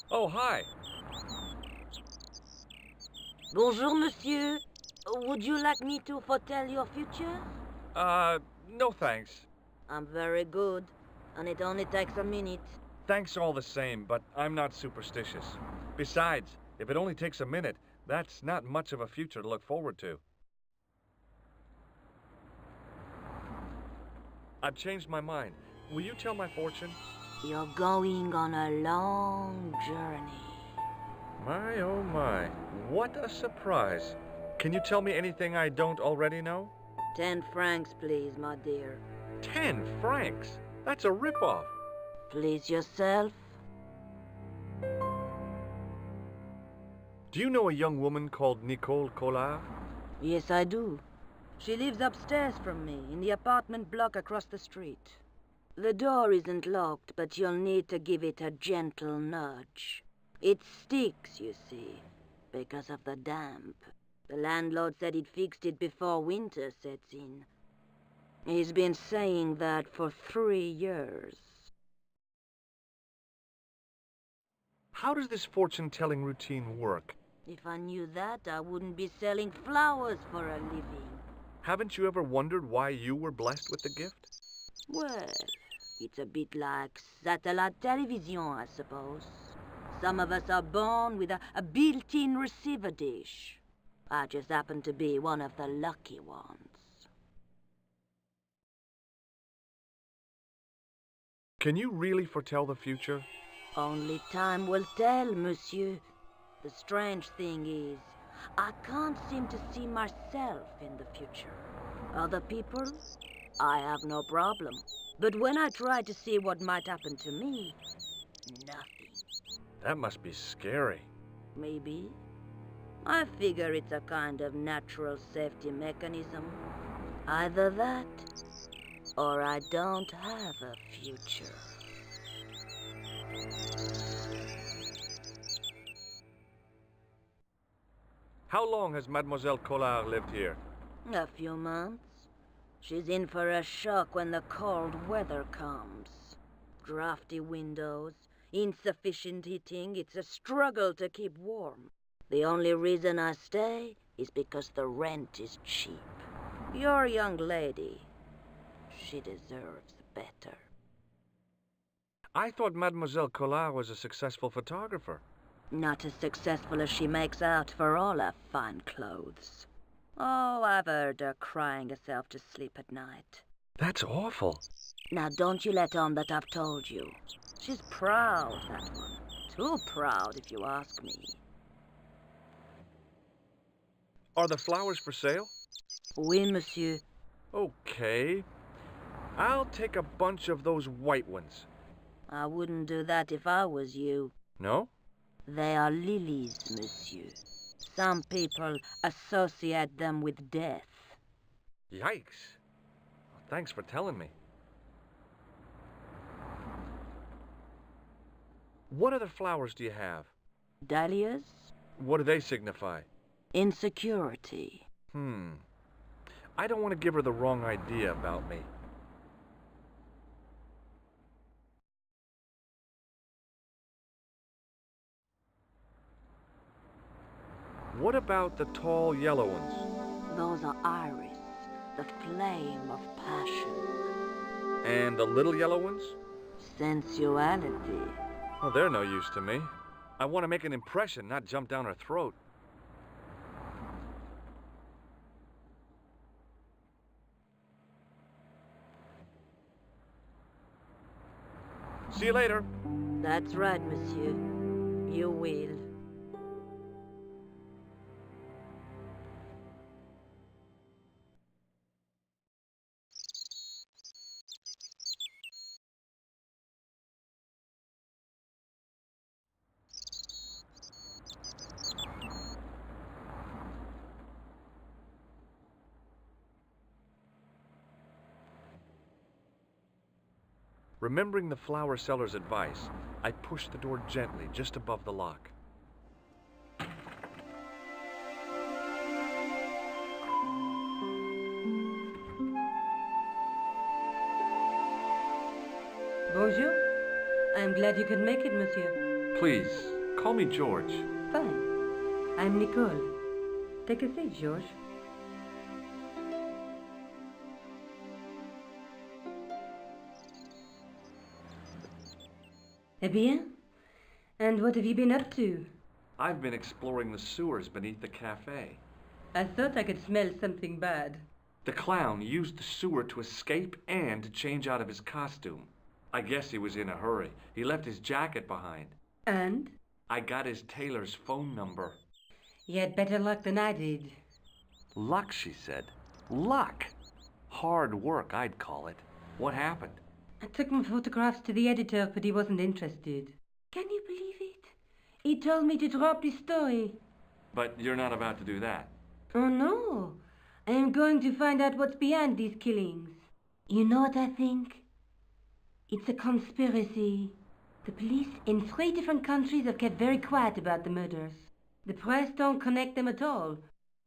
Oh, hi. Bonjour, monsieur. Would you like me to foretell your future? No thanks. I'm very good, and it only takes a minute. Thanks all the same, but I'm not superstitious. Besides, if it only takes a minute, that's not much of a future to look forward to. I've changed my mind. Will you tell my fortune? You're going on a long journey. My, oh my. What a surprise. Can you tell me anything I don't already know? 10 francs, please, my dear. 10 francs? That's a ripoff. Please yourself. Do you know a young woman called Nicole Collard? Yes, I do. She lives upstairs from me, in the apartment block across the street. The door isn't locked, but you'll need to give it a gentle nudge. It sticks, you see, because of the damp. The landlord said he'd fixed it before winter sets in. He's been saying that for 3 years. How does this fortune-telling routine work? If I knew that, I wouldn't be selling flowers for a living. Haven't you ever wondered why you were blessed with the gift? Well, it's a bit like satellite television, I suppose. Some of us are born with a built-in receiver dish. I just happen to be one of the lucky ones. Can you really foretell the future? Only time will tell, monsieur. The strange thing is, I can't seem to see myself in the future. Other people, I have no problem. But when I try to see what might happen to me, nothing. That must be scary. Maybe. I figure it's a kind of natural safety mechanism. Either that, or I don't have a future. How long has Mademoiselle Collard lived here? A few months. She's in for a shock when the cold weather comes. Drafty windows, insufficient heating, it's a struggle to keep warm. The only reason I stay is because the rent is cheap. Your young lady, she deserves better. I thought Mademoiselle Collard was a successful photographer. Not as successful as she makes out for all her fine clothes. Oh, I've heard her crying herself to sleep at night. That's awful. Now don't you let on that I've told you. She's proud, that one. Too proud, if you ask me. Are the flowers for sale? Oui, monsieur. Okay. I'll take a bunch of those white ones. I wouldn't do that if I was you. No? They are lilies, monsieur. Some people associate them with death. Yikes. Well, thanks for telling me. What other flowers do you have? Dahlias? What do they signify? Insecurity. I don't want to give her the wrong idea about me. What about the tall yellow ones? Those are iris, the flame of passion. And the little yellow ones? Sensuality. Well, they're no use to me. I want to make an impression, not jump down her throat. See you later. That's right, monsieur. You will. Remembering the flower seller's advice, I pushed the door gently just above the lock. Bonjour. I'm glad you could make it, monsieur. Please, Call me George. Fine. I'm Nicole. Take a seat, George. Eh bien? And what have you been up to? I've been exploring the sewers beneath the cafe. I thought I could smell something bad. The clown used the sewer to escape and to change out of his costume. I guess he was in a hurry. He left his jacket behind. And? I got his tailor's phone number. You had better luck than I did. Luck, she said. Luck! Hard work, I'd call it. What happened? I took my photographs to the editor, but he wasn't interested. Can you believe it? He told me to drop the story. But you're not about to do that. Oh, no. I am going to find out what's behind these killings. You know what I think? It's a conspiracy. The police in 3 different countries have kept very quiet about the murders. The press don't connect them at all.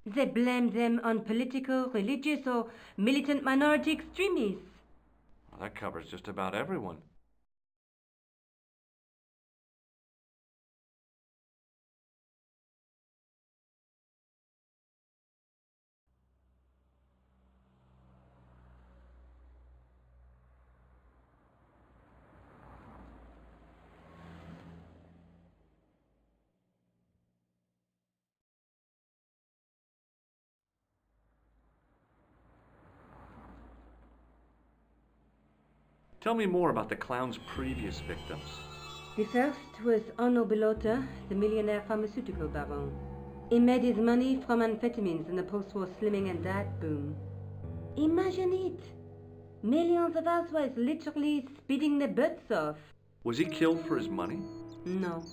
They blame them on political, religious, or militant minority extremists. Well, that covers just about everyone. Tell me more about the clown's previous victims. The first was Onno Belota, the millionaire pharmaceutical baron. He made his money from amphetamines in the post-war slimming and diet boom. Imagine it! Millions of housewives literally speeding their butts off. Was he killed for his money? No.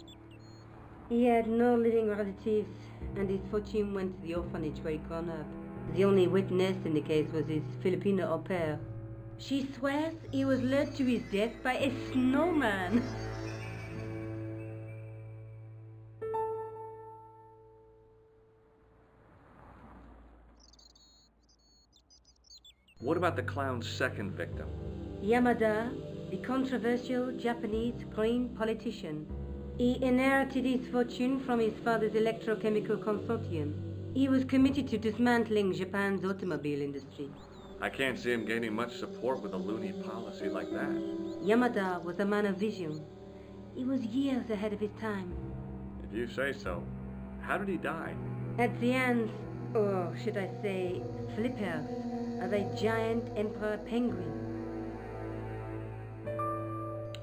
He had no living relatives, and his fortune went to the orphanage where he'd grown up. The only witness in the case was his Filipino au pair. She swears he was lured to his death by a snowman. What about the clown's second victim? Yamada, the controversial Japanese green politician. He inherited his fortune from his father's electrochemical consortium. He was committed to dismantling Japan's automobile industry. I can't see him gaining much support with a loony policy like that. Yamada was a man of vision. He was years ahead of his time. If you say so. How did he die? At the hands, or should I say, flippers, of a giant emperor penguin.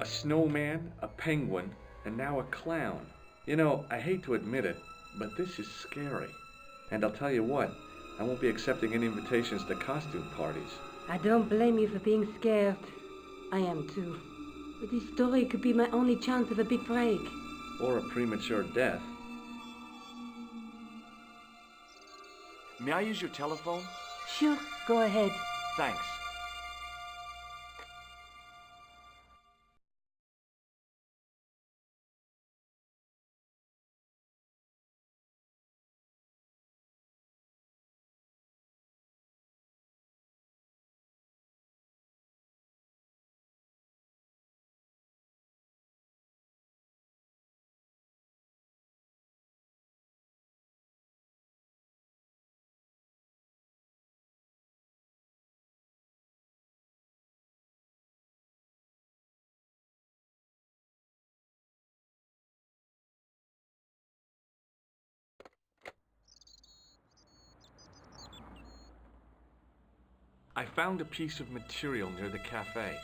A snowman, a penguin, and now a clown. You know, I hate to admit it, but this is scary. And I'll tell you what, I won't be accepting any invitations to costume parties. I don't blame you for being scared. I am too. But this story could be my only chance of a big break. Or a premature death. May I use your telephone? Sure, go ahead. Thanks. I found a piece of material near the cafe.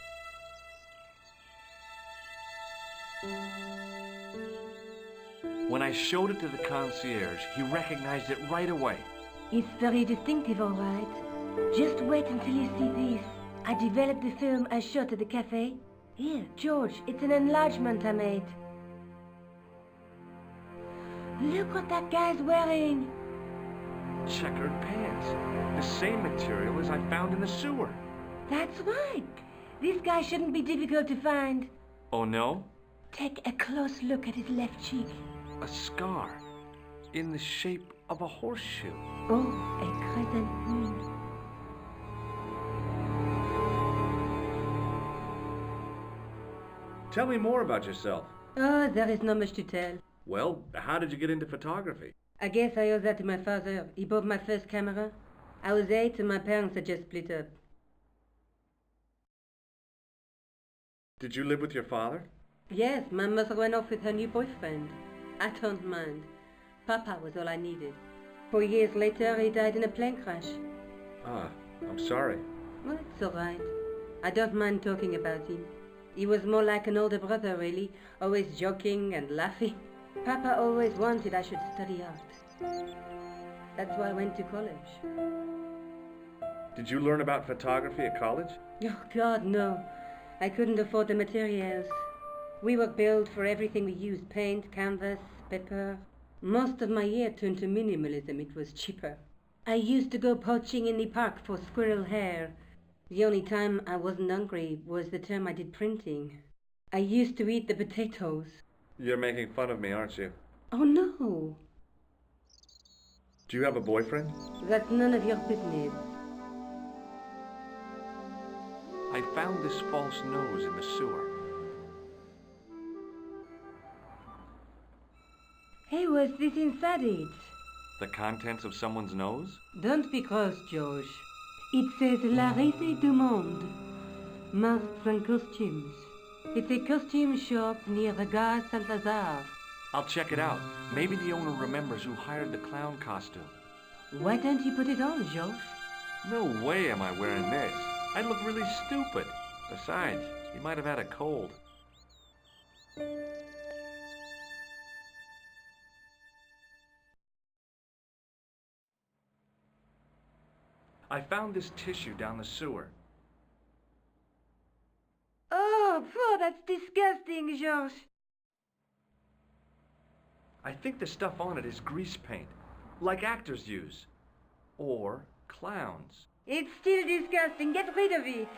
When I showed it to the concierge, he recognized it right away. It's very distinctive, all right. Just wait until you see this. I developed the film I shot at the cafe. Here, George, it's an enlargement I made. Look what that guy's wearing. Checkered pants. The same material as I found in the sewer. That's right. This guy shouldn't be difficult to find. Oh no? Take a close look at his left cheek. A scar. In the shape of a horseshoe. Oh, a crescent moon. Tell me more about yourself. Oh, there is not much to tell. Well, how did you get into photography? I guess I owe that to my father. He bought my first camera. I was 8 and my parents had just split up. Did you live with your father? Yes, my mother went off with her new boyfriend. I don't mind. Papa was all I needed. 4 years later, he died in a plane crash. Ah, I'm sorry. Well, it's all right. I don't mind talking about him. He was more like an older brother, really, always joking and laughing. Papa always wanted I should study art. That's why I went to college. Did you learn about photography at college? Oh, God, no. I couldn't afford the materials. We were billed for everything we used, paint, canvas, paper. Most of my year turned to minimalism. It was cheaper. I used to go poaching in the park for squirrel hair. The only time I wasn't hungry was the term I did printing. I used to eat the potatoes. You're making fun of me, aren't you? Oh, no. Do you have a boyfriend? That's none of your business. I found this false nose in the sewer. Hey, what's this inside it? The contents of someone's nose? Don't be cross, George. It says La Risée du Monde. Masks and costumes. It's a costume shop near the Gare Saint-Lazare. I'll check it out. Maybe the owner remembers who hired the clown costume. Why don't you put it on, George? No way am I wearing this. I'd look really stupid. Besides, he might have had a cold. I found this tissue down the sewer. Oh, that's disgusting, George. I think the stuff on it is grease paint, like actors use. Or clowns. It's still disgusting. Get rid of it.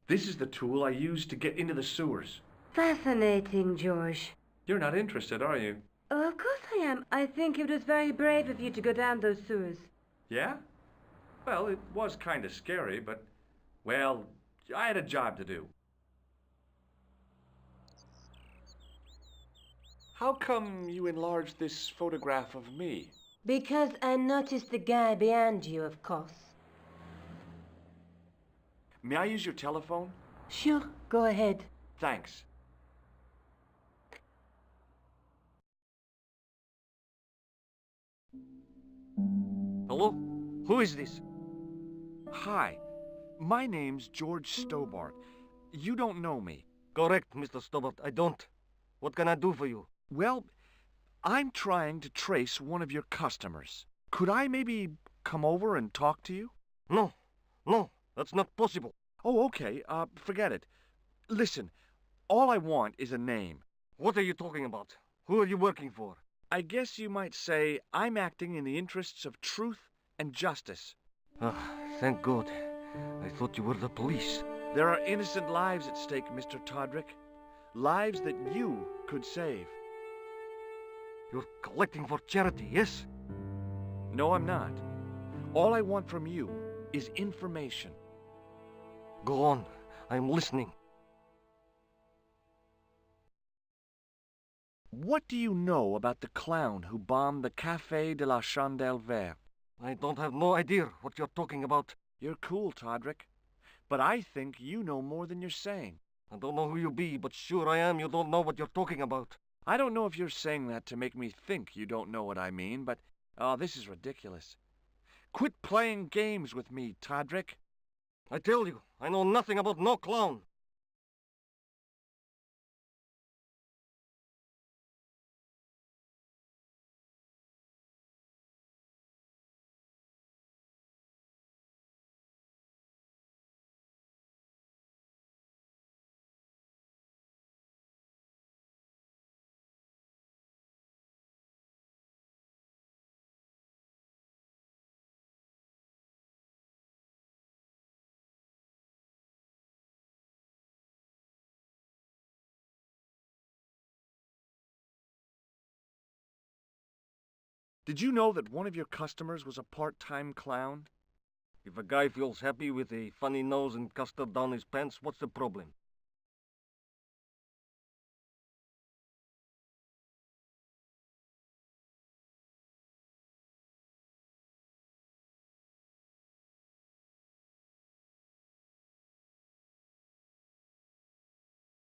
This is the tool I used to get into the sewers. Fascinating, George. You're not interested, are you? Oh, of course I am. I think it was very brave of you to go down those sewers. Yeah? Well, it was kind of scary, but, well, I had a job to do. How come you enlarged this photograph of me? Because I noticed the guy behind you, of course. May I use your telephone? Sure, go ahead. Thanks. Hello? Who is this? Hi, my name's George Stobart. You don't know me. Correct, Mr. Stobart. I don't. What can I do for you? Well, I'm trying to trace one of your customers. Could I maybe come over and talk to you? No, that's not possible. Oh, okay. Forget it. Listen, all I want is a name. What are you talking about? Who are you working for? I guess you might say I'm acting in the interests of truth and justice. Ah, thank God. I thought you were the police. There are innocent lives at stake, Mr. Todrick. Lives that you could save. You're collecting for charity, yes? No, I'm not. All I want from you is information. Go on. I'm listening. What do you know about the clown who bombed the Café de la Chandelle Verte? I don't have no idea what you're talking about. You're cool, Todrick. But I think you know more than you're saying. I don't know who you be, but sure I am you don't know what you're talking about. I don't know if you're saying that to make me think you don't know what I mean, but, oh, this is ridiculous. Quit playing games with me, Todrick. I tell you, I know nothing about no clown. Did you know that one of your customers was a part-time clown? If a guy feels happy with a funny nose and custard down his pants, what's the problem?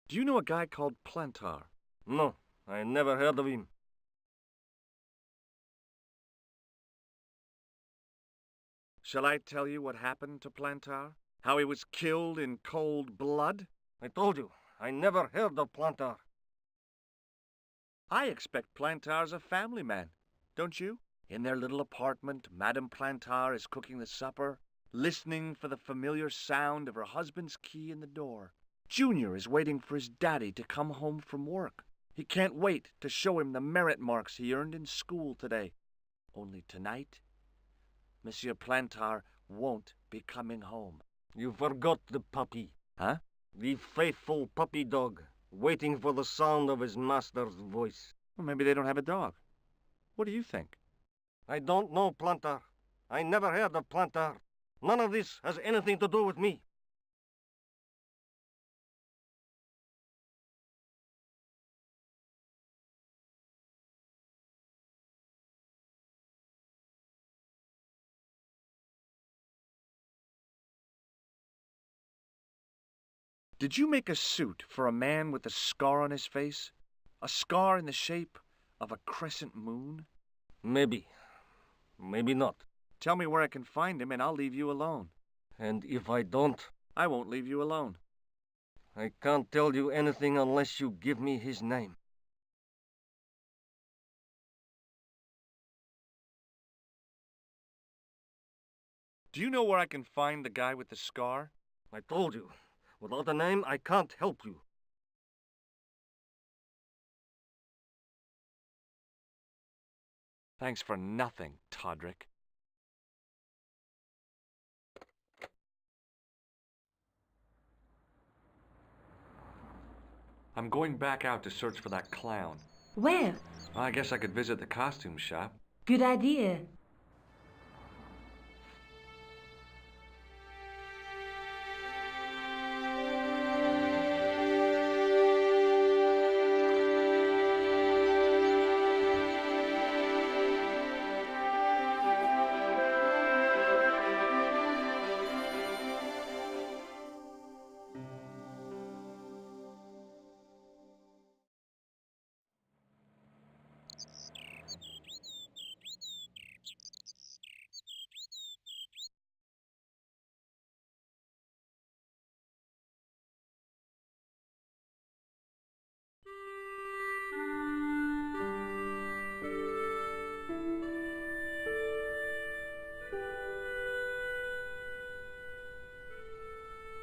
Do you know a guy called Plantar? No, I never heard of him. Shall I tell you what happened to Plantar? How he was killed in cold blood? I told you, I never heard of Plantar. I expect Plantar's a family man, don't you? In their little apartment, Madame Plantar is cooking the supper, listening for the familiar sound of her husband's key in the door. Junior is waiting for his daddy to come home from work. He can't wait to show him the merit marks he earned in school today. Only tonight, Monsieur Plantar won't be coming home. You forgot the puppy. Huh? The faithful puppy dog, waiting for the sound of his master's voice. Well, maybe they don't have a dog. What do you think? I don't know Plantar. I never heard of Plantar. None of this has anything to do with me. Did you make a suit for a man with a scar on his face? A scar in the shape of a crescent moon? Maybe. Maybe not. Tell me where I can find him and I'll leave you alone. And if I don't, I won't leave you alone. I can't tell you anything unless you give me his name. Do you know where I can find the guy with the scar? I told you. Without a name, I can't help you. Thanks for nothing, Todrick. I'm going back out to search for that clown. Where? I guess I could visit the costume shop. Good idea.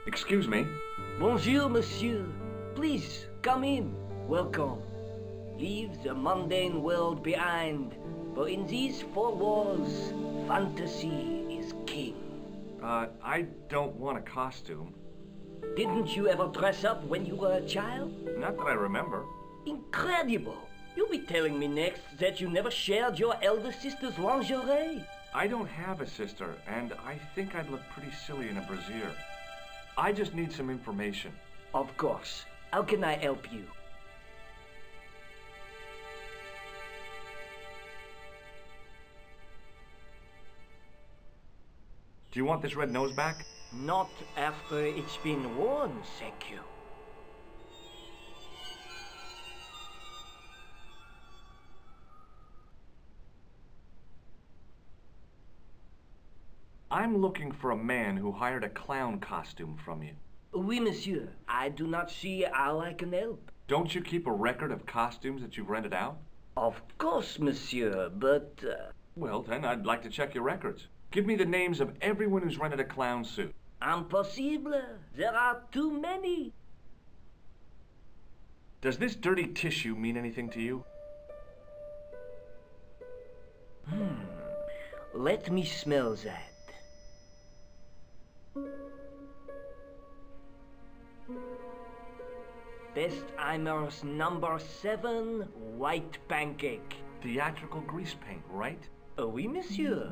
Excuse me. Bonjour, monsieur. Please, come in. Welcome. Leave the mundane world behind, for in these four walls, fantasy is king. I don't want a costume. Didn't you ever dress up when you were a child? Not that I remember. Incredible! You'll be telling me next that you never shared your elder sister's lingerie. I don't have a sister, and I think I'd look pretty silly in a brassiere. I just need some information. Of course. How can I help you? Do you want this red nose back? Not after it's been worn, thank you. I'm looking for a man who hired a clown costume from you. Oui, monsieur. I do not see how I can help. Don't you keep a record of costumes that you've rented out? Of course, monsieur, but... Well, then, I'd like to check your records. Give me the names of everyone who's rented a clown suit. Impossible. There are too many. Does this dirty tissue mean anything to you? Let me smell that. Bestheimer's number 7 white pancake. theatrical grease paint, right? Oui, monsieur.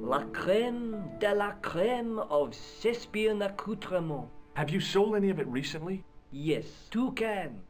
La crème de la crème of Thespian accoutrement. Have you sold any of it recently? Yes, 2 cans.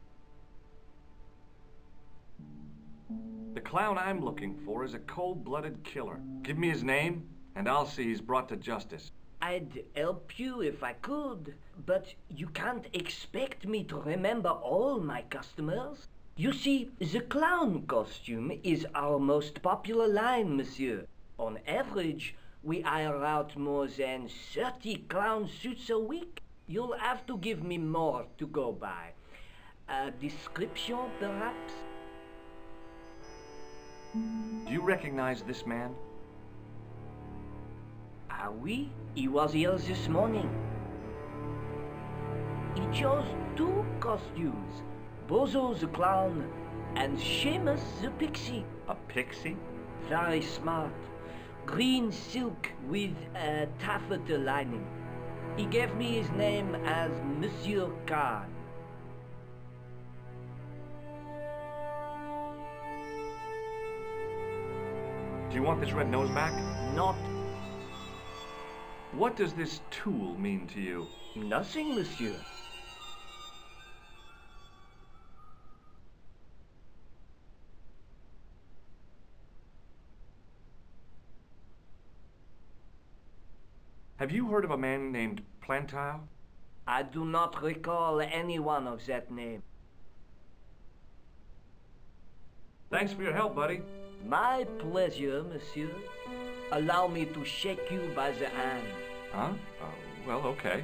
The clown I'm looking for is a cold-blooded killer. Give me his name, and I'll see he's brought to justice. I'd help you if I could, but you can't expect me to remember all my customers. You see, the clown costume is our most popular line, monsieur. On average, we hire out more than 30 clown suits a week. You'll have to give me more to go by. A description, perhaps? Do you recognize this man? Ah oui, he was here this morning. He chose 2 costumes, Bozo the clown and Seamus the pixie. A pixie? Very smart. Green silk with a taffeta lining. He gave me his name as Monsieur Khan. Do you want this red nose back? Not What does this tool mean to you? nothing, monsieur. Have you heard of a man named Plantile? I do not recall anyone of that name. Thanks for your help, buddy. My pleasure, monsieur. Allow me to shake you by the hand. Huh? Well, okay.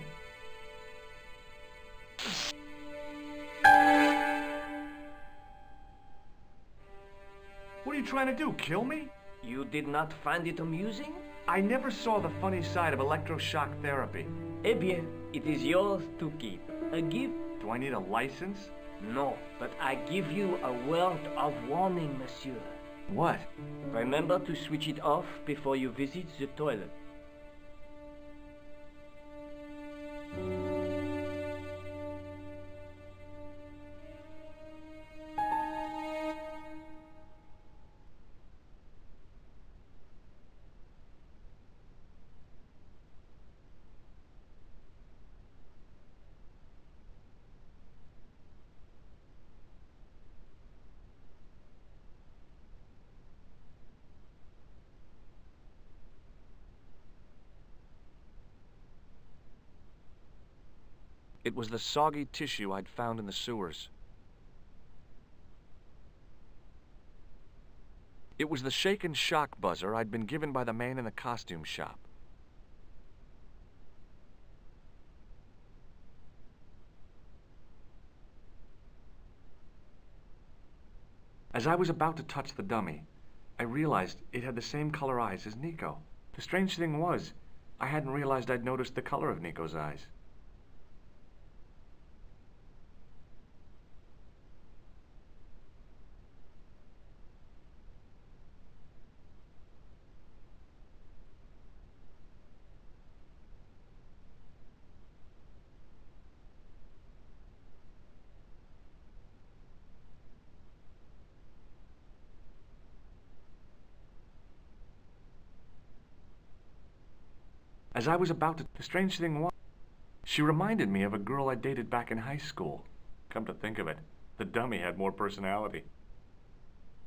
What are you trying to do, kill me? You did not find it amusing? I never saw the funny side of electroshock therapy. Eh bien, it is yours to keep. A gift? Do I need a license? No, but I give you a word of warning, monsieur. What? Remember to switch it off before you visit the toilet. It was the soggy tissue I'd found in the sewers. It was the shaken shock buzzer I'd been given by the man in the costume shop. As I was about to touch the dummy, I realized it had the same color eyes as Nico. The strange thing was, I hadn't realized I'd noticed the color of Nico's eyes. As I was about to, the strange thing was, she reminded me of a girl I dated back in high school. Come to think of it, the dummy had more personality.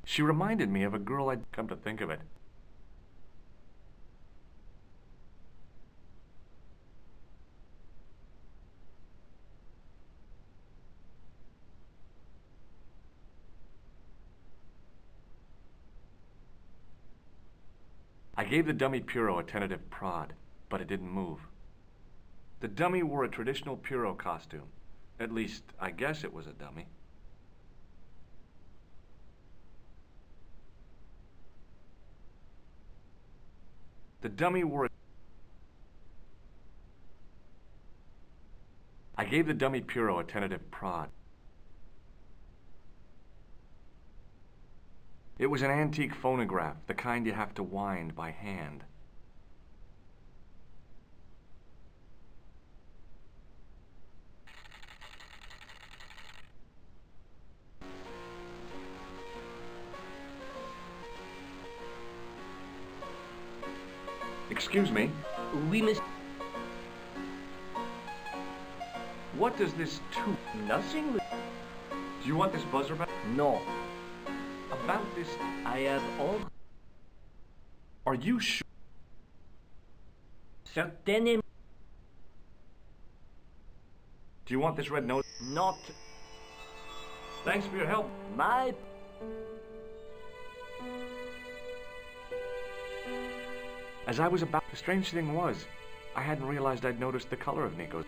She reminded me of a girl I'd come to think of it. I gave the dummy Puro a tentative prod, but it didn't move. The dummy wore a traditional Puro costume. At least, I guess it was a dummy. The dummy wore a... I gave the dummy Puro a tentative prod. It was an antique phonograph, the kind you have to wind by hand. Excuse me. Oui, monsieur. What does this to? Nothing. Do you want this buzzer back? No. About this? I have all. Are you sure? Certainement. Do you want this red note? Not Thanks for your help. my. As I was about, the strange thing was, I hadn't realized I'd noticed the color of Nico's.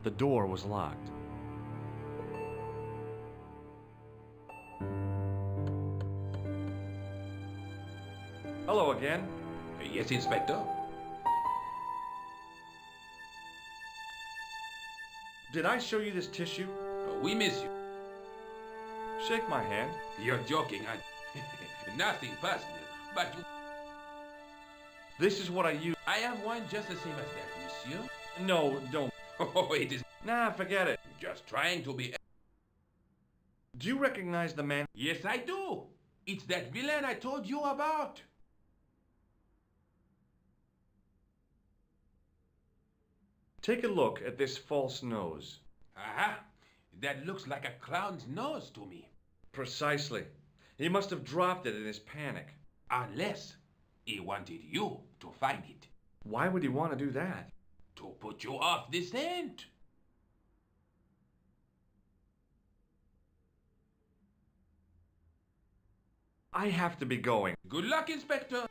The door was locked. Hello again. Yes, Inspector. Did I show you this tissue? We miss you. Shake my hand. You're joking, aren't you? Nothing personal, but you... This is what I use. I have one just the same as that, monsieur. No, don't. Oh, it is Nah, forget it. just trying to be... Do you recognize the man? Yes, I do. It's that villain I told you about. Take a look at this false nose. Aha! That looks like a clown's nose to me. Precisely. He must have dropped it in his panic. Unless he wanted you to find it. Why would he want to do that? To put you off the scent. I have to be going. Good luck, Inspector.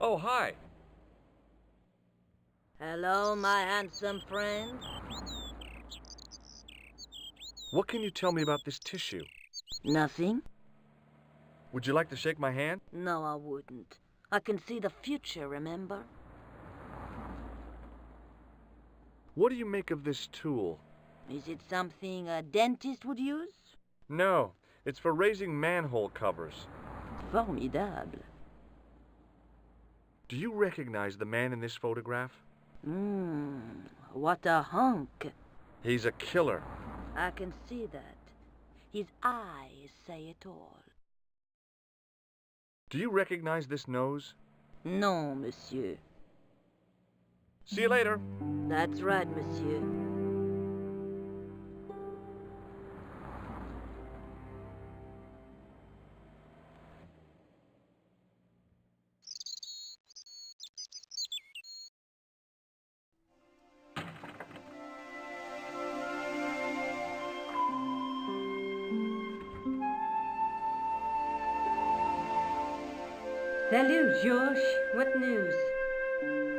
Oh, hi. Hello, my handsome friend. What can you tell me about this tissue? Nothing? Would you like to shake my hand? No, I wouldn't. I can see the future, remember? What do you make of this tool? Is it something a dentist would use? No, it's for raising manhole covers. Formidable. Do you recognize the man in this photograph? What a hunk. He's a killer. I can see that. His eyes say it all. Do you recognize this nose? No, monsieur. See you later. That's right, monsieur. Salut, George. What news?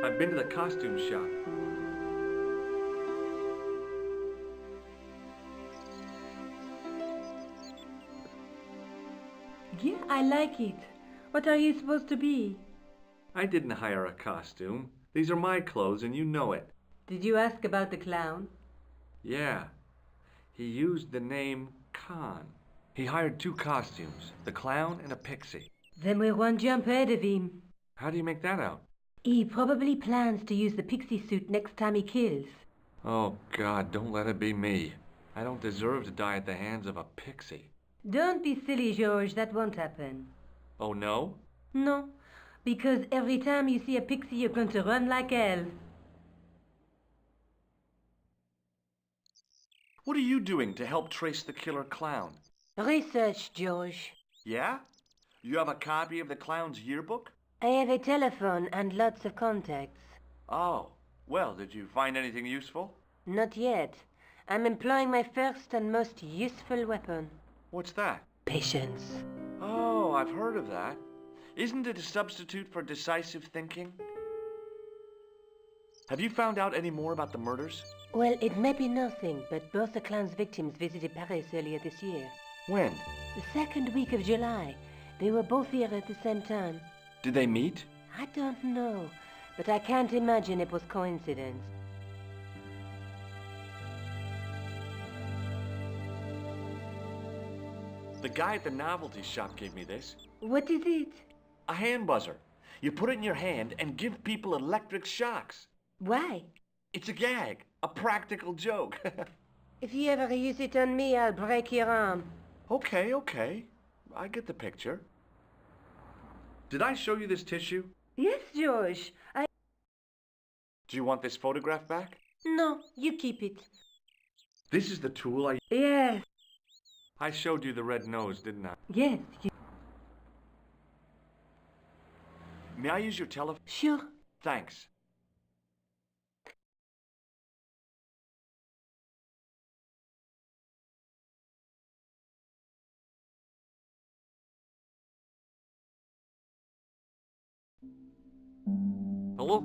I've been to the costume shop. Yeah, I like it. What are you supposed to be? I didn't hire a costume. These are my clothes and you know it. Did you ask about the clown? Yeah. He used the name Khan. He hired 2 costumes, the clown and a pixie. Then we're one jump ahead of him. How do you make that out? He probably plans to use the pixie suit next time he kills. Oh, God, don't let it be me. I don't deserve to die at the hands of a pixie. Don't be silly, George. That won't happen. Oh, no? No, because every time you see a pixie, you're going to run like hell. What are you doing to help trace the killer clown? Research, George. Yeah? You have a copy of the clown's yearbook? I have a telephone and lots of contacts. Oh, well, did you find anything useful? Not yet. I'm employing my first and most useful weapon. What's that? Patience. Oh, I've heard of that. Isn't it a substitute for decisive thinking? Have you found out any more about the murders? Well, it may be nothing, but both the clown's victims visited Paris earlier this year. When? The second week of July. They were both here at the same time. Did they meet? I don't know, but I can't imagine it was coincidence. The guy at the novelty shop gave me this. What is it? A hand buzzer. You put it in your hand and give people electric shocks. Why? It's a gag, a practical joke. If you ever use it on me, I'll break your arm. Okay. I get the picture. Did I show you this tissue? Yes, George. Do you want this photograph back? No, you keep it. This is the tool I... Yes. I showed you the red nose, didn't I? Yes, May I use your telephone? Sure. Thanks. Hello?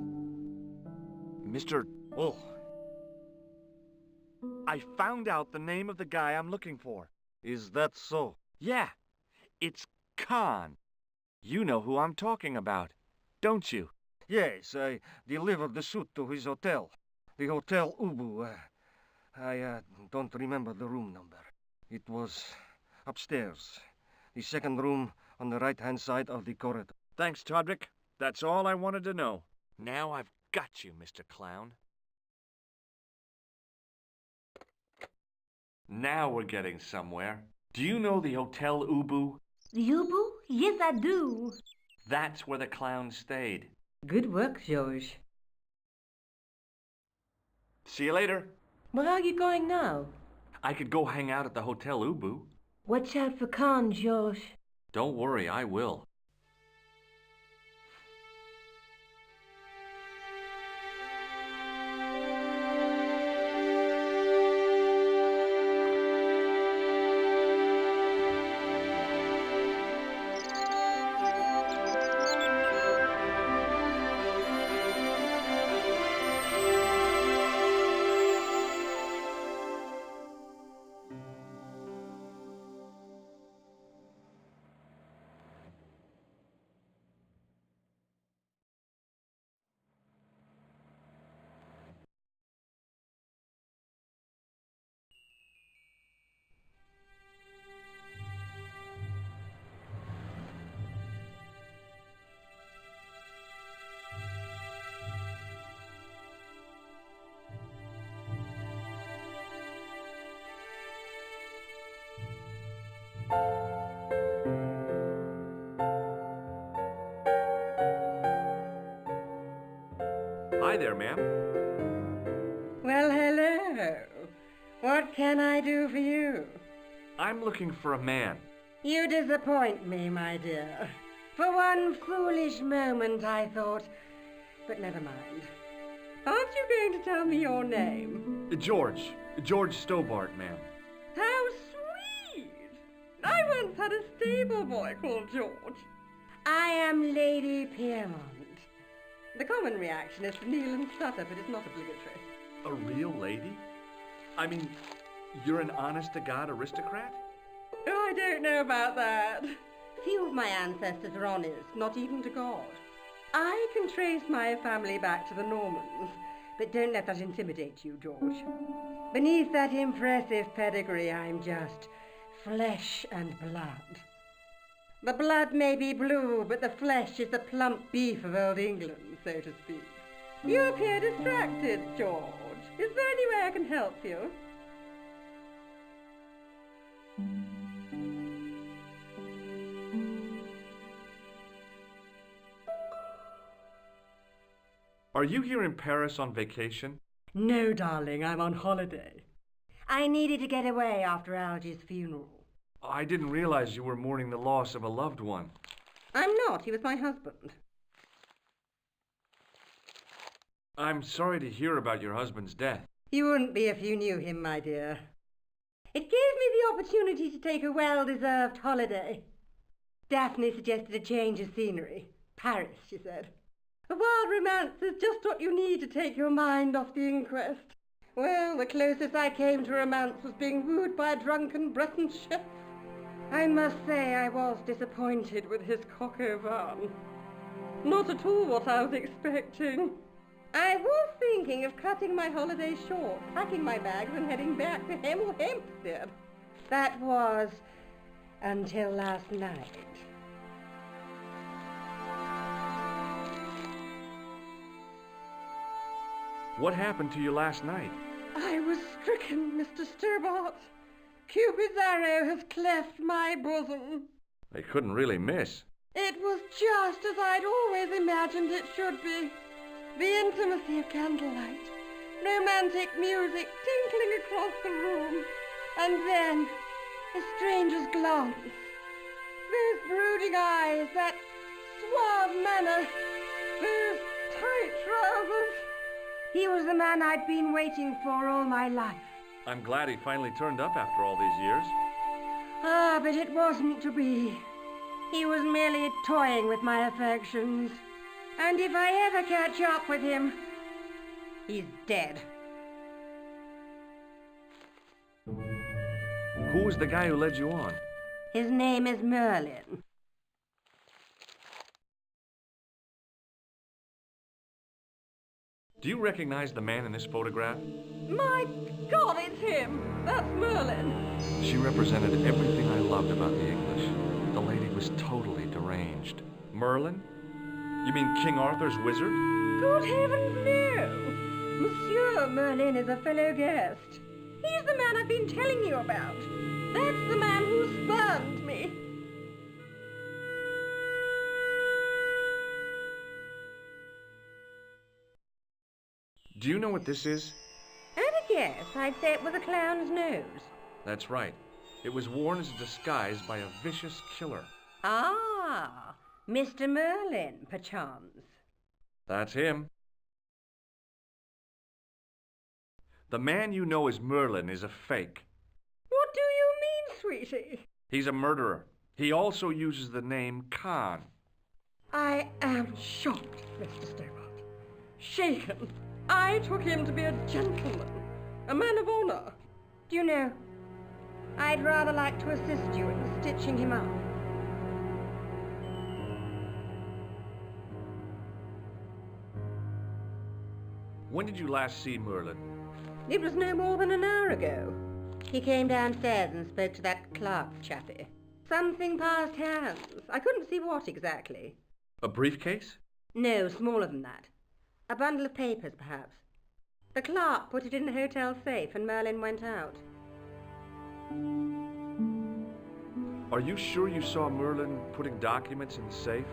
Mr. Oh, I found out the name of the guy I'm looking for. is that so? Yeah, it's Khan. You know who I'm talking about, don't you? Yes, I delivered the suit to his hotel. The Hotel Ubu. I don't remember the room number. It was upstairs. The second room on the right-hand side of the corridor. Thanks, Todrick. That's all I wanted to know. Now I've got you, Mr. Clown. Now we're getting somewhere. Do you know the Hotel Ubu? The Ubu? Yes, I do. That's where the clown stayed. Good work, George. See you later. Where are you going now? I could go hang out at the Hotel Ubu. Watch out for Khan, George. Don't worry, I will. Hi there, ma'am. Well, hello. What can I do for you? I'm looking for a man. You disappoint me, my dear. For one foolish moment I thought, but never mind. Aren't you going to tell me your name? George Stobart, ma'am. How sweet! I once had a stable boy called George. I am Lady Piermont. The common reaction is to kneel and stutter, but it's not obligatory. A real lady? I mean, you're an honest-to-God aristocrat? Oh, I don't know about that. Few of my ancestors are honest, not even to God. I can trace my family back to the Normans, but don't let that intimidate you, George. Beneath that impressive pedigree, I'm just flesh and blood. The blood may be blue, but the flesh is the plump beef of old England, so to speak. You appear distracted, George. Is there any way I can help you? Are you here in Paris on vacation? No, darling, I'm on holiday. I needed to get away after Algy's funeral. I didn't realize you were mourning the loss of a loved one. I'm not. He was my husband. I'm sorry to hear about your husband's death. You wouldn't be if you knew him, my dear. It gave me the opportunity to take a well-deserved holiday. Daphne suggested a change of scenery. Paris, she said. A wild romance is just what you need to take your mind off the inquest. Well, the closest I came to romance was being wooed by a drunken Breton chef. I must say I was disappointed with his coq au vin. Not at all what I was expecting. I was thinking of cutting my holiday short, packing my bags and heading back to Hemel Hempstead. That was until last night. What happened to you last night? I was stricken, Mr. Stobart. Cupid's arrow has cleft my bosom. They couldn't really miss. It was just as I'd always imagined it should be. The intimacy of candlelight, romantic music tinkling across the room, and then a stranger's glance. Those brooding eyes, that suave manner, those tight trousers. He was the man I'd been waiting for all my life. I'm glad he finally turned up after all these years. Ah, but it wasn't to be. He was merely toying with my affections. And if I ever catch up with him, he's dead. Who was the guy who led you on? His name is Merlin. Do you recognize the man in this photograph? My God, it's him! That's Merlin! She represented everything I loved about the English. The lady was totally deranged. Merlin? You mean King Arthur's wizard? Good heavens, no! Monsieur Merlin is a fellow guest. He's the man I've been telling you about. That's the man who spurned me. Do you know what this is? At a guess, I'd say it was a clown's nose. That's right. It was worn as a disguise by a vicious killer. Ah, Mr. Merlin, perchance. That's him. The man you know as Merlin is a fake. What do you mean, sweetie? He's a murderer. He also uses the name Khan. I am shocked, Mr. Stobart. Shaken. I took him to be a gentleman, a man of honor. Do you know, I'd rather like to assist you in stitching him up. When did you last see Merlin? It was no more than an hour ago. He came downstairs and spoke to that clerk chappie. Something passed hands. I couldn't see what exactly. A briefcase? No, smaller than that. A bundle of papers, perhaps. The clerk put it in the hotel safe and Merlin went out. Are you sure you saw Merlin putting documents in the safe?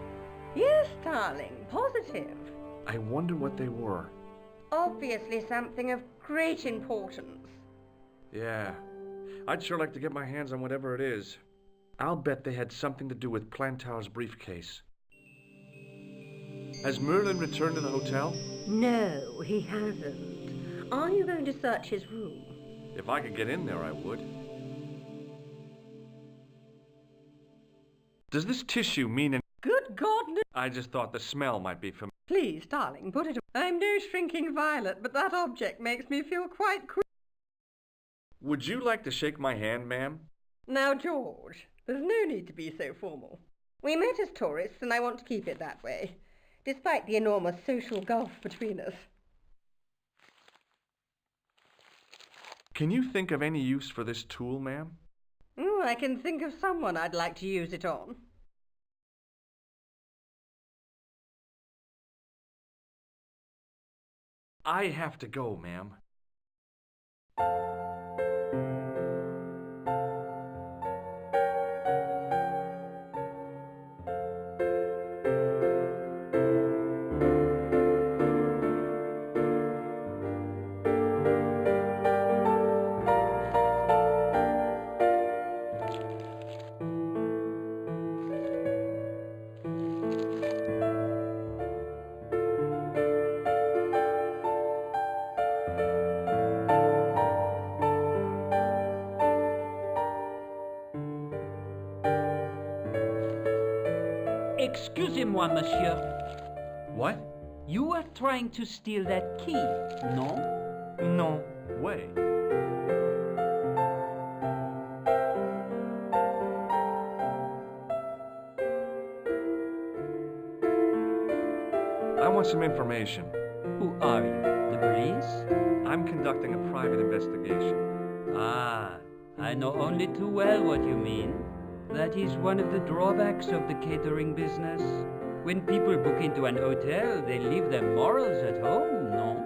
Yes, darling, positive. I wonder what they were. Obviously something of great importance. Yeah, I'd sure like to get my hands on whatever it is. I'll bet they had something to do with Plantar's briefcase. Has Merlin returned to the hotel? No, he hasn't. Are you going to search his room? If I could get in there, I would. Does this tissue mean Good God, no. I just thought the smell might be familiar. Please, darling, put it away. I'm no shrinking violet, but that object makes me feel quite queer. Would you like to shake my hand, ma'am? Now, George, there's no need to be so formal. We met as tourists, and I want to keep it that way, despite the enormous social gulf between us. Can you think of any use for this tool, ma'am? Oh, I can think of someone I'd like to use it on. I have to go, ma'am. Excusez-moi, monsieur. What? You were trying to steal that key, no? No way. I want some information. Who are you? The police? I'm conducting a private investigation. Ah, I know only too well what you mean. That is one of the drawbacks of the catering business. When people book into an hotel, they leave their morals at home, no?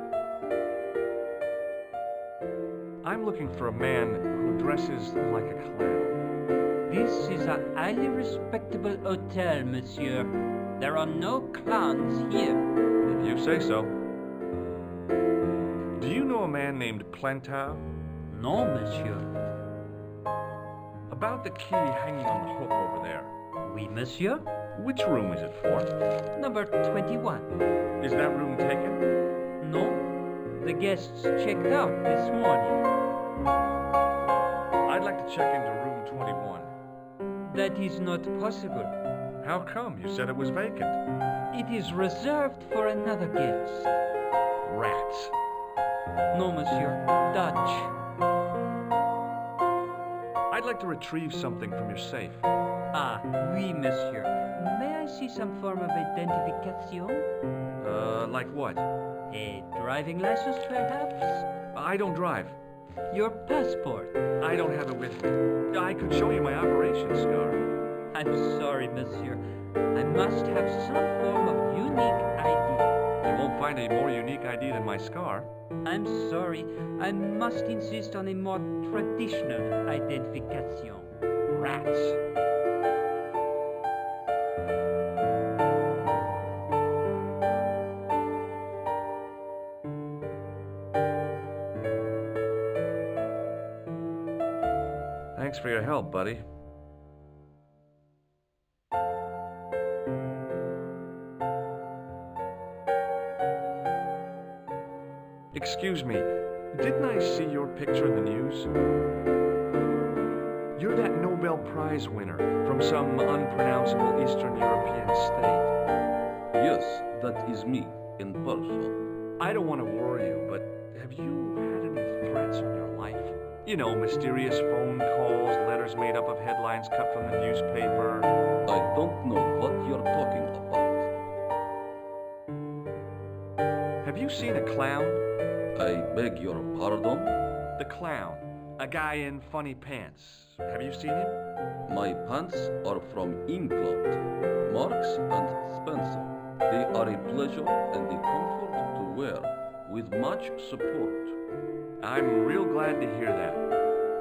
I'm looking for a man who dresses like a clown. This is a highly respectable hotel, monsieur. There are no clowns here. If you say so. Do you know a man named Plantar? No, monsieur. About the key hanging on the hook over there. Oui, monsieur. Which room is it for? Number 21. Is that room taken? No. The guests checked out this morning. I'd like to check into room 21. That is not possible. How come? You said it was vacant. It is reserved for another guest. Rats. No, monsieur. Dutch. I'd like to retrieve something from your safe. Ah, oui, monsieur. May I see some form of identification? Like what? A driving license, perhaps? I don't drive. Your passport? I don't have it with me. I could show you my operation scar. I'm sorry, monsieur. I must have some form of unique ID. You won't find a more unique ID than my scar. I'm sorry. I must insist on a more traditional identification. Rats. Thanks for your help, buddy. Excuse me, didn't I see your picture in the news? You're that Nobel Prize winner from some unpronounceable Eastern European state. Yes, that is me, in person. I don't want to worry you, but have you had any threats on your life? You know, mysterious phone calls, letters made up of headlines cut from the newspaper. I don't know what you're talking about. Have you seen a clown? I beg your pardon? The clown. A guy in funny pants. Have you seen him? My pants are from England, Marks and Spencer. They are a pleasure and a comfort to wear, with much support. I'm real glad to hear that.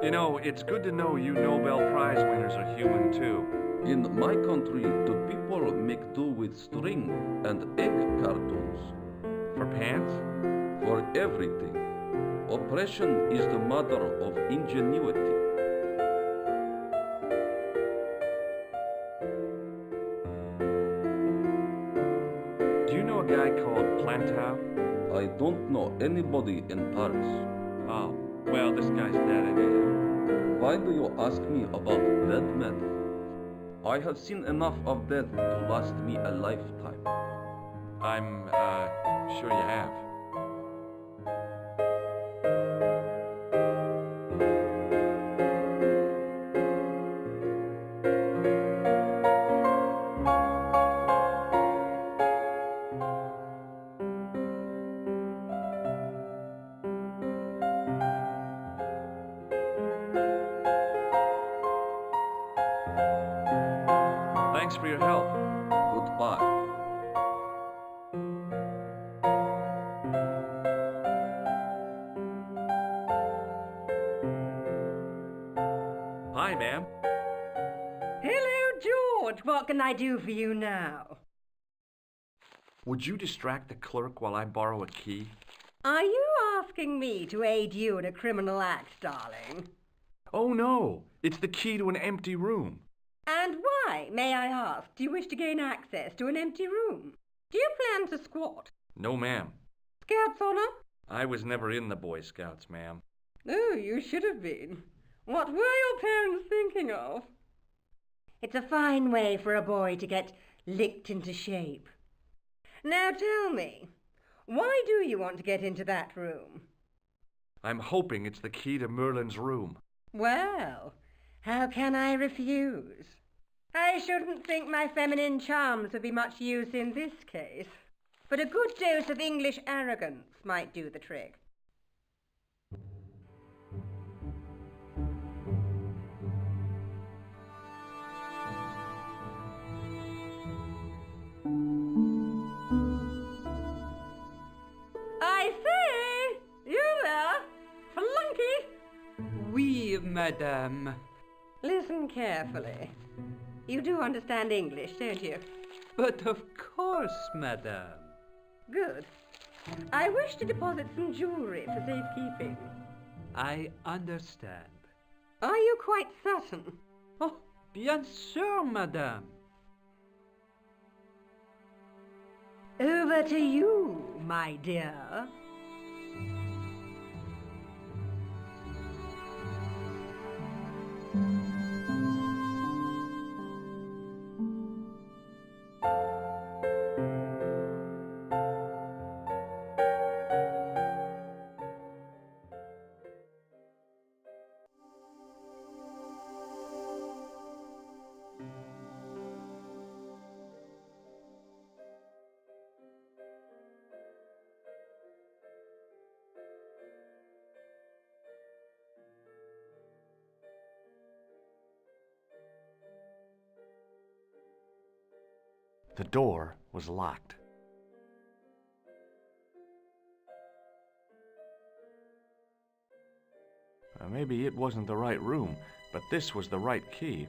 You know, it's good to know you Nobel Prize winners are human too. In my country, the people make do with string and egg cartoons. For pants? For everything. Oppression is the mother of ingenuity. Do you know a guy called Plantow? I don't know anybody in Paris. Oh, well, this guy's dead anyhow. Why do you ask me about dead men? I have seen enough of death to last me a lifetime. I'm, sure you have. Thanks for your help. Goodbye. Hi, ma'am. Hello, George. What can I do for you now? Would you distract the clerk while I borrow a key? Are you asking me to aid you in a criminal act, darling? Oh, no. It's the key to an empty room. And why, may I ask, do you wish to gain access to an empty room? Do you plan to squat? No, ma'am. Scouts honor? I was never in the Boy Scouts, ma'am. Oh, you should have been. What were your parents thinking of? It's a fine way for a boy to get licked into shape. Now tell me, why do you want to get into that room? I'm hoping it's the key to Merlin's room. Well, how can I refuse? I shouldn't think my feminine charms would be much use in this case, but a good dose of English arrogance might do the trick. I say, you there, flunky? Oui, madame. Listen carefully. You do understand English, don't you? But of course, madame. Good. I wish to deposit some jewelry for safekeeping. I understand. Are you quite certain? Oh, bien sûr, madame. Over to you, my dear. The door was locked. Maybe it wasn't the right room, but this was the right key.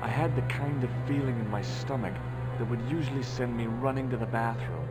I had the kind of feeling in my stomach that would usually send me running to the bathroom.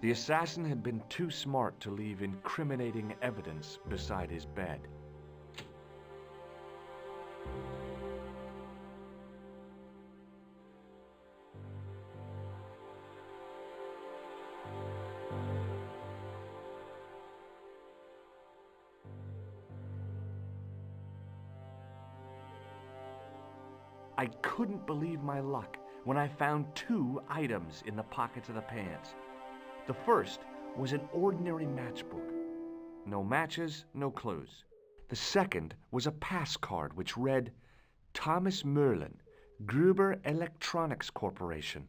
The assassin had been too smart to leave incriminating evidence beside his bed. I couldn't believe my luck when I found two items in the pockets of the pants. The first was an ordinary matchbook. No matches, no clues. The second was a pass card which read, Thomas Merlin, Gruber Electronics Corporation.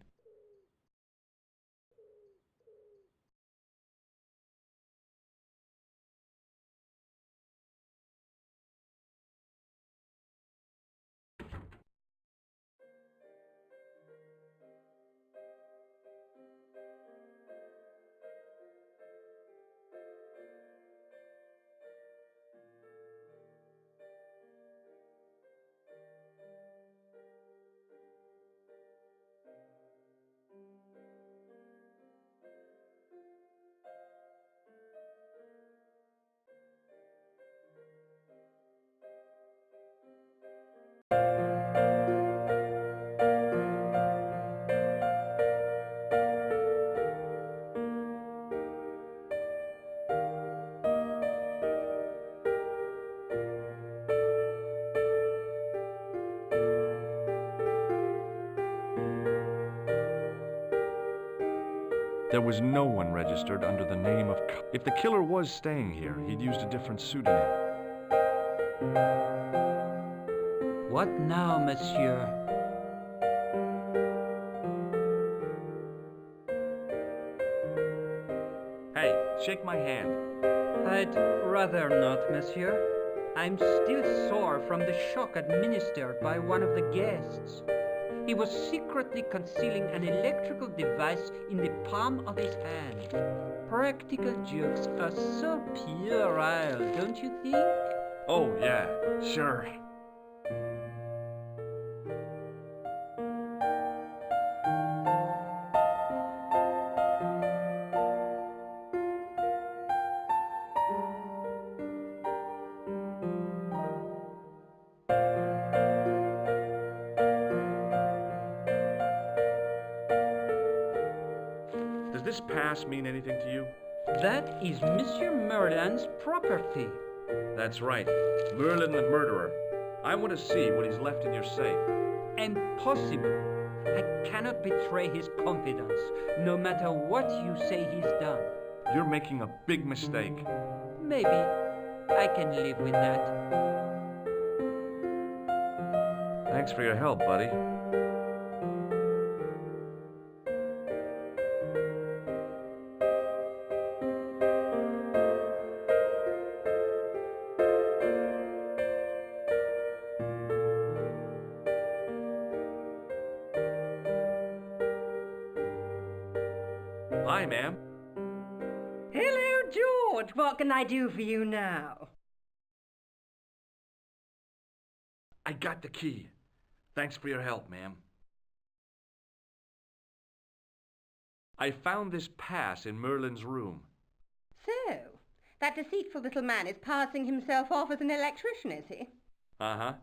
There was no one registered under the name of... If the killer was staying here, he'd used a different pseudonym. What now, monsieur? Hey, Shake my hand. I'd rather not, monsieur. I'm still sore from the shock administered by one of the guests. He was secretly concealing an electrical device in the palm of his hand. Practical jokes are so puerile, don't you think? Oh, yeah, sure. Does this pass mean anything to you? That is Monsieur Merlin's property. That's right. Merlin the murderer. I want to see what he's left in your safe. Impossible. I cannot betray his confidence, no matter what you say he's done. You're making a big mistake. Maybe I can live with that. Thanks for your help, buddy. Hi, ma'am. Hello, George. What can I do for you now? I got the key. Thanks for your help, ma'am. I found this pass in Merlin's room. So, that deceitful little man is passing himself off as an electrician, is he? Uh-huh.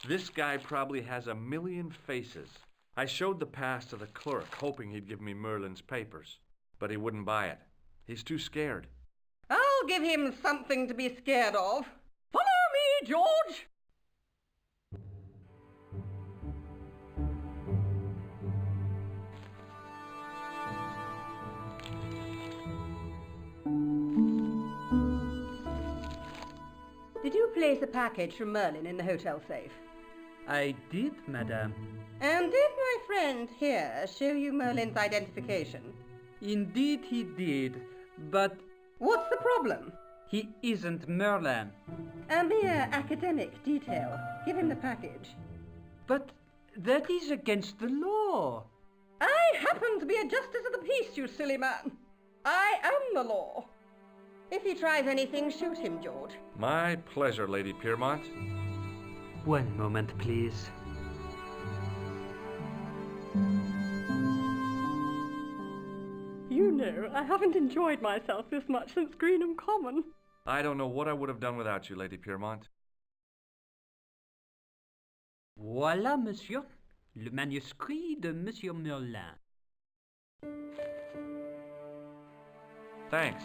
This guy probably has a million faces. I showed the pass to the clerk, hoping he'd give me Merlin's papers. But he wouldn't buy it. He's too scared. I'll give him something to be scared of. Follow me, George! Did you place a package from Merlin in the hotel safe? I did, madame. And did my friend here show you Merlin's identification? Indeed he did, but What's the problem? he isn't Merlin. A mere academic detail. Give him the package. But that is against the law. I happen to be a justice of the peace, you silly man. I am the law. If he tries anything, shoot him, George. My pleasure, Lady Piermont. One moment, please. You know, I haven't enjoyed myself this much since Greenham Common. I don't know what I would have done without you, Lady Piermont. Voilà, monsieur, le manuscrit de Monsieur Merlin. Thanks.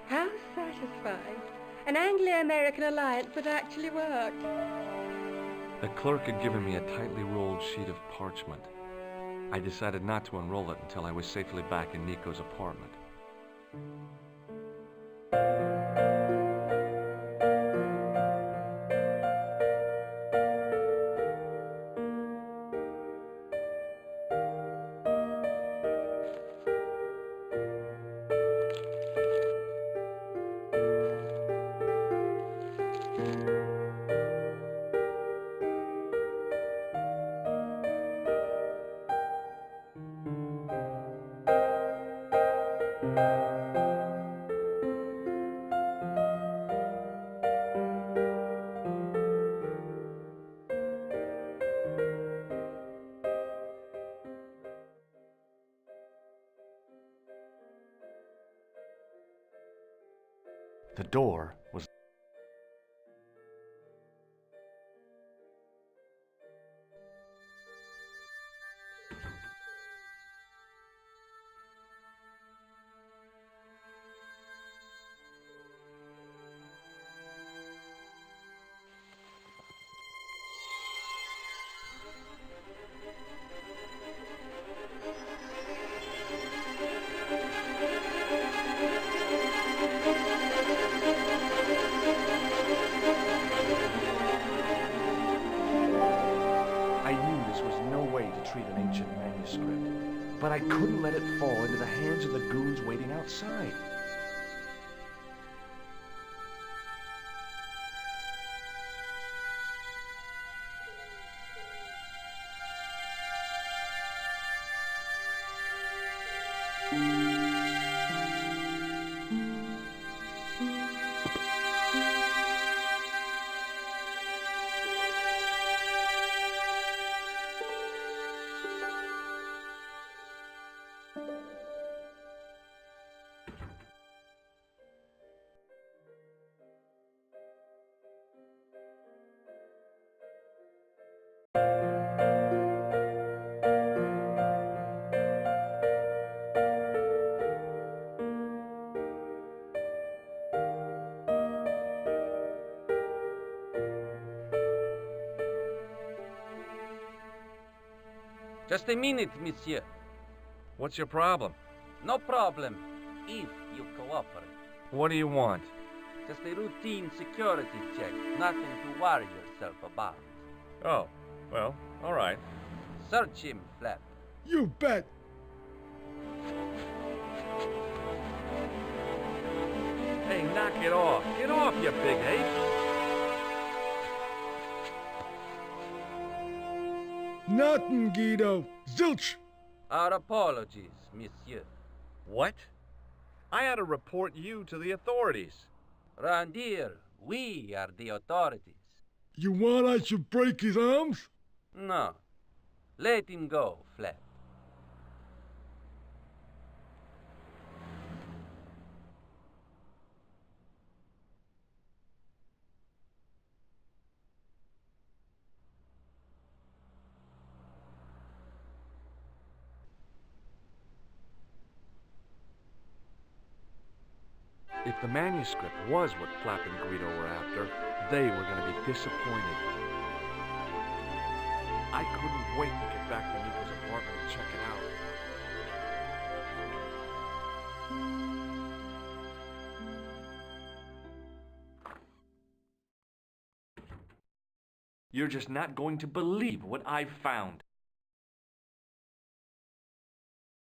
How satisfying. An Anglo-American alliance that actually worked. The clerk had given me a tightly rolled sheet of parchment. I decided not to unroll it until I was safely back in Nico's apartment. The door was treat an ancient manuscript, but I couldn't let it fall into the hands of the goons waiting outside. Just a minute, monsieur. What's your problem? No problem, if you cooperate. What do you want? Just a routine security check, nothing to worry yourself about. Oh, well, all right. Search him, Flap. You bet. Hey, knock it off. Get off, you big ape. Nothing, Guido. Zilch. Our apologies, monsieur. What? I had to report you to the authorities. Round here, we are the authorities. You want I should break his arms? No. Let him go, Flap. If the manuscript was what Flap and Guido were after, they were going to be disappointed. I couldn't wait to get back to Nico's apartment and check it out. You're just not going to believe what I've found.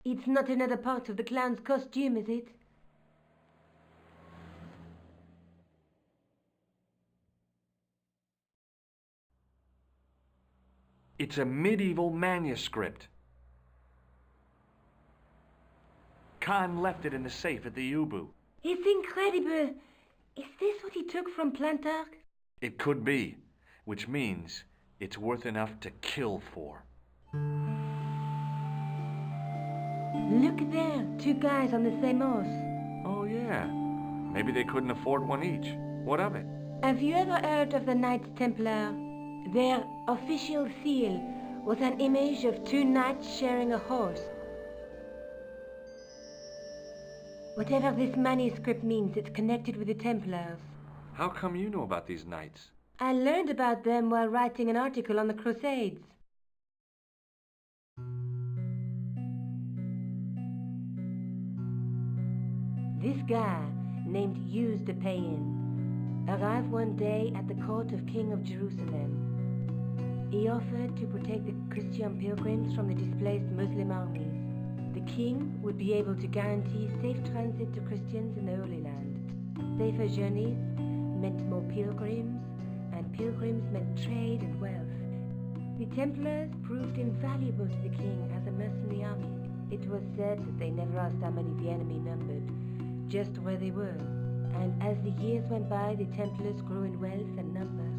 It's not another part of the clown's costume, is it? It's a medieval manuscript. Khan left it in the safe at the Ubu. It's incredible. Is this what he took from Plantark? It could be, which means it's worth enough to kill for. Look there, two guys on the same horse. Oh, yeah. Maybe they couldn't afford one each. What of it? Have you ever heard of the Knights Templar? Their official seal was an image of two knights sharing a horse. Whatever this manuscript means, it's connected with the Templars. How come you know about these knights? I learned about them while writing an article on the Crusades. This guy, named Hughes de Payen, arrived one day at the court of King of Jerusalem. He offered to protect the Christian pilgrims from the displaced Muslim armies. The king would be able to guarantee safe transit to Christians in the Holy Land. Safer journeys meant more pilgrims, and pilgrims meant trade and wealth. The Templars proved invaluable to the king as a mercenary army. It was said that they never asked how many the enemy numbered, just where they were. And as the years went by, the Templars grew in wealth and numbers.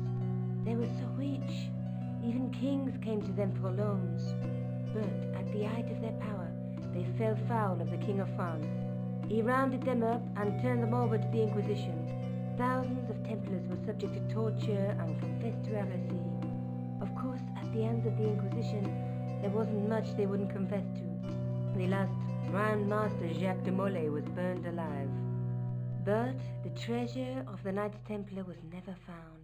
They were so rich, even kings came to them for loans. But at the height of their power, they fell foul of the King of France. He rounded them up and turned them over to the Inquisition. Thousands of Templars were subject to torture and confessed to heresy. Of course, at the hands of the Inquisition, there wasn't much they wouldn't confess to. The last Grand Master Jacques de Molay was burned alive. But the treasure of the Knights Templar was never found.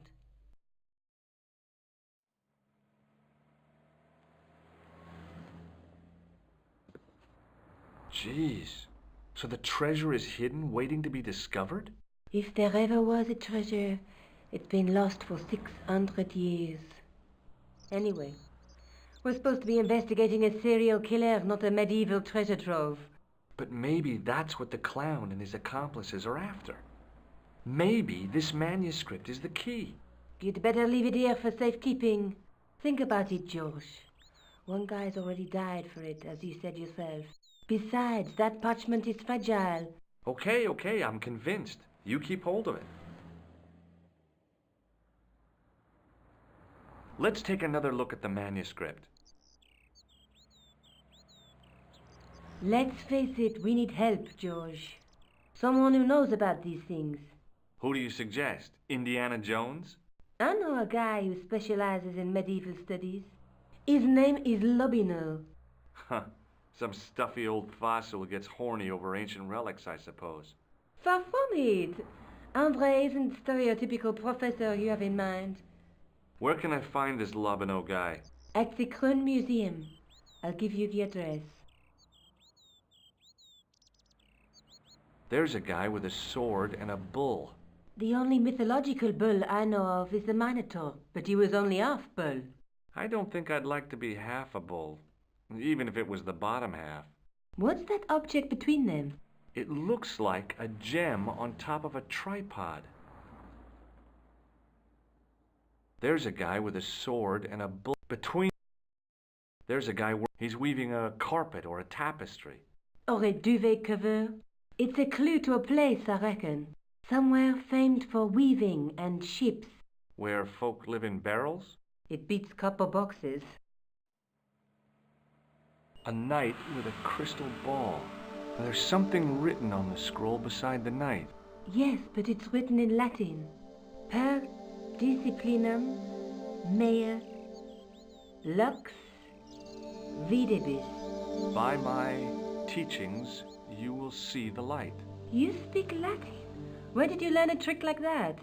Jeez. So the treasure is hidden, waiting to be discovered? If there ever was a treasure, it's been lost for 600 years. Anyway, we're supposed to be investigating a serial killer, not a medieval treasure trove. But maybe that's what the clown and his accomplices are after. Maybe this manuscript is the key. You'd better leave it here for safekeeping. Think about it, George. One guy's already died for it, as you said yourself. Besides, that parchment is fragile. Okay, I'm convinced. You keep hold of it. Let's take another look at the manuscript. Let's face it, we need help, George. Someone who knows about these things. Who do you suggest? Indiana Jones? I know a guy who specializes in medieval studies. His name is Lobino. Huh. Some stuffy old fossil who gets horny over ancient relics, I suppose. Far from it. Andre isn't the stereotypical professor you have in mind. Where can I find this Lobino guy? At the Kroon Museum. I'll give you the address. There's a guy with a sword and a bull. The only mythological bull I know of is the Minotaur, but he was only half bull. I don't think I'd like to be half a bull, even if it was the bottom half. What's that object between them? It looks like a gem on top of a tripod. There's a guy with a sword and a bull between. There's a guy, he's weaving a carpet or a tapestry. Or a duvet cover? It's a clue to a place, I reckon. Somewhere famed for weaving and ships. Where folk live in barrels? It beats copper boxes. A knight with a crystal ball. There's something written on the scroll beside the knight. Yes, but it's written in Latin. Per disciplinam mea lux videbis. By my teachings, you will see the light. You speak Latin? Where did you learn a trick like that?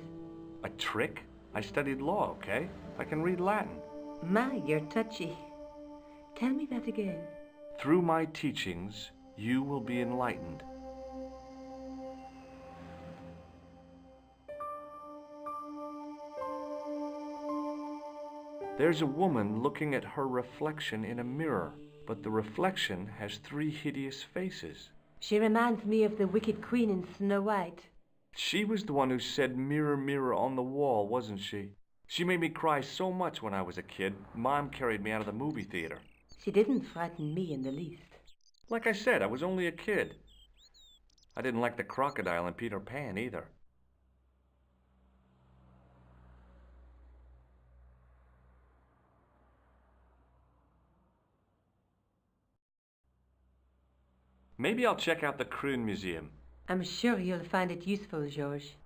A trick? I studied law, okay? I can read Latin. My, you're touchy. Tell me that again. Through my teachings, you will be enlightened. There's a woman looking at her reflection in a mirror, but the reflection has 3 hideous faces. She reminds me of the wicked queen in Snow White. She was the one who said, "Mirror, mirror on the wall," wasn't she? She made me cry so much when I was a kid, Mom carried me out of the movie theater. She didn't frighten me in the least. Like I said, I was only a kid. I didn't like the crocodile in Peter Pan either. Maybe I'll check out the Kroon Museum. I'm sure you'll find it useful, George.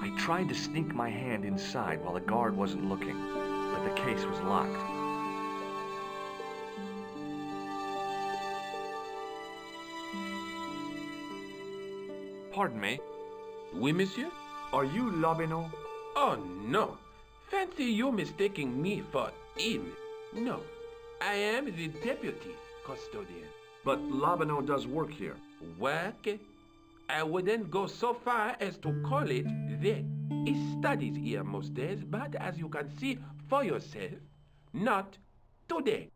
I tried to sneak my hand inside while the guard wasn't looking, but the case was locked. Pardon me. Oui, monsieur? Are you Lobino? Oh, no. Fancy you mistaking me for him. No. I am the deputy custodian. But Lobino does work here. Work? I wouldn't go so far as to call it that. He studies here most days, but as you can see for yourself, not today.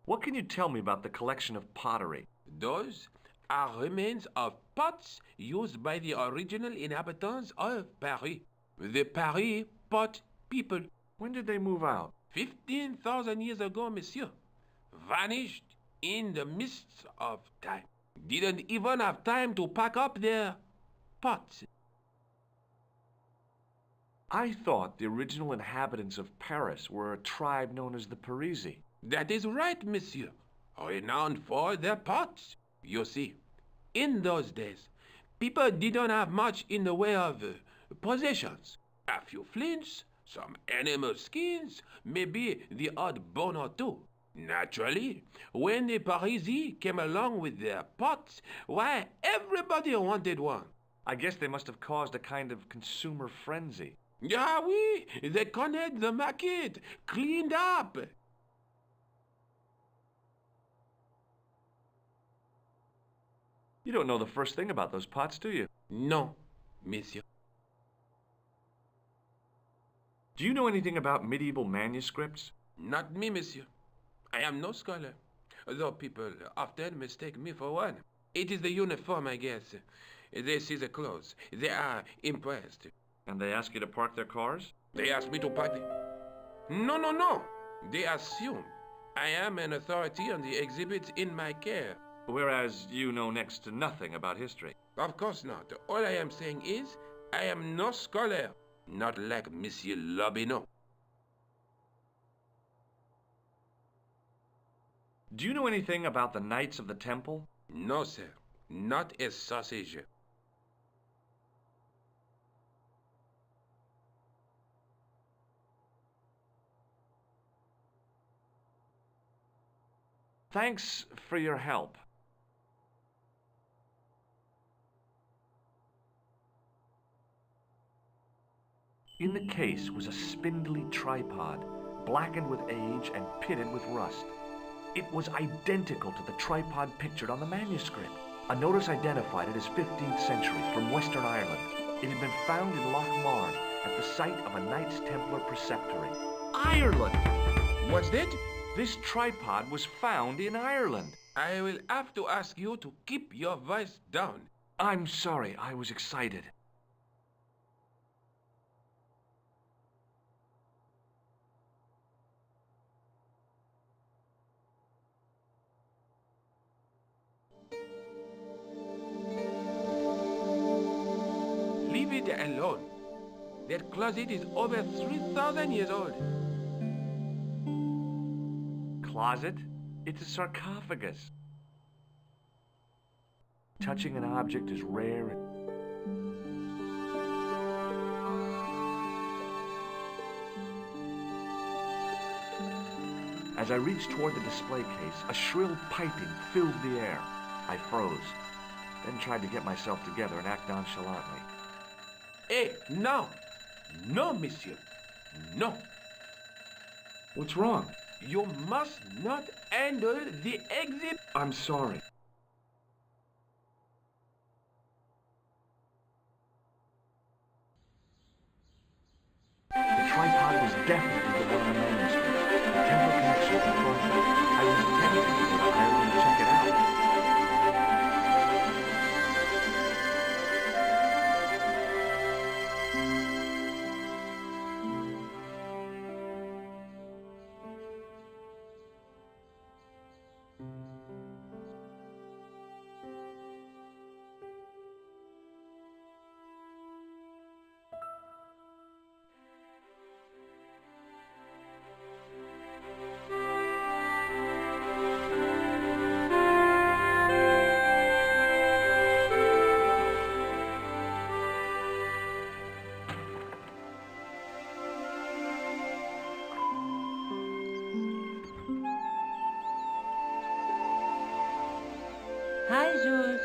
What can you tell me about the collection of pottery? Those are remains of pots used by the original inhabitants of Paris. The Paris pot people. When did they move out? 15,000 years ago, monsieur. Vanished in the mists of time. Didn't even have time to pack up their pots. I thought the original inhabitants of Paris were a tribe known as the Parisi. That is right, monsieur. Renowned for their pots. You see, in those days, people didn't have much in the way of possessions. A few flints, some animal skins, maybe the odd bone or two. Naturally, when the Parisi came along with their pots, why, everybody wanted one. I guess they must have caused a kind of consumer frenzy. Ah oui, they connected the market, cleaned up. You don't know the first thing about those pots, do you? No, monsieur. Do you know anything about medieval manuscripts? Not me, monsieur. I am no scholar, though people often mistake me for one. It is the uniform, I guess. They see the clothes. They are impressed. And they ask you to park their cars? They ask me to park them. No. They assume I am an authority on the exhibits in my care. Whereas you know next to nothing about history. Of course not. All I am saying is, I am no scholar. Not like Monsieur Lobineau. Do you know anything about the Knights of the Temple? No, sir. Not a sausage. Thanks for your help. In the case was a spindly tripod, blackened with age and pitted with rust. It was identical to the tripod pictured on the manuscript. A notice identified it as 15th century from Western Ireland. It had been found in Lochmarn at the site of a Knights Templar preceptory. Ireland! What's that? This tripod was found in Ireland. I will have to ask you to keep your voice down. I'm sorry, I was excited. Leave it alone. That closet is over 3,000 years old. Closet? It's a sarcophagus. Touching an object is rare. As I reached toward the display case, a shrill piping filled the air. I froze, then tried to get myself together and act nonchalantly. Hey, no! No, monsieur. No. What's wrong? You must not handle the exhibit. I'm sorry. The tripod was definitely the one in the manuscript. The temple connection confirmed it. I was tempted to go to Ireland to check it out. Hi, Jules.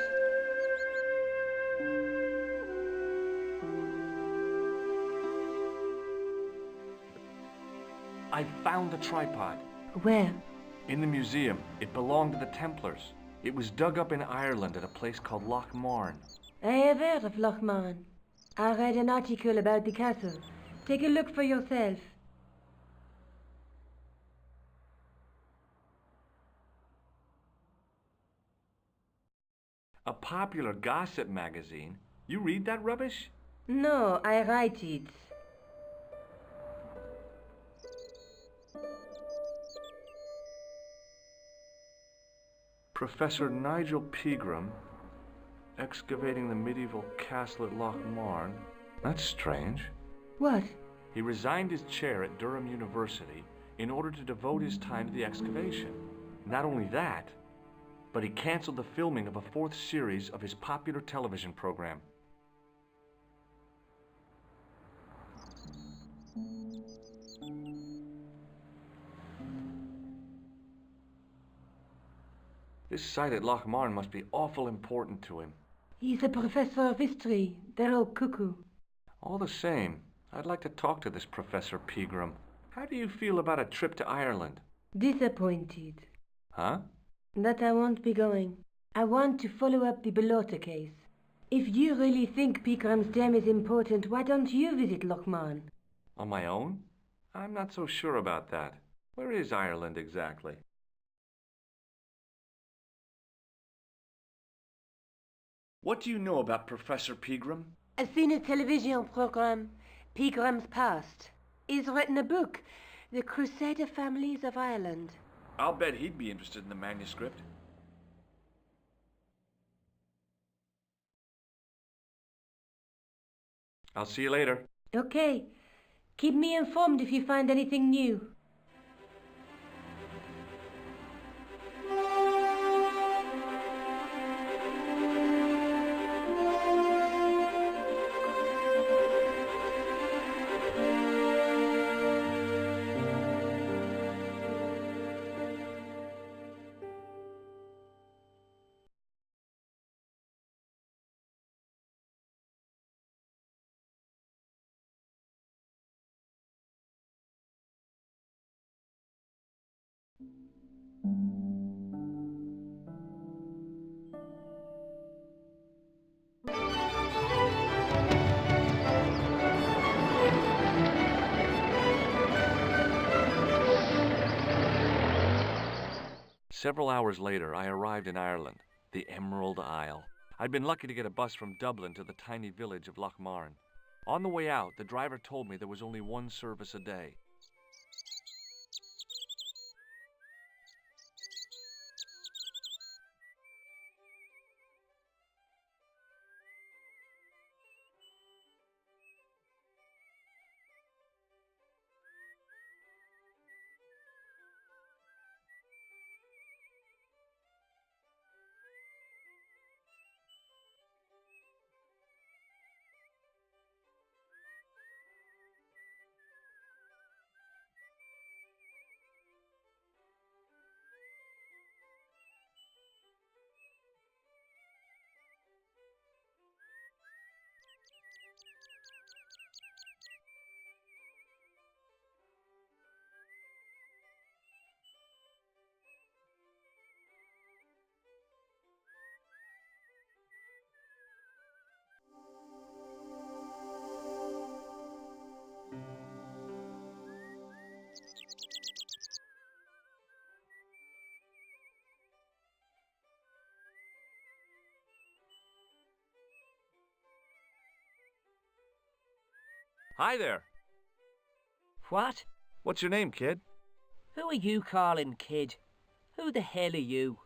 I found the tripod. Where? In the museum. It belonged to the Templars. It was dug up in Ireland at a place called Lochmarn. I have heard of Lochmarn. I read an article about the castle. Take a look for yourself. A popular gossip magazine? You read that rubbish? No, I write it. Professor Nigel Pegram, excavating the medieval castle at Lochmarn. That's strange. What? He resigned his chair at Durham University in order to devote his time to the excavation. Not only that, but he canceled the filming of a 4th series of his popular television program. This site at Loch Marne must be awful important to him. He's a professor of history. They're all cuckoo. All the same, I'd like to talk to this Professor Pegram. How do you feel about a trip to Ireland? Disappointed. Huh? That I won't be going. I want to follow up the Bellotta case. If you really think Pegram's gem is important, why don't you visit Loch Marne? On my own? I'm not so sure about that. Where is Ireland exactly? What do you know about Professor Pegram? I've seen a television program, Pegram's Past. He's written a book, The Crusader Families of Ireland. I'll bet he'd be interested in the manuscript. I'll see you later. Okay. Keep me informed if you find anything new. Several hours later, I arrived in Ireland, the Emerald Isle. I'd been lucky to get a bus from Dublin to the tiny village of Loch Marne. On the way out, the driver told me there was only one service a day. Hi there. What? What's your name, kid? Who are you calling kid? Who the hell are you?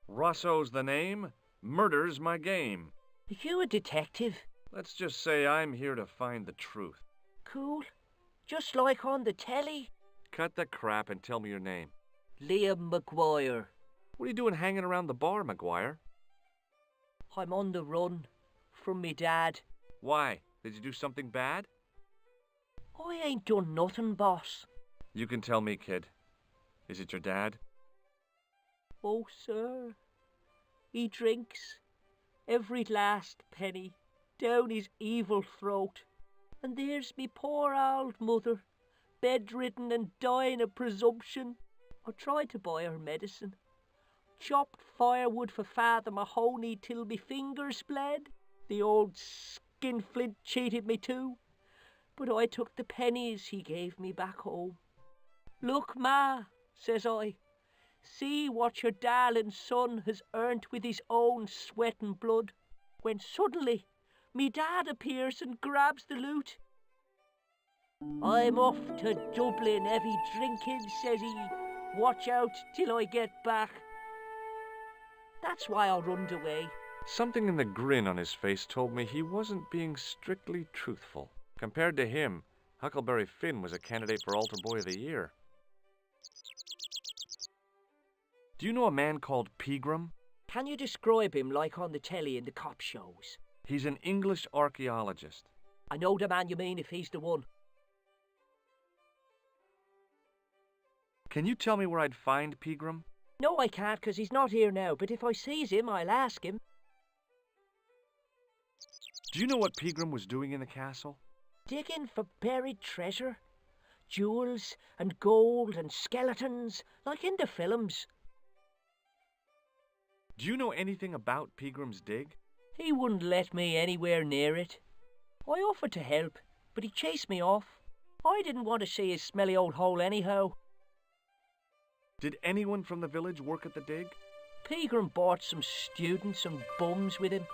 Rosso's the name. Murder's my game. Are you a detective? Let's just say I'm here to find the truth. Cool. Just like on the telly. Cut the crap and tell me your name. Liam McGuire. What are you doing hanging around the bar, McGuire? I'm on the run. From me dad. Why? Did you do something bad? I ain't done nothing, boss. You can tell me, kid. Is it your dad? Oh, sir. He drinks every last penny down his evil throat. And there's me poor old mother, bedridden and dying of presumption. I tried to buy her medicine. Chopped firewood for Father Mahoney till me fingers bled. The old skinflint cheated me too, but I took the pennies he gave me back home. Look, Ma, says I, see what your darling son has earned with his own sweat and blood, when suddenly me dad appears and grabs the loot. I'm off to Dublin heavy drinking, says he. Watch out till I get back. That's why I runned away. Something in the grin on his face told me he wasn't being strictly truthful. Compared to him, Huckleberry Finn was a candidate for Altar Boy of the Year. Do you know a man called Pegram? Can you describe him like on the telly in the cop shows? He's an English archaeologist. I know the man you mean if he's the one. Can you tell me where I'd find Pegram? No, I can't, 'cause he's not here now, but if I sees him, I'll ask him. Do you know what Pegram was doing in the castle? Digging for buried treasure. Jewels and gold and skeletons, like in the films. Do you know anything about Pegram's dig? He wouldn't let me anywhere near it. I offered to help, but he chased me off. I didn't want to see his smelly old hole anyhow. Did anyone from the village work at the dig? Pegram brought some students and bums with him.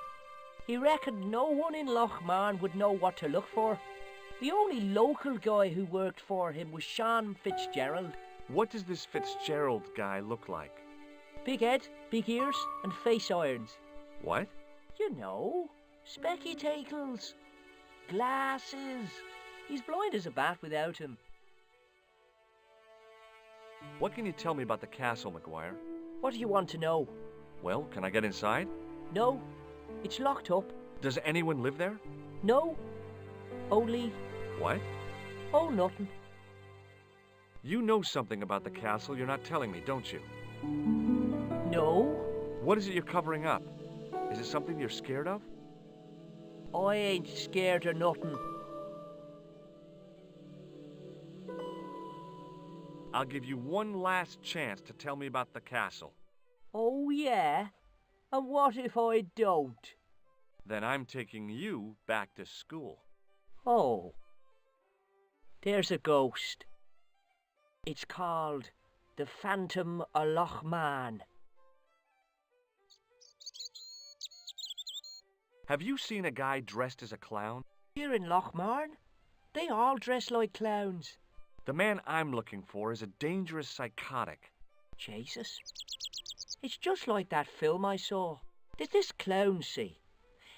He reckoned no one in Lochmarn would know what to look for. The only local guy who worked for him was Sean Fitzgerald. What does this Fitzgerald guy look like? Big head, big ears, and face irons. What? You know, spectacles, glasses. He's blind as a bat without him. What can you tell me about the castle, McGuire? What do you want to know? Well, can I get inside? No, it's locked up. Does anyone live there? No, only... What? Oh, nothing. You know something about the castle you're not telling me, don't you? No. What is it you're covering up? Is it something you're scared of? I ain't scared of nothing. I'll give you one last chance to tell me about the castle. Oh, yeah? And what if I don't? Then I'm taking you back to school. Oh. There's a ghost. It's called the Phantom of Lochmarn. Have you seen a guy dressed as a clown? Here in Lochmarn, they all dress like clowns. The man I'm looking for is a dangerous psychotic. Jesus. It's just like that film I saw. There's this clown, see,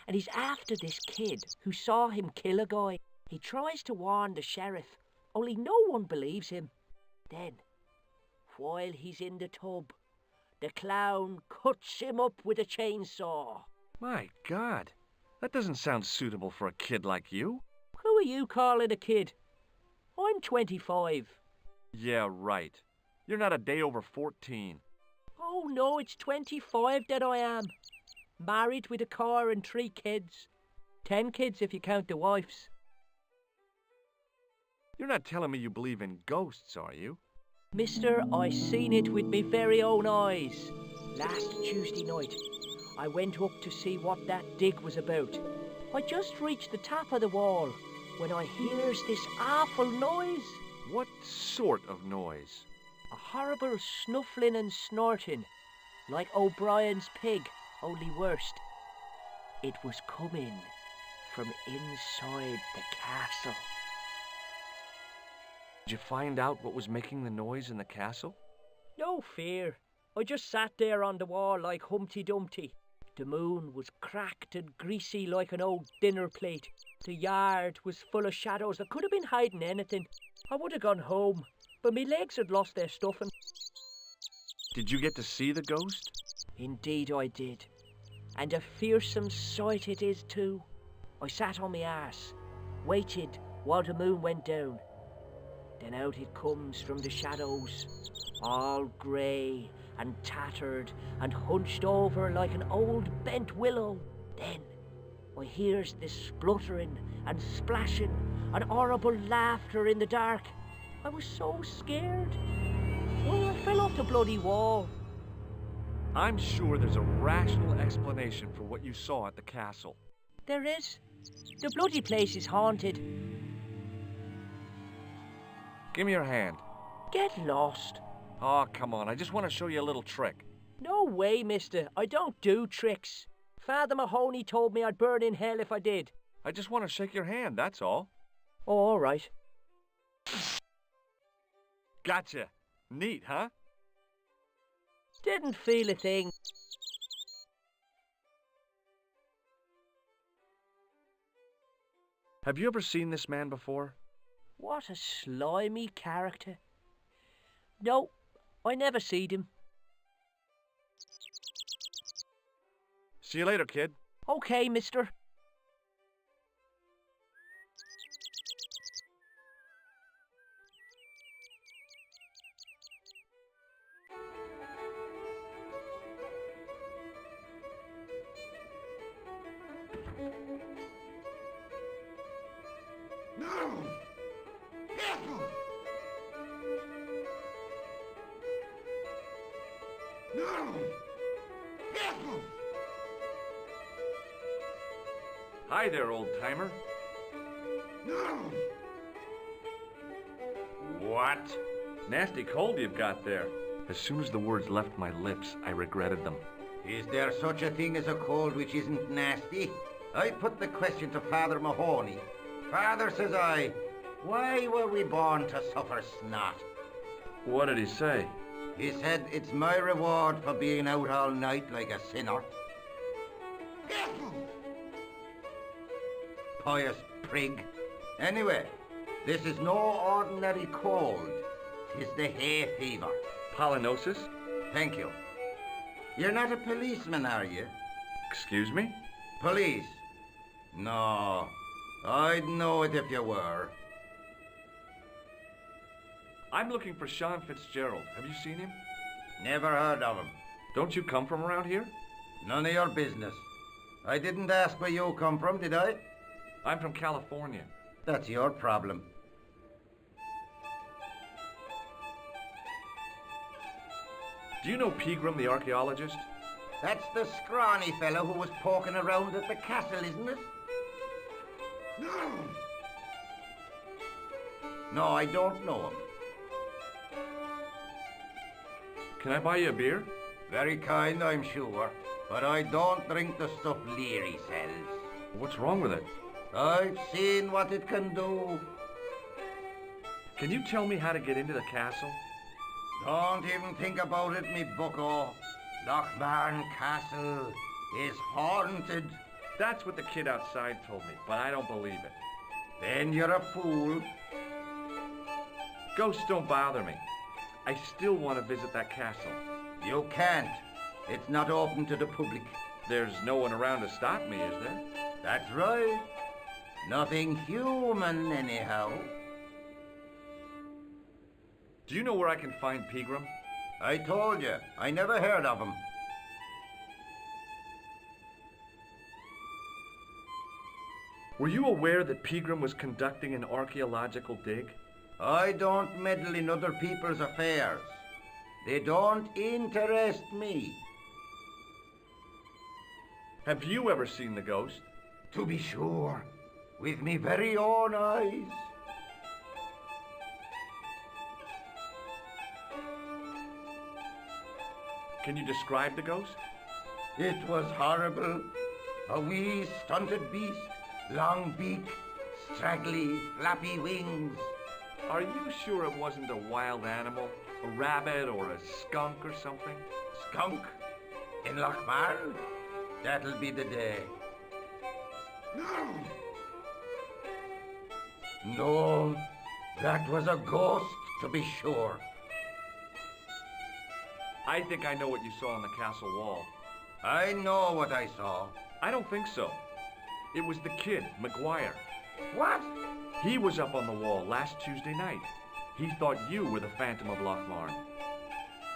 and he's after this kid who saw him kill a guy. He tries to warn the sheriff, only no one believes him. Then, while he's in the tub, the clown cuts him up with a chainsaw. My God, that doesn't sound suitable for a kid like you. Who are you calling a kid? I'm 25. Yeah, right. You're not a day over 14. Oh no, it's 25 that I am. Married with a car and 3 kids. 10 kids if you count the wives. You're not telling me you believe in ghosts, are you? Mister, I seen it with me very own eyes. Last Tuesday night, I went up to see what that dig was about. I just reached the top of the wall when I hears this awful noise. What sort of noise? A horrible snuffling and snorting, like O'Brien's pig, only worse. It was coming from inside the castle. Did you find out what was making the noise in the castle? No fear. I just sat there on the wall like Humpty Dumpty. The moon was cracked and greasy like an old dinner plate. The yard was full of shadows. I could have been hiding anything. I would have gone home, but my legs had lost their stuffing. Did you get to see the ghost? Indeed I did. And a fearsome sight it is too. I sat on my arse, waited while the moon went down. Then out it comes from the shadows, all grey and tattered and hunched over like an old bent willow. Then I hears this spluttering and splashing and horrible laughter in the dark. I was so scared. Oh, I fell off the bloody wall. I'm sure there's a rational explanation for what you saw at the castle. There is. The bloody place is haunted. Give me your hand. Get lost. Oh, come on. I just want to show you a little trick. No way, mister. I don't do tricks. Father Mahoney told me I'd burn in hell if I did. I just want to shake your hand, that's all. Oh, all right. Gotcha. Neat, huh? Didn't feel a thing. Have you ever seen this man before? What a slimy character. No, I never seed him. See you later, kid. Okay, mister. Hi there, old-timer. What? Nasty cold you've got there. As soon as the words left my lips, I regretted them. Is there such a thing as a cold which isn't nasty? I put the question to Father Mahoney. Father, says I, why were we born to suffer snot? What did he say? He said it's my reward for being out all night like a sinner. Pious prig. Anyway, this is no ordinary cold. 'Tis the hay fever. Pollinosis? Thank you. You're not a policeman, are you? Excuse me? Police? No. I'd know it if you were. I'm looking for Sean Fitzgerald. Have you seen him? Never heard of him. Don't you come from around here? None of your business. I didn't ask where you come from, did I? I'm from California. That's your problem. Do you know Pegram, the archaeologist? That's the scrawny fellow who was poking around at the castle, isn't it? No, I don't know him. Can I buy you a beer? Very kind, I'm sure. But I don't drink the stuff Leary sells. What's wrong with it? I've seen what it can do. Can you tell me how to get into the castle? Don't even think about it, me bucko. Lochmarn Castle is haunted. That's what the kid outside told me, but I don't believe it. Then you're a fool. Ghosts don't bother me. I still want to visit that castle. You can't. It's not open to the public. There's no one around to stop me, is there? That's right. Nothing human, anyhow. Do you know where I can find Pegram? I told you, I never heard of him. Were you aware that Pegram was conducting an archaeological dig? I don't meddle in other people's affairs. They don't interest me. Have you ever seen the ghost? To be sure, with me very own eyes. Can you describe the ghost? It was horrible. A wee stunted beast, long beak, straggly, flappy wings. Are you sure it wasn't a wild animal? A rabbit or a skunk or something? Skunk? In Lochmarn? That'll be the day. No, that was a ghost, to be sure. I think I know what you saw on the castle wall. I know what I saw. I don't think so. It was the kid, McGuire. What? He was up on the wall last Tuesday night. He thought you were the Phantom of Lochmarn.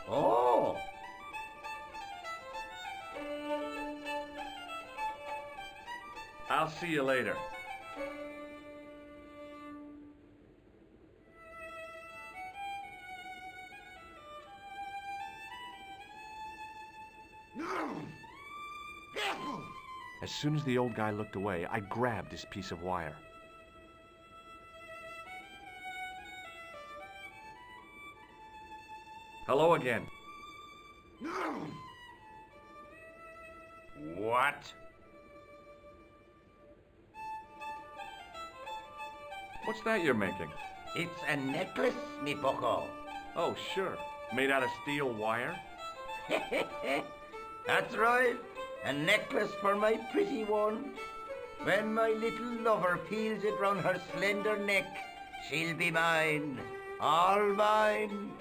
Oh! I'll see you later. As soon as the old guy looked away, I grabbed his piece of wire. Hello again. What? What's that you're making? It's a necklace, me bucko. Oh, sure. Made out of steel wire? That's right. A necklace for my pretty one. When my little lover peels it round her slender neck, she'll be mine. All mine.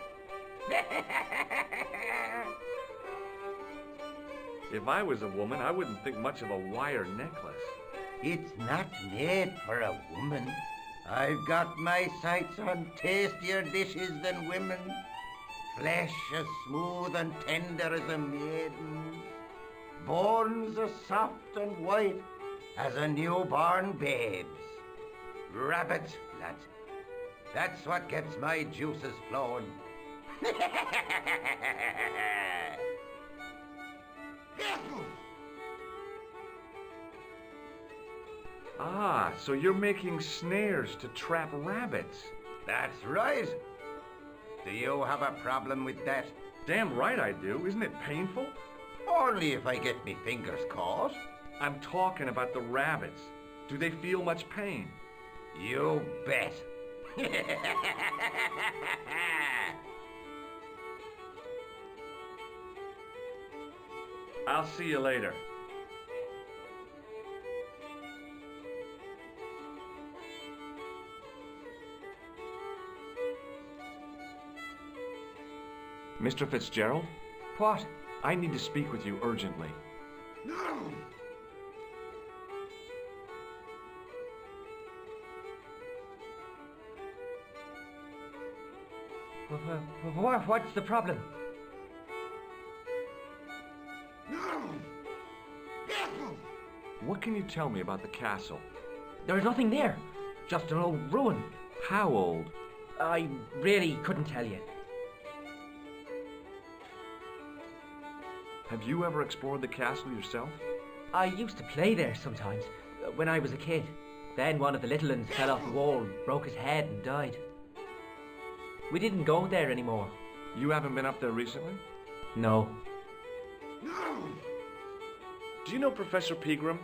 If I was a woman, I wouldn't think much of a wire necklace. It's not made for a woman. I've got my sights on tastier dishes than women. Flesh as smooth and tender as a maiden's. Bones as soft and white as a newborn babe's. Rabbit blood. That's what gets my juices flowing. Ah, so you're making snares to trap rabbits. That's right. Do you have a problem with that? Damn right I do. Isn't it painful? Only if I get me fingers caught. I'm talking about the rabbits. Do they feel much pain? You bet. I'll see you later. Mr. Fitzgerald? What? I need to speak with you urgently. No! What's the problem? No! Careful! What can you tell me about the castle? There's nothing there. Just an old ruin. How old? I really couldn't tell you. Have you ever explored the castle yourself? I used to play there sometimes, when I was a kid. Then one of the little ones fell off the wall, broke his head and died. We didn't go there anymore. You haven't been up there recently? No. No! Do you know Professor Pegram?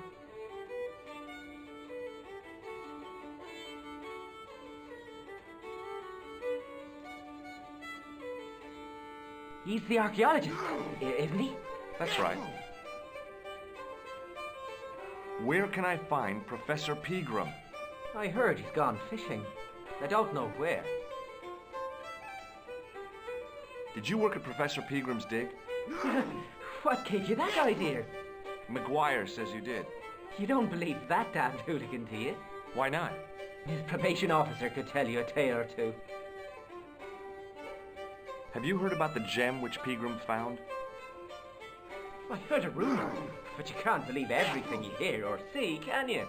He's the archaeologist, isn't he? That's right. Where can I find Professor Pegram? I heard he's gone fishing. I don't know where. Did you work at Professor Pegram's dig? What gave you that idea? McGuire says you did. You don't believe that damned hooligan, do you? Why not? His probation officer could tell you a tale or two. Have you heard about the gem which Pegram found? I heard a rumor, but you can't believe everything you hear or see, can you?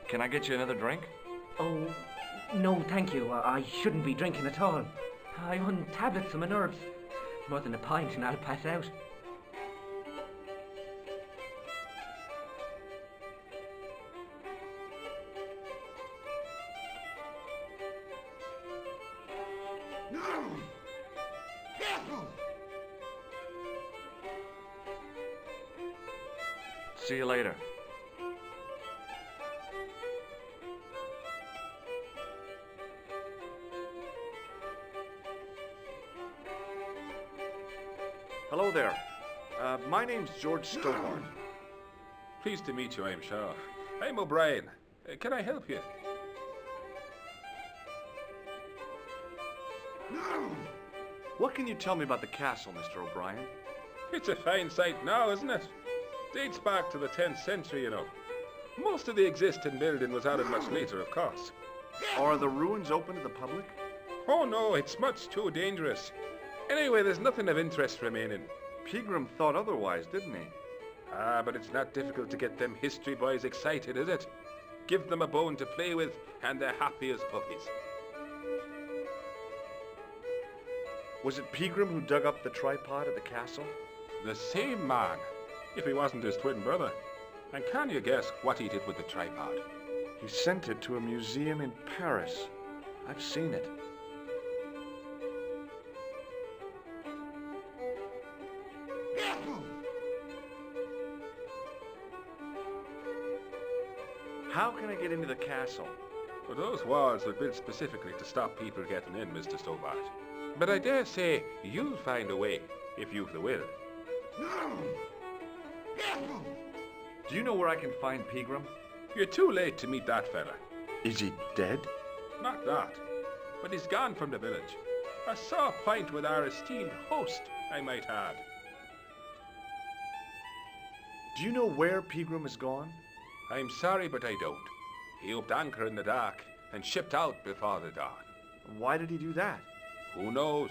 Can I get you another drink? Oh, no, thank you. I shouldn't be drinking at all. I'm on tablets for my nerves. More than a pint and I'll pass out. No! Careful! See you later. Hello there. My name's George Stobart. Pleased to meet you, I'm sure. I'm O'Brien. Can I help you? No! What can you tell me about the castle, Mr. O'Brien? It's a fine site now, isn't it? Dates back to the 10th century, you know. Most of the existing building was added much later, of course. Are the ruins open to the public? Oh no, it's much too dangerous. Anyway, there's nothing of interest remaining. Pegram thought otherwise, didn't he? Ah, but it's not difficult to get them history boys excited, is it? Give them a bone to play with, and they're happy as puppies. Was it Pegram who dug up the tripod at the castle? The same man, if he wasn't his twin brother. And can you guess what he did with the tripod? He sent it to a museum in Paris. I've seen it. Careful! How can I get into the castle? Well, those walls were built specifically to stop people getting in, Mr. Stobart. But I dare say you'll find a way, if you've the will. No! Careful! Do you know where I can find Pegram? You're too late to meet that fella. Is he dead? Not that. But he's gone from the village. A sore point with our esteemed host, I might add. Do you know where Pegram is gone? I'm sorry, but I don't. He upped anchor in the dark and shipped out before the dawn. Why did he do that? Who knows?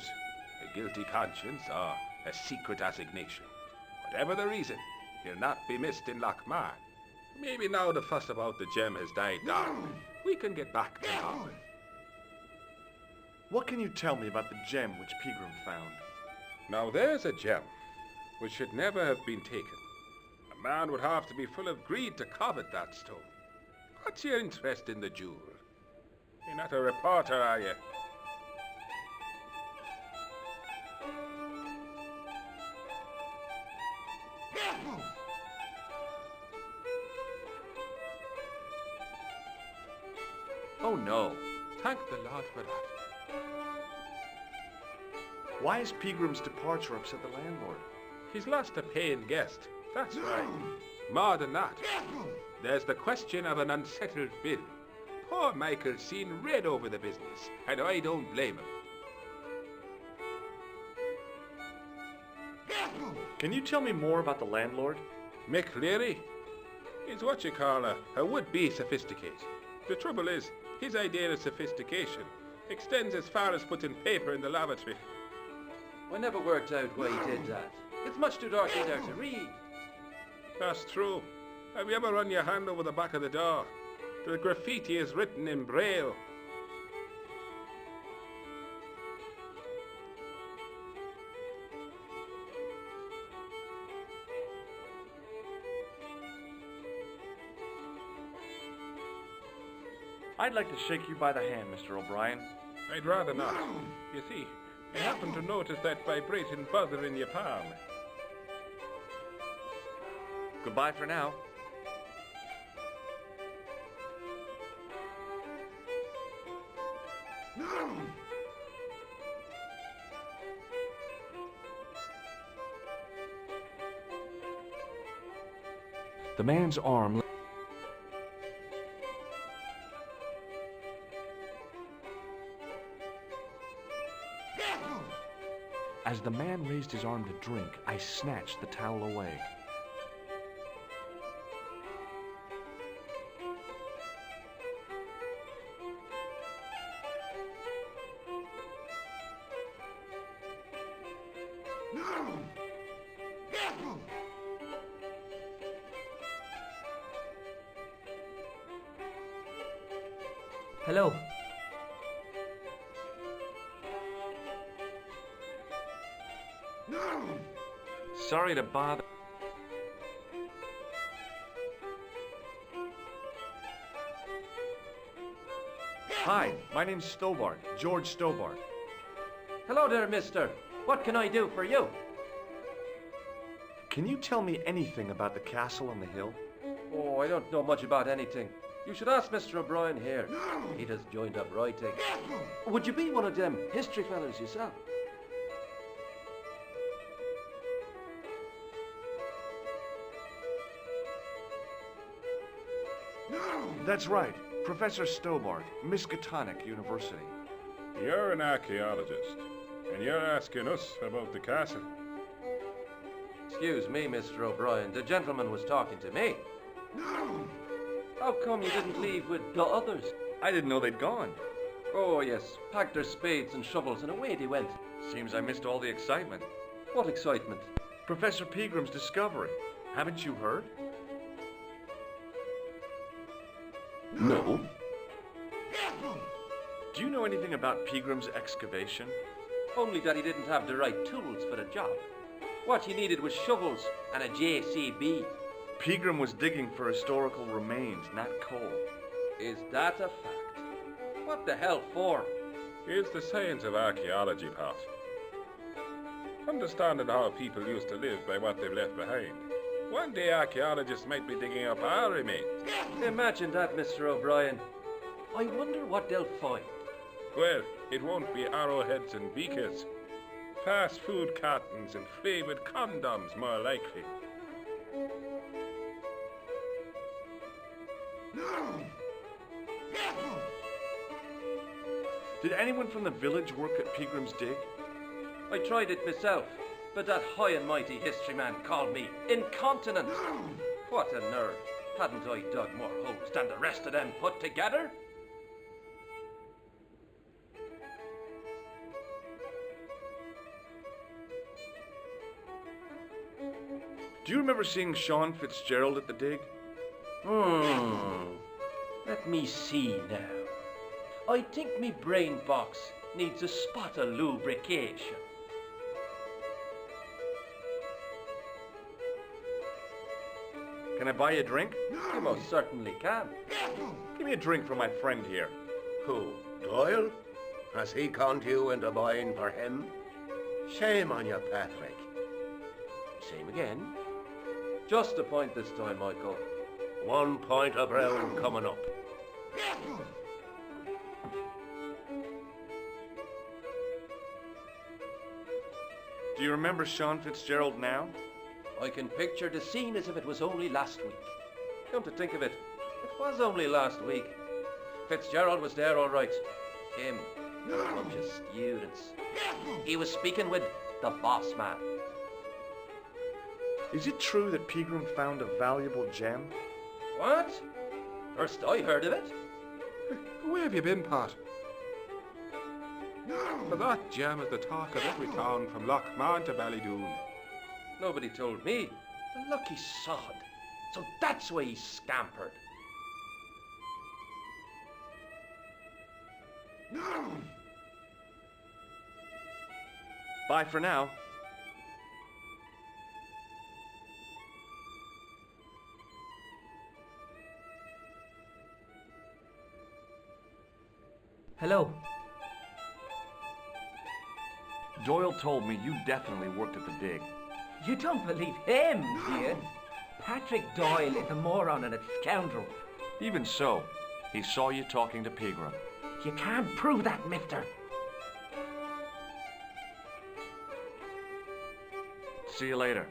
A guilty conscience or a secret assignation. Whatever the reason, he'll not be missed in Lochmar. Maybe now the fuss about the gem has died down, we can get back to normal. What can you tell me about the gem which Pegram found? Now there's a gem which should never have been taken. A A man would have to be full of greed to covet that stone. What's your interest in the jewel? You're not a reporter, are you? Careful! Oh no. Thank the Lord for that. Why is Peagram's departure upset the landlord? He's lost a paying guest. That's right. More than that, there's the question of an unsettled bill. Poor Michael's seen red over the business, and I don't blame him. Can you tell me more about the landlord? Mick Leary? He's what you call a would-be sophisticated. The trouble is, his idea of sophistication extends as far as putting paper in the lavatory. I never worked out why he did that. It's much too dark in there to read. That's true. Have you ever run your hand over the back of the door? The graffiti is written in Braille. I'd like to shake you by the hand, Mr. O'Brien. I'd rather not. You see, I happen to notice that vibrating buzzer in your palm. Goodbye for now. The man's arm... As the man raised his arm to drink, I snatched the towel away. Hello. Sorry to bother. Hi, my name's Stobart, George Stobart. Hello there, mister. What can I do for you? Can you tell me anything about the castle on the hill? Oh, I don't know much about anything. You should ask Mr. O'Brien here. He just joined up writing. Would you be one of them history fellas yourself? That's right, Professor Stobart, Miskatonic University. You're an archaeologist, and you're asking us about the castle. Excuse me, Mr. O'Brien. The gentleman was talking to me. How come you didn't leave with the others? I didn't know they'd gone. Oh, yes. Packed their spades and shovels and away they went. Seems I missed all the excitement. What excitement? Professor Peagram's discovery. Haven't you heard? No. Do you know anything about Peagram's excavation? Only that he didn't have the right tools for the job. What he needed was shovels and a JCB. Peagram was digging for historical remains, not coal. Is that a fact? What the hell for? It's the science of archaeology, Pat. Understanding how people used to live by what they've left behind. One day archaeologists might be digging up our remains. Imagine that, Mr. O'Brien. I wonder what they'll find. Well, it won't be arrowheads and beakers. Fast food cartons and flavored condoms, more likely. Did anyone from the village work at Peagram's dig? I tried it myself, but that high and mighty history man called me incontinent. What a nerve. Hadn't I dug more holes than the rest of them put together? Do you remember seeing Sean Fitzgerald at the dig? Let me see now. I think me brain box needs a spot of lubrication. Can I buy you a drink? You most certainly can. Give me a drink for my friend here. Who, Doyle? Has he conned you into buying for him? Shame on you, Patrick. Same again. Just a point this time, Michael. 1 point of brown coming up. Do you remember Sean Fitzgerald now? I can picture the scene as if it was only last week. Come to think of it, it was only last week. Fitzgerald was there all right. Him, a bunch of students. He was speaking with the boss man. Is it true that Pegram found a valuable gem? What? First I heard of it. Where have you been, Pat? For that gem is the talk of every town from Lochmarn to Ballydoon. Nobody told me. The lucky sod. So that's why he scampered. Bye for now. Hello. Doyle told me you definitely worked at the dig. You don't believe him, do you? Patrick Doyle is a moron and a scoundrel. Even so, he saw you talking to Pegram. You can't prove that, mister. See you later.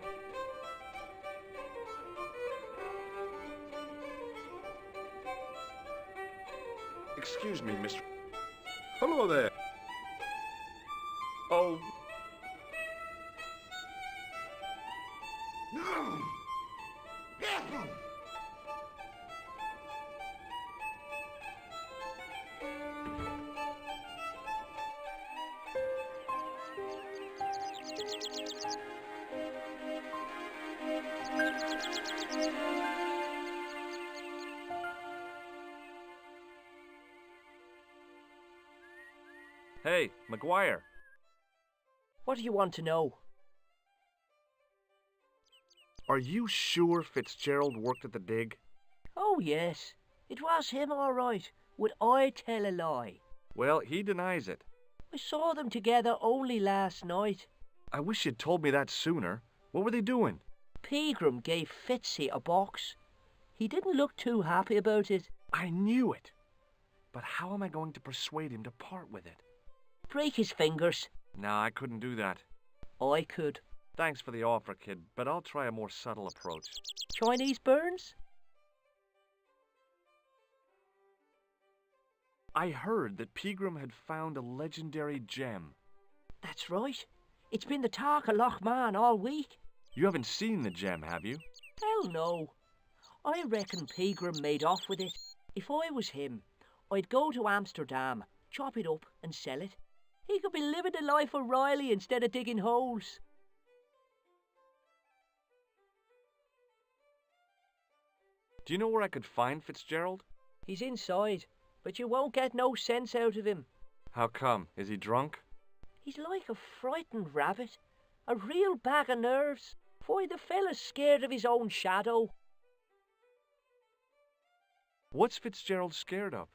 Excuse me, Mr. Hello there. Oh. Hey, McGuire. What do you want to know? Are you sure Fitzgerald worked at the dig? Oh, yes. It was him, all right. Would I tell a lie? Well, he denies it. I saw them together only last night. I wish you'd told me that sooner. What were they doing? Pegram gave Fitzy a box. He didn't look too happy about it. I knew it. But how am I going to persuade him to part with it? Break his fingers. Nah, I couldn't do that. I could. Thanks for the offer, kid, but I'll try a more subtle approach. Chinese burns? I heard that Pegram had found a legendary gem. That's right. It's been the talk of Lochmarn all week. You haven't seen the gem, have you? Hell no. I reckon Pegram made off with it. If I was him, I'd go to Amsterdam, chop it up and sell it. He could be living the life of Riley instead of digging holes. Do you know where I could find Fitzgerald? He's inside, but you won't get no sense out of him. How come? Is he drunk? He's like a frightened rabbit. A real bag of nerves. Why, the fella's scared of his own shadow. What's Fitzgerald scared of?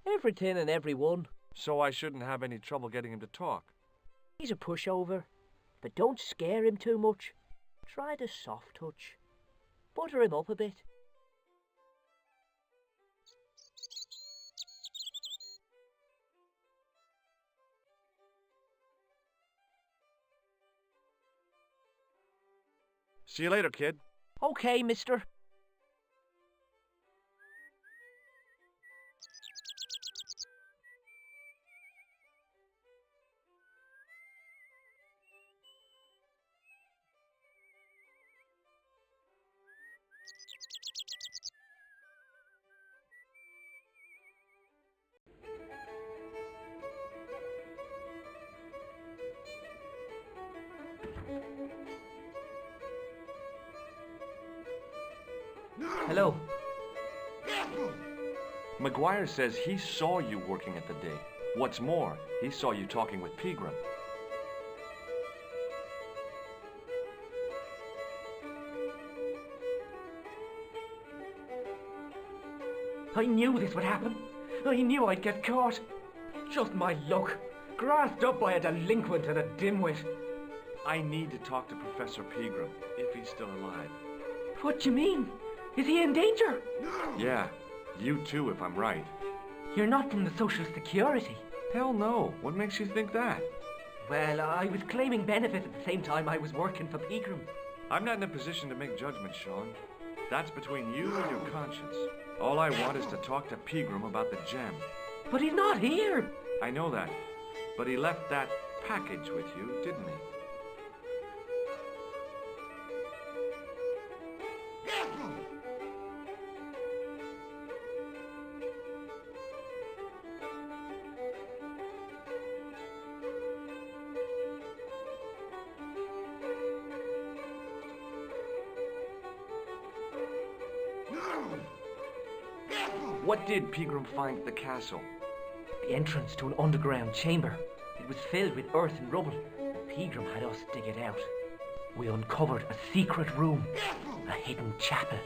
Everything and everyone. So I shouldn't have any trouble getting him to talk. He's a pushover, but don't scare him too much. Try the soft touch. Butter him up a bit. See you later, kid. Okay, mister. Hello. McGuire says he saw you working at the dig. What's more, he saw you talking with Pegram. I knew this would happen. I knew I'd get caught. Just my luck. Grasped up by a delinquent and a dimwit. I need to talk to Professor Pegram, if he's still alive. What do you mean? Is he in danger? Yeah, you too, if I'm right. You're not from the Social Security. Hell no. What makes you think that? Well, I was claiming benefits at the same time I was working for Pegram. I'm not in a position to make judgments, Sean. That's between you and your conscience. All I want is to talk to Pegram about the gem. But he's not here. I know that. But he left that package with you, didn't he? What did Pegram find at the castle? The entrance to an underground chamber. It was filled with earth and rubble, and Pegram had us dig it out. We uncovered a secret room, a hidden chapel.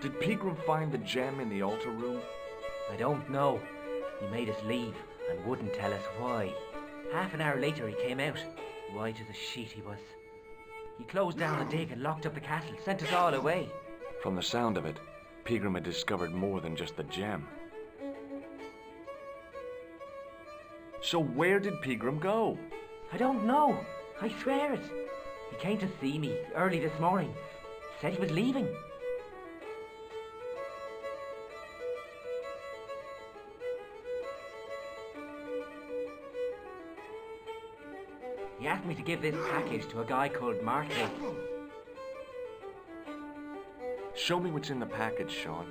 Did Pegram find the gem in the altar room? I don't know. He made us leave and wouldn't tell us why. Half an hour later he came out, white as a sheet he was. He closed down the dig and locked up the castle, sent us all away. From the sound of it, Pegram had discovered more than just the gem. So where did Pegram go? I don't know. I swear it. He came to see me early this morning. Said he was leaving. He asked me to give this package to a guy called Marquet. Show me what's in the package, Sean.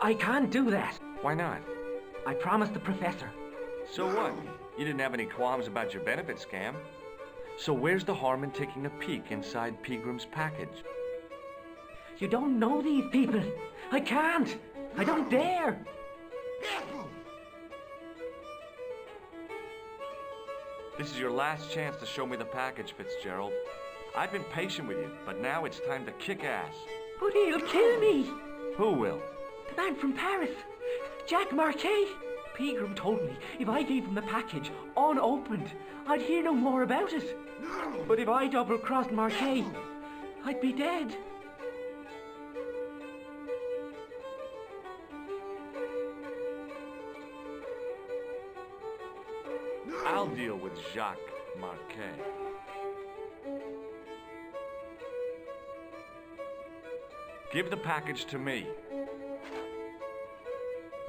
I can't do that. Why not? I promised the professor. So what? You didn't have any qualms about your benefit scam. So where's the harm in taking a peek inside Pegram's package? You don't know these people. I can't. I don't dare. This is your last chance to show me the package, Fitzgerald. I've been patient with you, but now it's time to kick ass. But he'll kill me. Who will? The man from Paris. Jack Marquet. Pegram told me if I gave him the package unopened, I'd hear no more about it. But if I double-crossed Marquet, I'd be dead. I'll deal with Jacques Marquet. Give the package to me.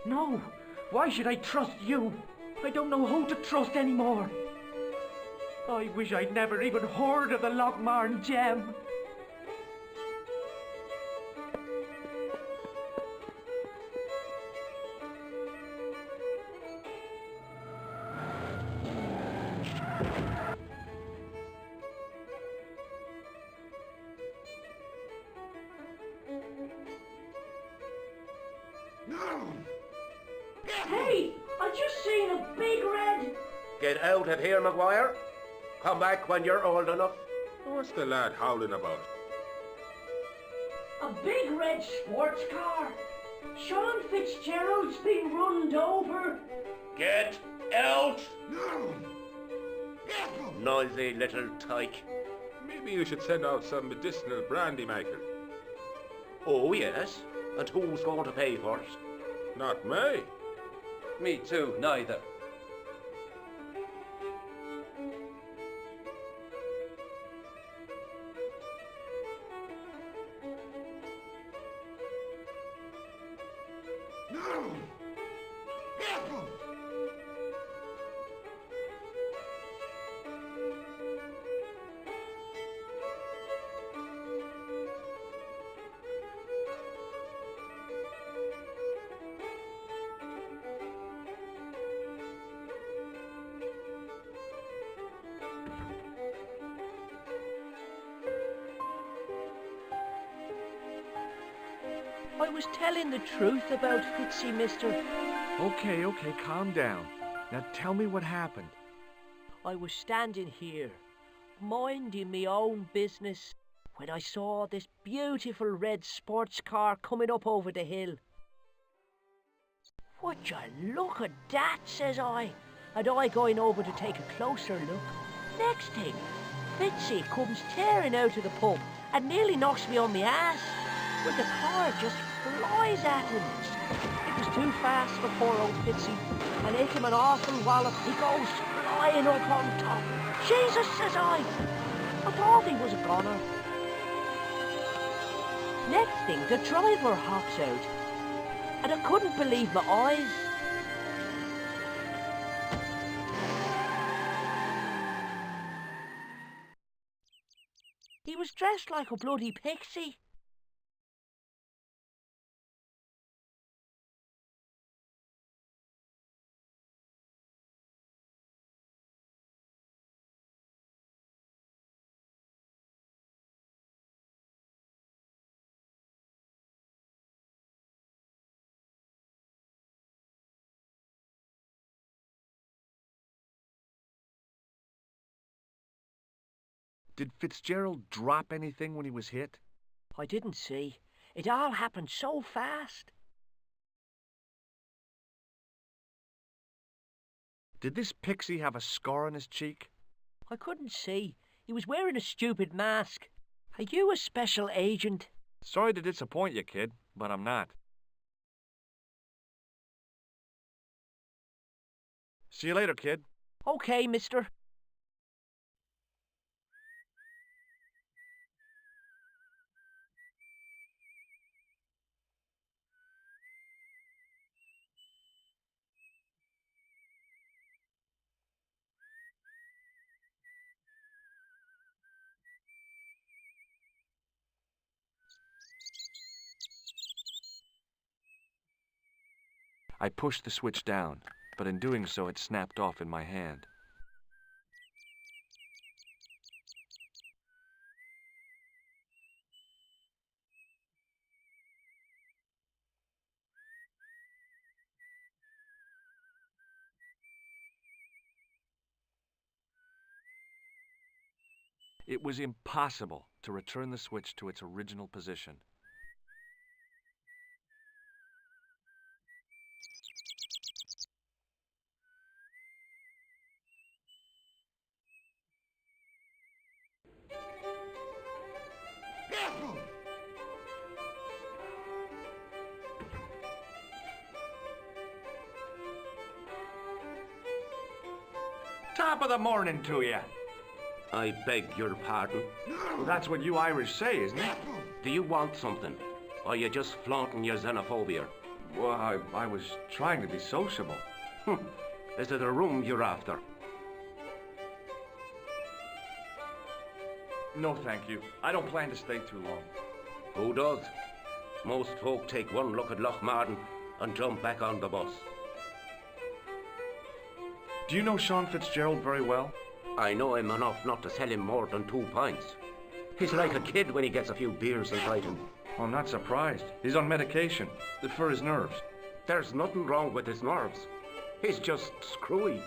No. Why should I trust you? I don't know who to trust anymore. I wish I'd never even heard of the Lochmarn gem. Hey, I just seen a big red... Get out of here, Maguire. Come back when you're old enough. What's the lad howling about? A big red sports car. Sean Fitzgerald's been runned over. Get out! Noisy little tyke. Maybe you should send out some medicinal brandy, Michael. Oh, yes? And who's going to pay for it? Not me. Me too, neither. I was telling the truth about Fitzy, mister. Okay, calm down. Now tell me what happened. I was standing here, minding me own business, when I saw this beautiful red sports car coming up over the hill. "Would you look at that?" says I, and I going over to take a closer look. Next thing, Fitzy comes tearing out of the pub and nearly knocks me on my ass, when the car just flies at him. It was too fast for poor old Fitzy, and hit him an awful wallop. He goes flying up on top. "Jesus," says I thought he was a goner. Next thing, the driver hops out, and I couldn't believe my eyes. He was dressed like a bloody pixie. Did Fitzgerald drop anything when he was hit? I didn't see. It all happened so fast. Did this pixie have a scar on his cheek? I couldn't see. He was wearing a stupid mask. Are you a special agent? Sorry to disappoint you, kid, but I'm not. See you later, kid. Okay, mister. I pushed the switch down, but in doing so it snapped off in my hand. It was impossible to return the switch to its original position. Top of the morning to you. I beg your pardon? Well, that's what you Irish say, isn't it? Do you want something? Or are you just flaunting your xenophobia? Well, I was trying to be sociable. Is it a room you're after? No, thank you. I don't plan to stay too long. Who does? Most folk take one look at Lochmarden and jump back on the bus. Do you know Sean Fitzgerald very well? I know him enough not to sell him more than 2 pints. He's like a kid when he gets a few beers inside him. Oh, I'm not surprised. He's on medication for his nerves. There's nothing wrong with his nerves. He's just screwy.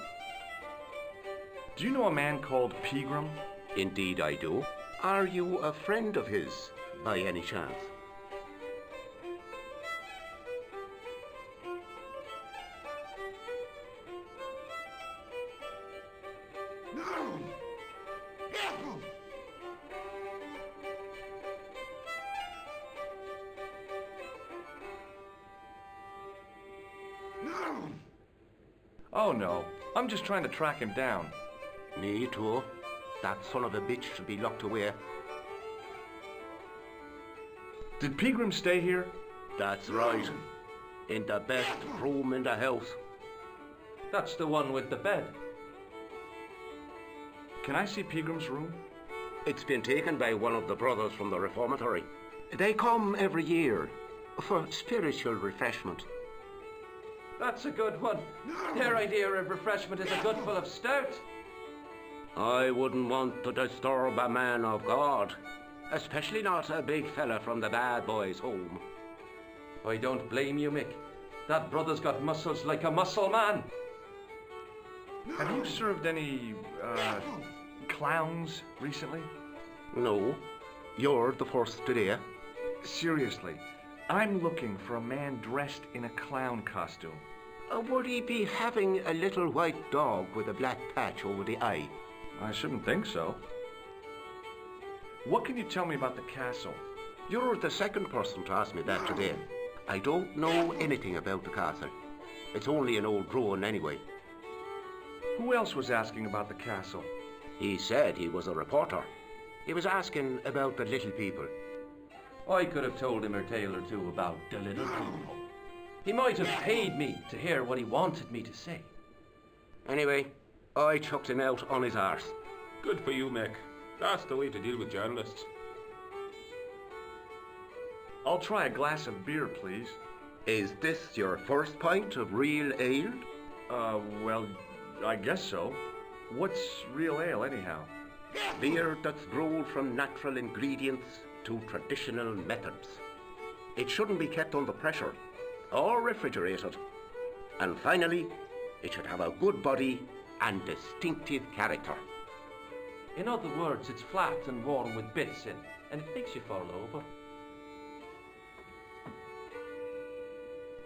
Do you know a man called Pegram? Indeed I do. Are you a friend of his, by any chance? Oh, no. I'm just trying to track him down. Me too. That son of a bitch should be locked away. Did Pegram stay here? That's right. In the best room in the house. That's the one with the bed. Can I see Pegram's room? It's been taken by one of the brothers from the reformatory. They come every year for spiritual refreshment. That's a good one. Their idea of refreshment is a good full of stout. I wouldn't want to disturb a man of God, especially not a big fella from the bad boys' home. I don't blame you, Mick. That brother's got muscles like a muscle man. Have you served any, clowns recently? No. You're the first today? Seriously, I'm looking for a man dressed in a clown costume. Would he be having a little white dog with a black patch over the eye? I shouldn't think so. What can you tell me about the castle? You're the second person to ask me that today. I don't know anything about the castle. It's only an old ruin anyway. Who else was asking about the castle? He said he was a reporter. He was asking about the little people. I could have told him a tale or two about the little people. He might have paid me to hear what he wanted me to say. Anyway, I chucked him out on his arse. Good for you, Mick. That's the way to deal with journalists. I'll try a glass of beer, please. Is this your first pint of real ale? Well, I guess so. What's real ale, anyhow? Beer that's brewed from natural ingredients to traditional methods. It shouldn't be kept under pressure or refrigerated. And finally, it should have a good body and distinctive character. In other words, it's flat and warm with bits in, and it makes you fall over.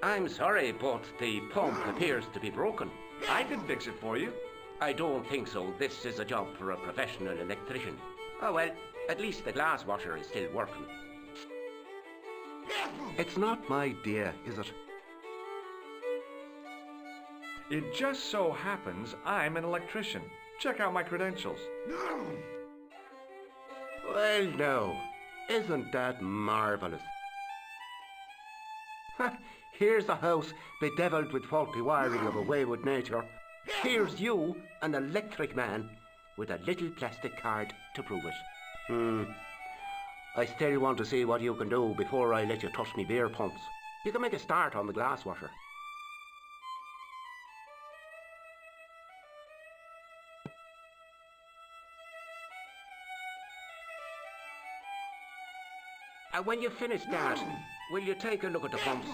I'm sorry, but the pump appears to be broken. I can fix it for you. I don't think so. This is a job for a professional electrician. Oh well, at least the glass washer is still working. It's not my idea, is it? It just so happens I'm an electrician. Check out my credentials. Well, now, isn't that marvellous? Here's a house bedeviled with faulty wiring of a wayward nature. Here's you, an electric man, with a little plastic card to prove it. I still want to see what you can do before I let you touch me beer pumps. You can make a start on the glass washer. And when you finish that, will you take a look at the pumps?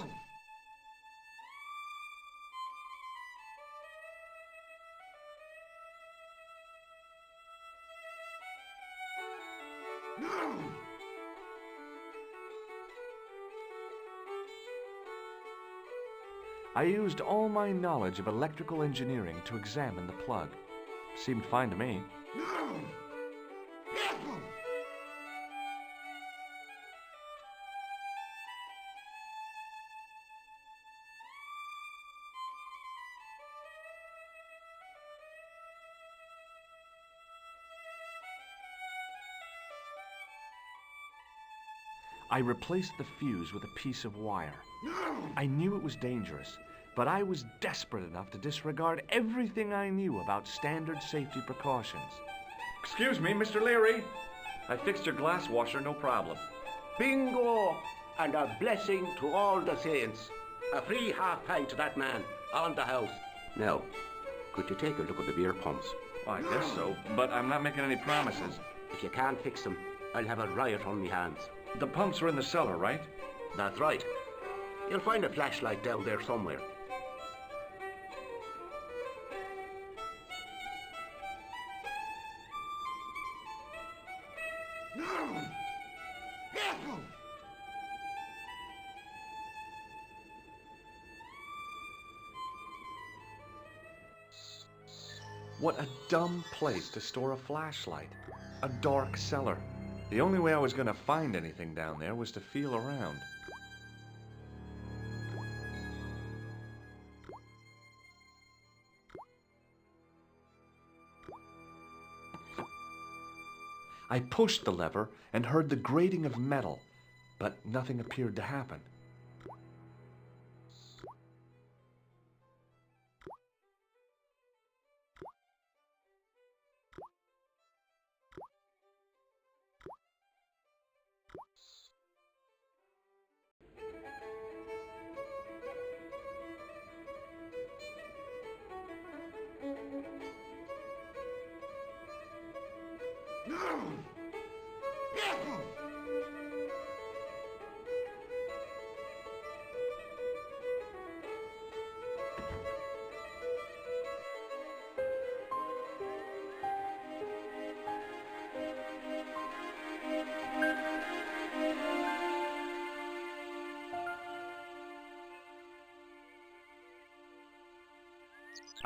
I used all my knowledge of electrical engineering to examine the plug. Seemed fine to me. I replaced the fuse with a piece of wire. I knew it was dangerous, but I was desperate enough to disregard everything I knew about standard safety precautions. Excuse me, Mr. Leary. I fixed your glass washer, no problem. Bingo! And a blessing to all the saints. A free half pint to that man on the house. Now, could you take a look at the beer pumps? I guess so, but I'm not making any promises. If you can't fix them, I'll have a riot on me hands. The pumps are in the cellar, right? That's right. You'll find a flashlight down there somewhere. What a dumb place to store a flashlight. A dark cellar. The only way I was going to find anything down there was to feel around. I pushed the lever and heard the grating of metal, but nothing appeared to happen.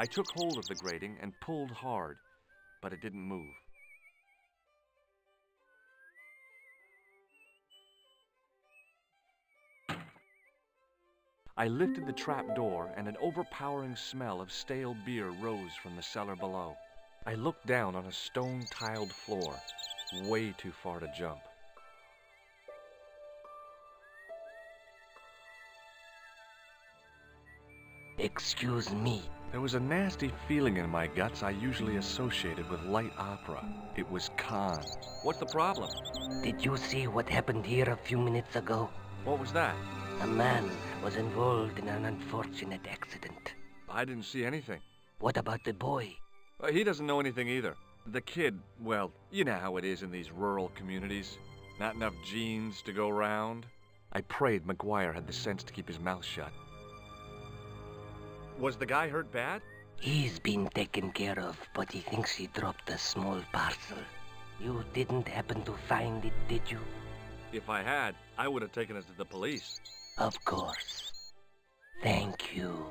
I took hold of the grating and pulled hard, but it didn't move. I lifted the trap door, and an overpowering smell of stale beer rose from the cellar below. I looked down on a stone-tiled floor, way too far to jump. Excuse me. There was a nasty feeling in my guts I usually associated with light opera. It was Khan. What's the problem? Did you see what happened here a few minutes ago? What was that? A man was involved in an unfortunate accident. I didn't see anything. What about the boy? He doesn't know anything either. The kid, well, you know how it is in these rural communities. Not enough genes to go round. I prayed McGuire had the sense to keep his mouth shut. Was the guy hurt bad? He's been taken care of, but he thinks he dropped a small parcel. You didn't happen to find it, did you? If I had, I would have taken it to the police. Of course. Thank you.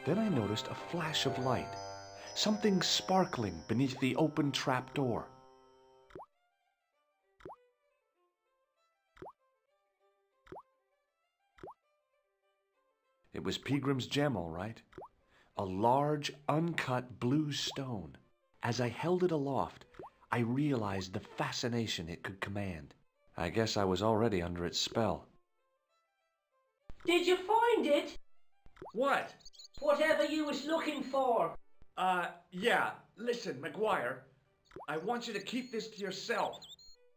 Then I noticed a flash of light, something sparkling beneath the open trap door. It was Peagram's gem, all right. A large, uncut blue stone. As I held it aloft, I realized the fascination it could command. I guess I was already under its spell. Did you find it? What? Whatever you was looking for. Yeah. Listen, McGuire, I want you to keep this to yourself.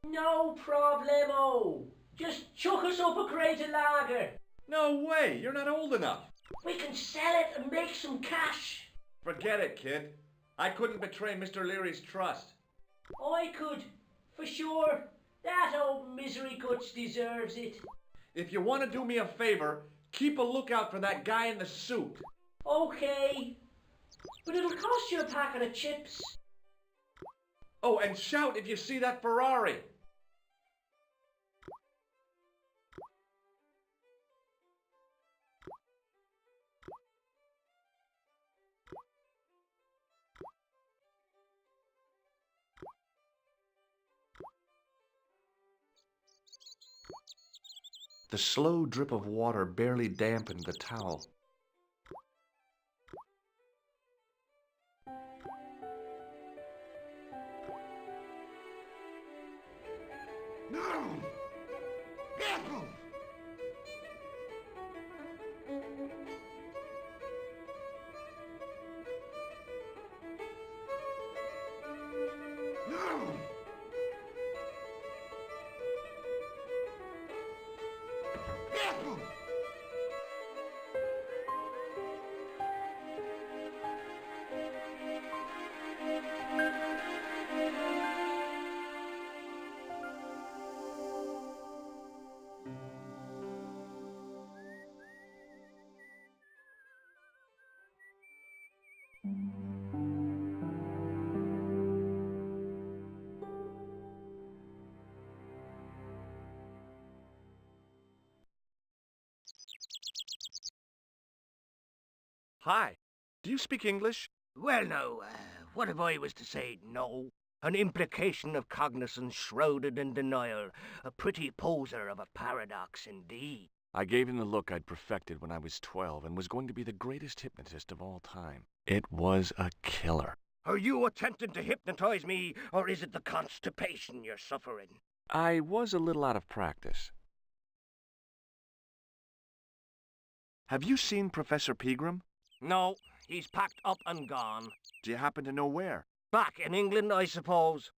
No problemo. Just chuck us up a crate of lager. No way, you're not old enough. We can sell it and make some cash. Forget it, kid. I couldn't betray Mr. Leary's trust. I could, for sure. That old misery guts deserves it. If you want to do me a favor, keep a lookout for that guy in the suit. Okay. But it'll cost you a packet of chips. Oh, and shout if you see that Ferrari. The slow drip of water barely dampened the towel. No! Careful! No! Careful! Hi. Do you speak English? Well, now, what if I was to say no? An implication of cognizance shrouded in denial. A pretty poser of a paradox indeed. I gave him the look I'd perfected when I was 12 and was going to be the greatest hypnotist of all time. It was a killer. Are you attempting to hypnotize me, or is it the constipation you're suffering? I was a little out of practice. Have you seen Professor Pegram? No, he's packed up and gone. Do you happen to know where? Back in England, I suppose.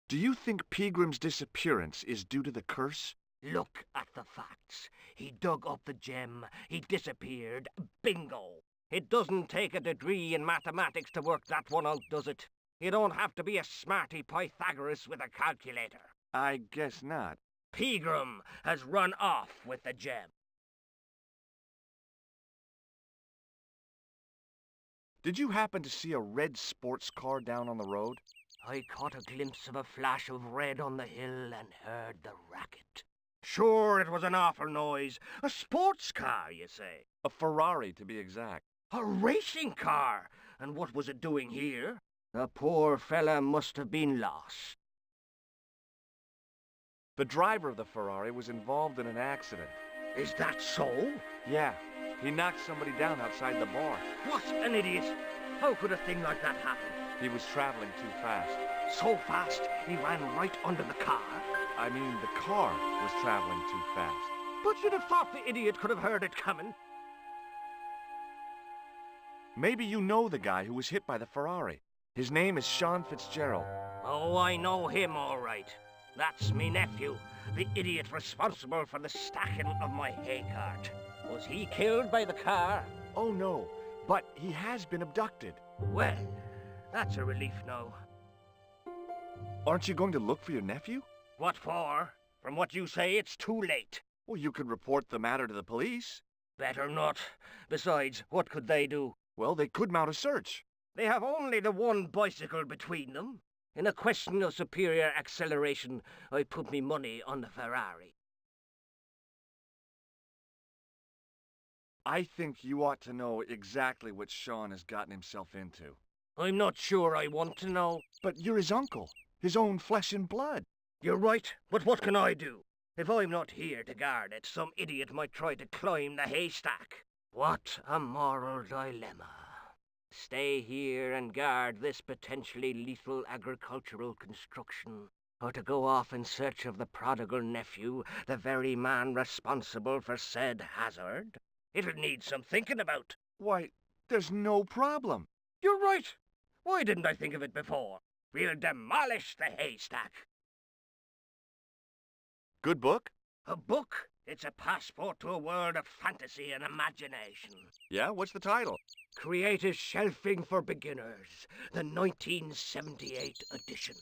Do you think Pegram's disappearance is due to the curse? Look at the facts. He dug up the gem, he disappeared, bingo! It doesn't take a degree in mathematics to work that one out, does it? You don't have to be a smarty Pythagoras with a calculator. I guess not. Pegram has run off with the gem. Did you happen to see a red sports car down on the road? I caught a glimpse of a flash of red on the hill and heard the racket. Sure, it was an awful noise. A sports car, you say? A Ferrari, to be exact. A racing car? And what was it doing here? The poor fella must have been lost. The driver of the Ferrari was involved in an accident. Is that so? Yeah. He knocked somebody down outside the bar. What an idiot! How could a thing like that happen? He was traveling too fast. So fast, he ran right under the car? I mean, the car was traveling too fast. But you'd have thought the idiot could have heard it coming. Maybe you know the guy who was hit by the Ferrari. His name is Sean Fitzgerald. Oh, I know him all right. That's me nephew, the idiot responsible for the stacking of my hay cart. Was he killed by the car? Oh, no, but he has been abducted. Well, that's a relief now. Aren't you going to look for your nephew? What for? From what you say, it's too late. Well, you could report the matter to the police. Better not. Besides, what could they do? Well, they could mount a search. They have only the one bicycle between them. In a question of superior acceleration, I put me money on the Ferrari. I think you ought to know exactly what Sean has gotten himself into. I'm not sure I want to know. But you're his uncle, his own flesh and blood. You're right, but what can I do? If I'm not here to guard it, some idiot might try to climb the haystack. What a moral dilemma. Stay here and guard this potentially lethal agricultural construction, or to go off in search of the prodigal nephew, the very man responsible for said hazard? It'll need some thinking about. Why, there's no problem. You're right. Why didn't I think of it before? We'll demolish the haystack. Good book? A book? It's a passport to a world of fantasy and imagination. Yeah, what's the title? Creative Shelving for Beginners, the 1978 edition.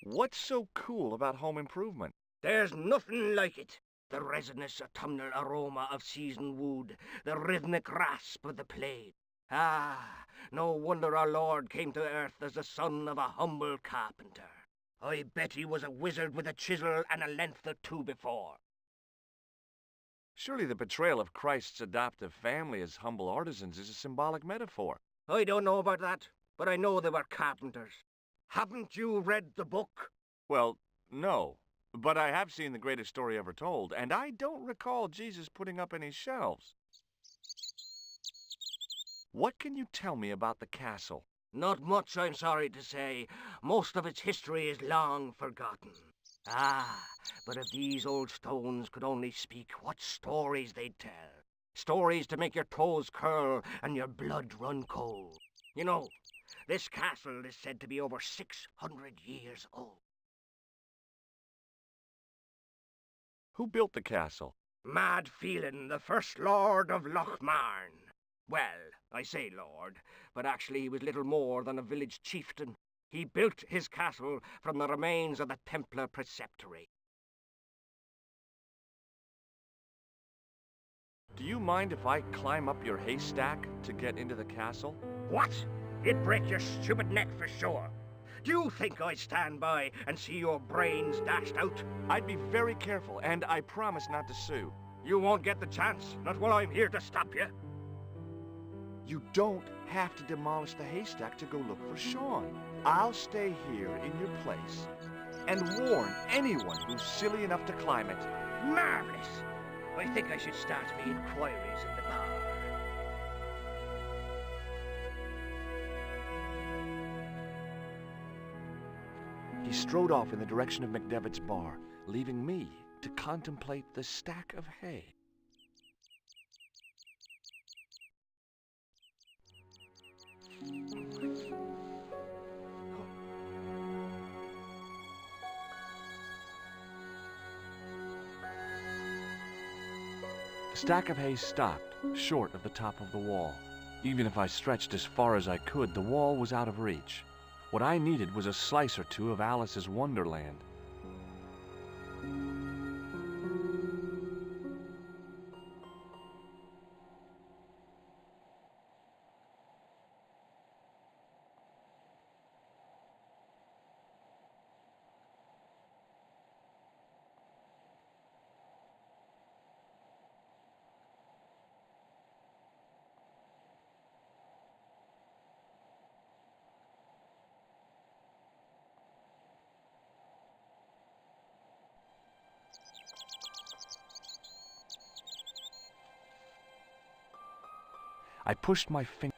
What's so cool about home improvement? There's nothing like it. The resinous autumnal aroma of seasoned wood, the rhythmic rasp of the blade. Ah, no wonder our Lord came to earth as the son of a humble carpenter. I bet he was a wizard with a chisel and a length or two before. Surely the portrayal of Christ's adoptive family as humble artisans is a symbolic metaphor. I don't know about that, but I know they were carpenters. Haven't you read the book? Well, no. But I have seen The Greatest Story Ever Told, and I don't recall Jesus putting up any shelves. What can you tell me about the castle? Not much, I'm sorry to say. Most of its history is long forgotten. Ah, but if these old stones could only speak, what stories they'd tell. Stories to make your toes curl and your blood run cold. You know, this castle is said to be over 600 years old. Who built the castle? Mad Phelan, the First Lord of Lochmarn. Well, I say lord, but actually he was little more than a village chieftain. He built his castle from the remains of the Templar Preceptory. Do you mind if I climb up your haystack to get into the castle? What? It'd break your stupid neck for sure. Do you think I'd stand by and see your brains dashed out? I'd be very careful, and I promise not to sue. You won't get the chance, not while I'm here to stop you. You don't have to demolish the haystack to go look for Sean. I'll stay here in your place and warn anyone who's silly enough to climb it. Marvelous! I think I should start me inquiries in the bar. He strode off in the direction of McDevitt's bar, leaving me to contemplate the stack of hay. The stack of hay stopped, short of the top of the wall. Even if I stretched as far as I could, the wall was out of reach. What I needed was a slice or two of Alice's Wonderland. I pushed my finger.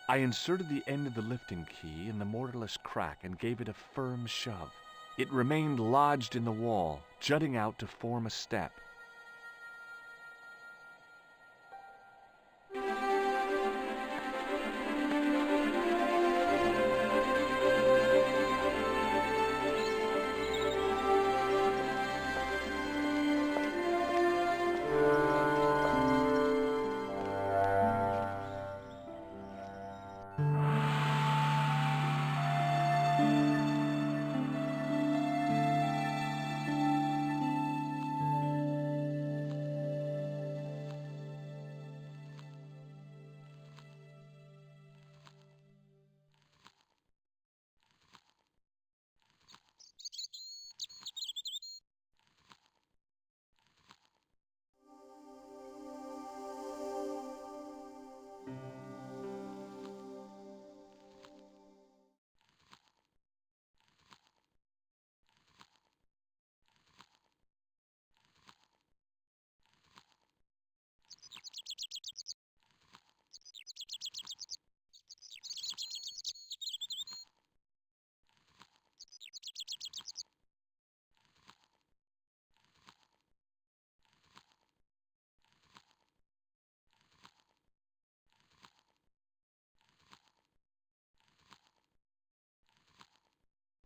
I inserted the end of the lifting key in the mortarless crack and gave it a firm shove. It remained lodged in the wall, jutting out to form a step.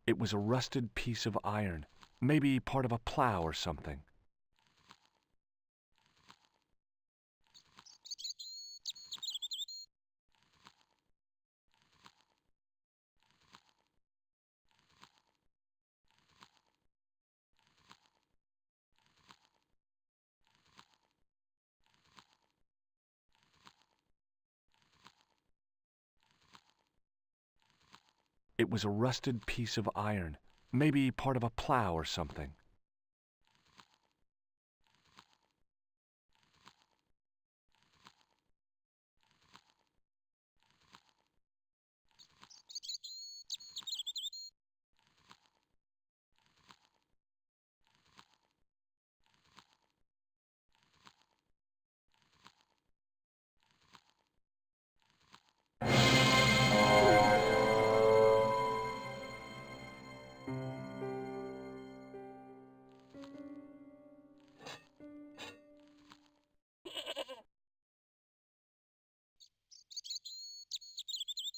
It was a rusted piece of iron, maybe part of a plow or something. It was a rusted piece of iron, maybe part of a plow or something.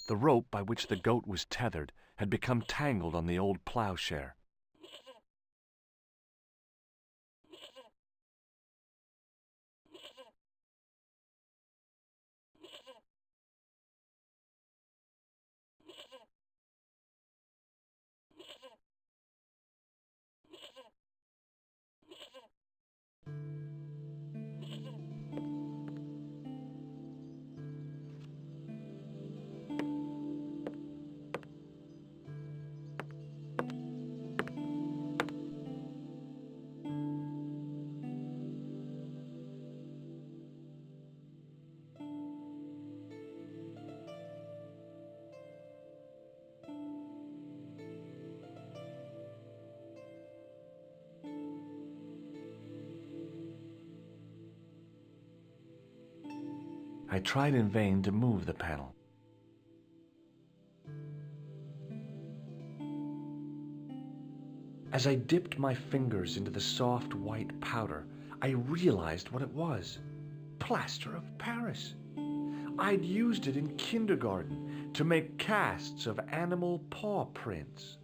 The rope by which the goat was tethered had become tangled on the old plowshare. I tried in vain to move the panel. As I dipped my fingers into the soft white powder, I realized what it was. Plaster of Paris. I'd used it in kindergarten to make casts of animal paw prints.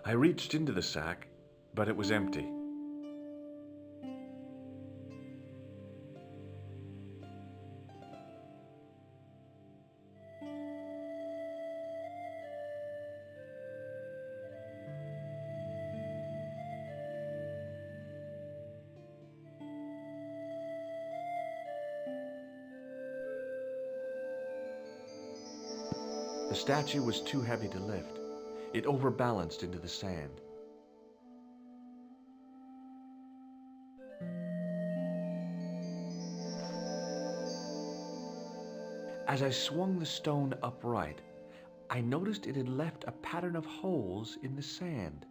I reached into the sack, but it was empty. The statue was too heavy to lift. It overbalanced into the sand. As I swung the stone upright, I noticed it had left a pattern of holes in the sand.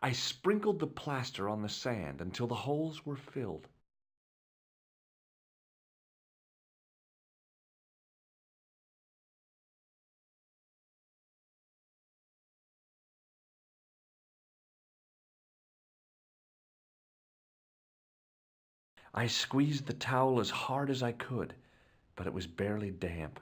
I sprinkled the plaster on the sand until the holes were filled. I squeezed the towel as hard as I could, but it was barely damp.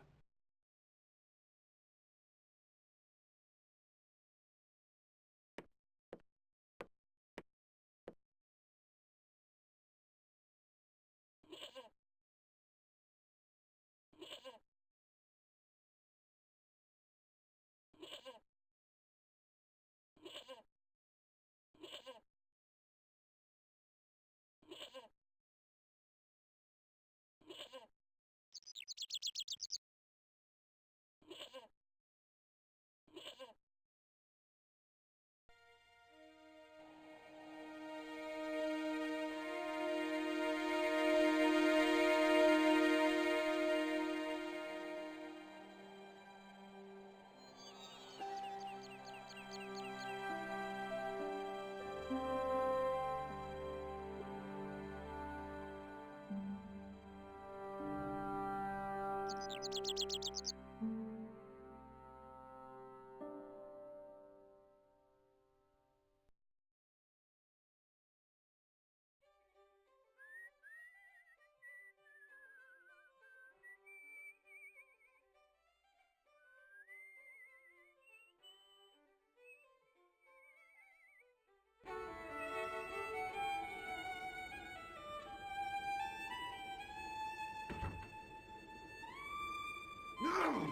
No!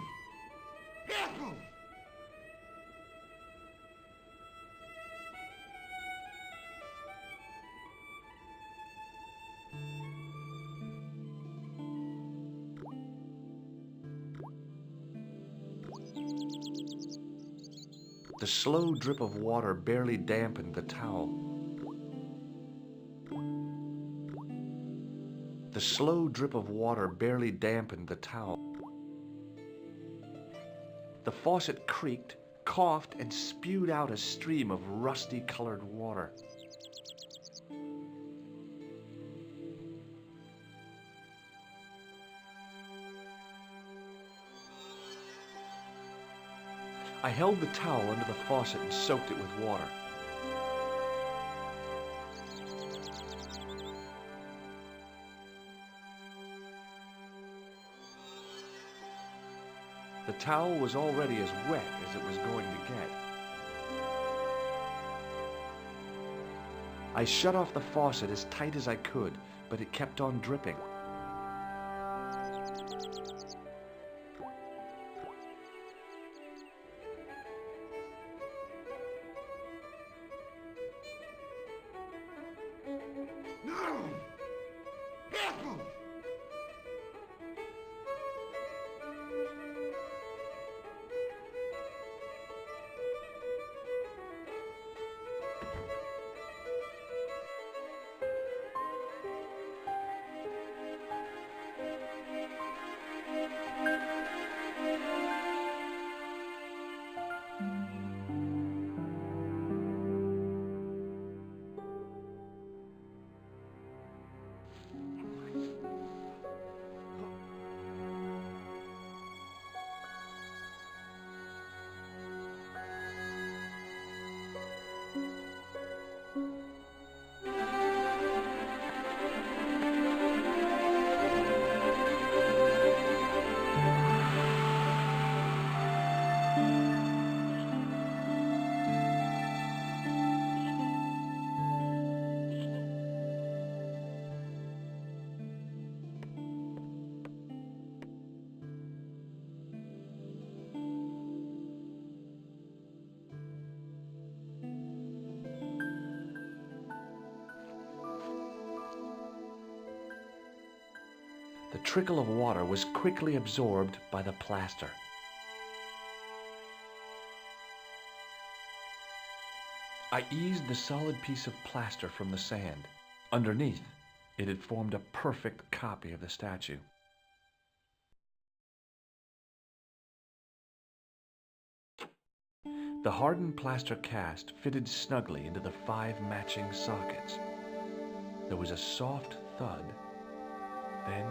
Careful! The slow drip of water barely dampened the towel. The slow drip of water barely dampened the towel. The faucet creaked, coughed, and spewed out a stream of rusty-colored water. I held the towel under the faucet and soaked it with water. The towel was already as wet as it was going to get. I shut off the faucet as tight as I could, but it kept on dripping. No! Careful! The trickle of water was quickly absorbed by the plaster. I eased the solid piece of plaster from the sand. Underneath, it had formed a perfect copy of the statue. The hardened plaster cast fitted snugly into the 5 matching sockets. There was a soft thud, then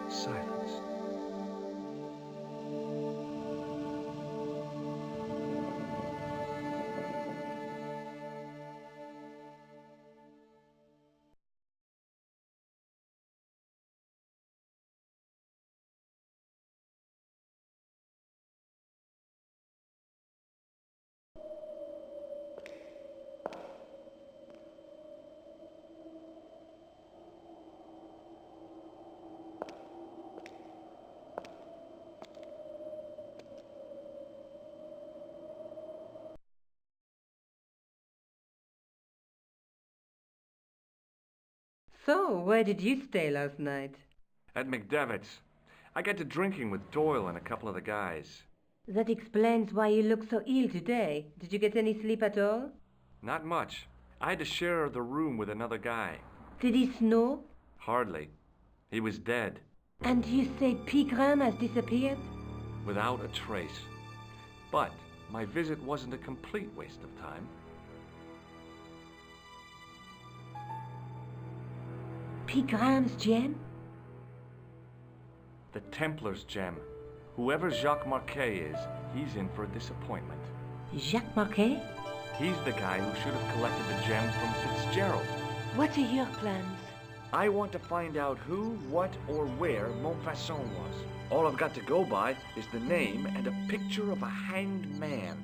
silence. So, where did you stay last night? At McDevitt's. I got to drinking with Doyle and a couple of the guys. That explains why you look so ill today. Did you get any sleep at all? Not much. I had to share the room with another guy. Did he snore? Hardly. He was dead. And you say Pegram has disappeared? Without a trace. But my visit wasn't a complete waste of time. Pegram's gem? The Templar's gem. Whoever Jacques Marquet is, he's in for a disappointment. Jacques Marquet? He's the guy who should have collected the gem from Fitzgerald. What are your plans? I want to find out who, what, or where Montfaucon was. All I've got to go by is the name and a picture of a hanged man.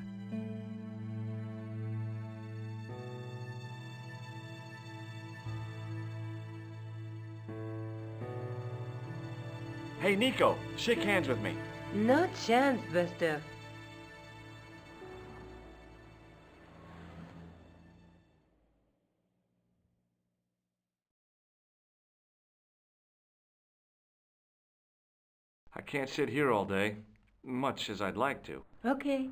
Hey, Nico, shake hands with me. No chance, Buster. I can't sit here all day, much as I'd like to. Okay.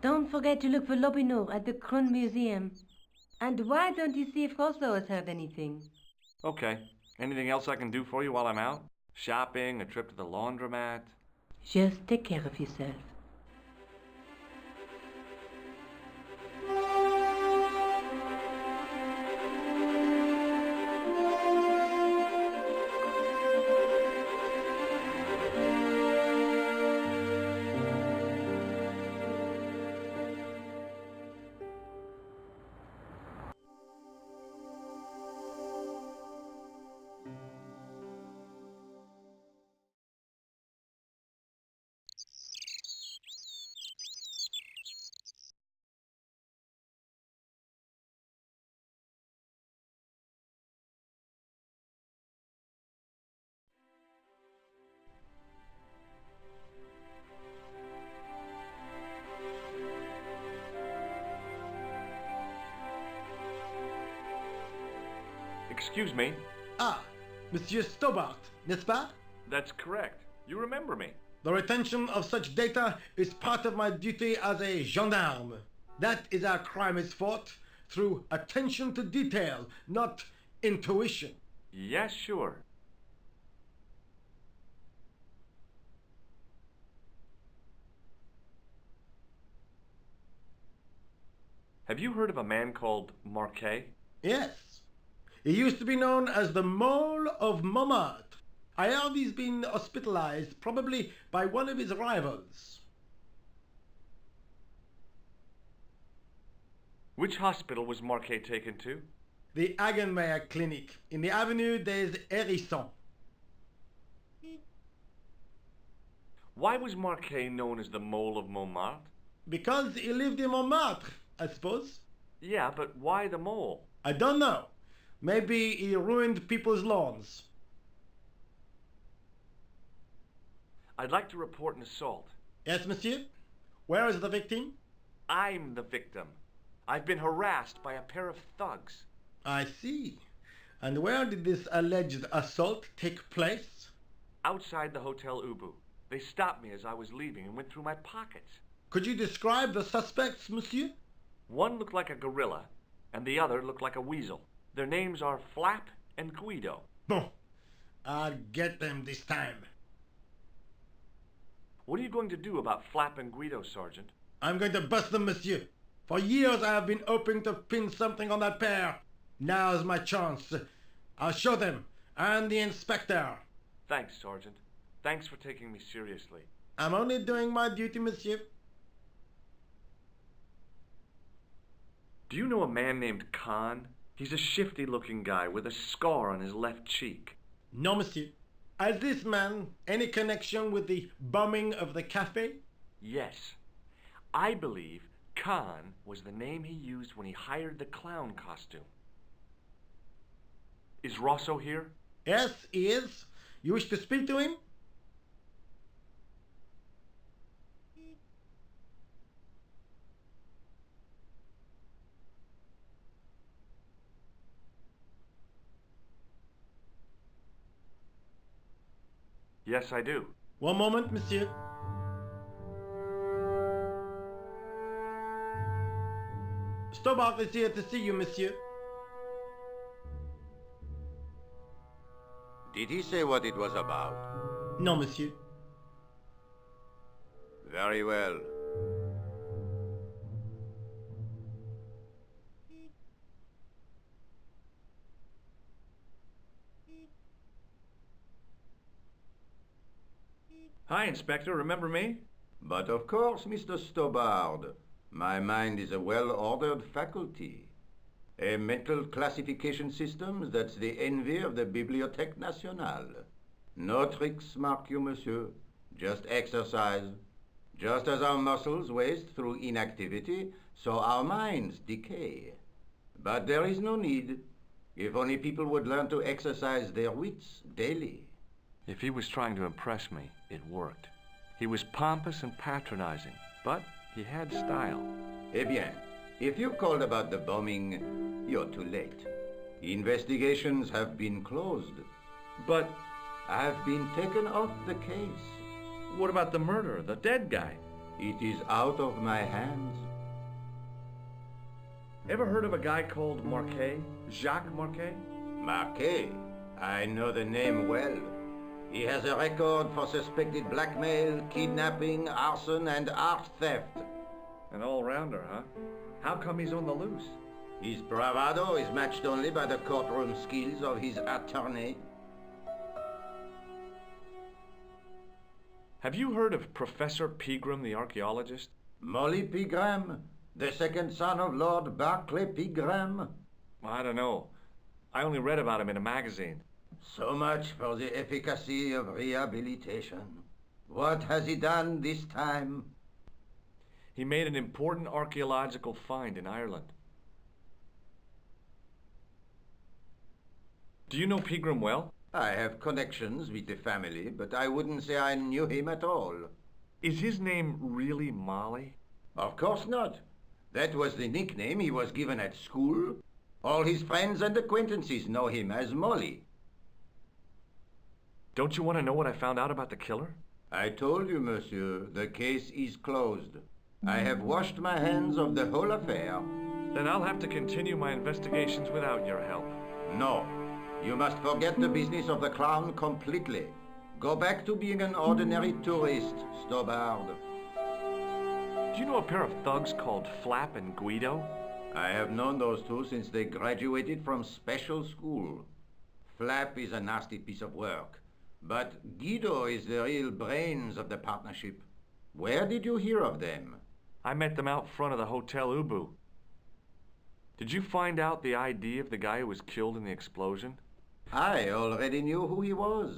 Don't forget to look for Lopinot at the Kron Museum. And why don't you see if Rosso has heard anything? Okay. Anything else I can do for you while I'm out? Shopping, a trip to the laundromat? Just take care of yourself. Excuse me. Ah, Monsieur Stobart, n'est-ce pas? That's correct. You remember me. The retention of such data is part of my duty as a gendarme. That is how crime is fought, through attention to detail, not intuition. Yes, sure. Have you heard of a man called Marquet? Yes. He used to be known as the Mole of Montmartre. I heard he's been hospitalized, probably by one of his rivals. Which hospital was Marquet taken to? The Hagenmeyer Clinic, in the Avenue des Hérissons. Why was Marquet known as the Mole of Montmartre? Because he lived in Montmartre, I suppose. Yeah, but why the mole? I don't know. Maybe he ruined people's lawns. I'd like to report an assault. Yes, monsieur? Where is the victim? I'm the victim. I've been harassed by a pair of thugs. I see. And where did this alleged assault take place? Outside the Hotel Ubu. They stopped me as I was leaving and went through my pockets. Could you describe the suspects, monsieur? One looked like a gorilla, and the other looked like a weasel. Their names are Flap and Guido. Bon. I'll get them this time. What are you going to do about Flap and Guido, Sergeant? I'm going to bust them, monsieur. For years I have been hoping to pin something on that pair. Now's my chance. I'll show them, and the inspector. Thanks, Sergeant. Thanks for taking me seriously. I'm only doing my duty, monsieur. Do you know a man named Khan? He's a shifty-looking guy with a scar on his left cheek. No, monsieur. Has this man any connection with the bombing of the cafe? Yes. I believe Khan was the name he used when he hired the clown costume. Is Rosso here? Yes, he is. You wish to speak to him? Yes, I do. One moment, monsieur. Stobart is here to see you, monsieur. Did he say what it was about? No, monsieur. Very well. Hi, Inspector. Remember me? But of course, Mr. Stobart. My mind is a well-ordered faculty. A mental classification system that's the envy of the Bibliothèque Nationale. No tricks, mark you, monsieur. Just exercise. Just as our muscles waste through inactivity, so our minds decay. But there is no need. If only people would learn to exercise their wits daily. If he was trying to impress me, it worked. He was pompous and patronizing, but he had style. Eh bien, if you called about the bombing, you're too late. Investigations have been closed. But I've been taken off the case. what about the murderer, the dead guy? It is out of my hands. Ever heard of a guy called Marquet? Jacques Marquet? Marquet? I know the name well. He has a record for suspected blackmail, kidnapping, arson, and art theft. An all-rounder, huh? How come he's on the loose? His bravado is matched only by the courtroom skills of his attorney. Have you heard of Professor Pegram, the archaeologist? Molly Pegram, the second son of Lord Barclay Pegram. I don't know. I only read about him in a magazine. So much for the efficacy of rehabilitation. What has he done this time? He made an important archaeological find in Ireland. Do you know Pegram well? I have connections with the family, but I wouldn't say I knew him at all. Is his name really Molly? Of course not. That was the nickname he was given at school. All his friends and acquaintances know him as Molly. Don't you want to know what I found out about the killer? I told you, monsieur, the case is closed. I have washed my hands of the whole affair. Then I'll have to continue my investigations without your help. No. You must forget the business of the clown completely. Go back to being an ordinary tourist, Stobart. Do you know a pair of thugs called Flap and Guido? I have known those two since they graduated from special school. Flap is a nasty piece of work, but Guido is the real brains of the partnership. Where did you hear of them? I met them out front of the Hotel Ubu. Did you find out the ID of the guy who was killed in the explosion? I already knew who he was.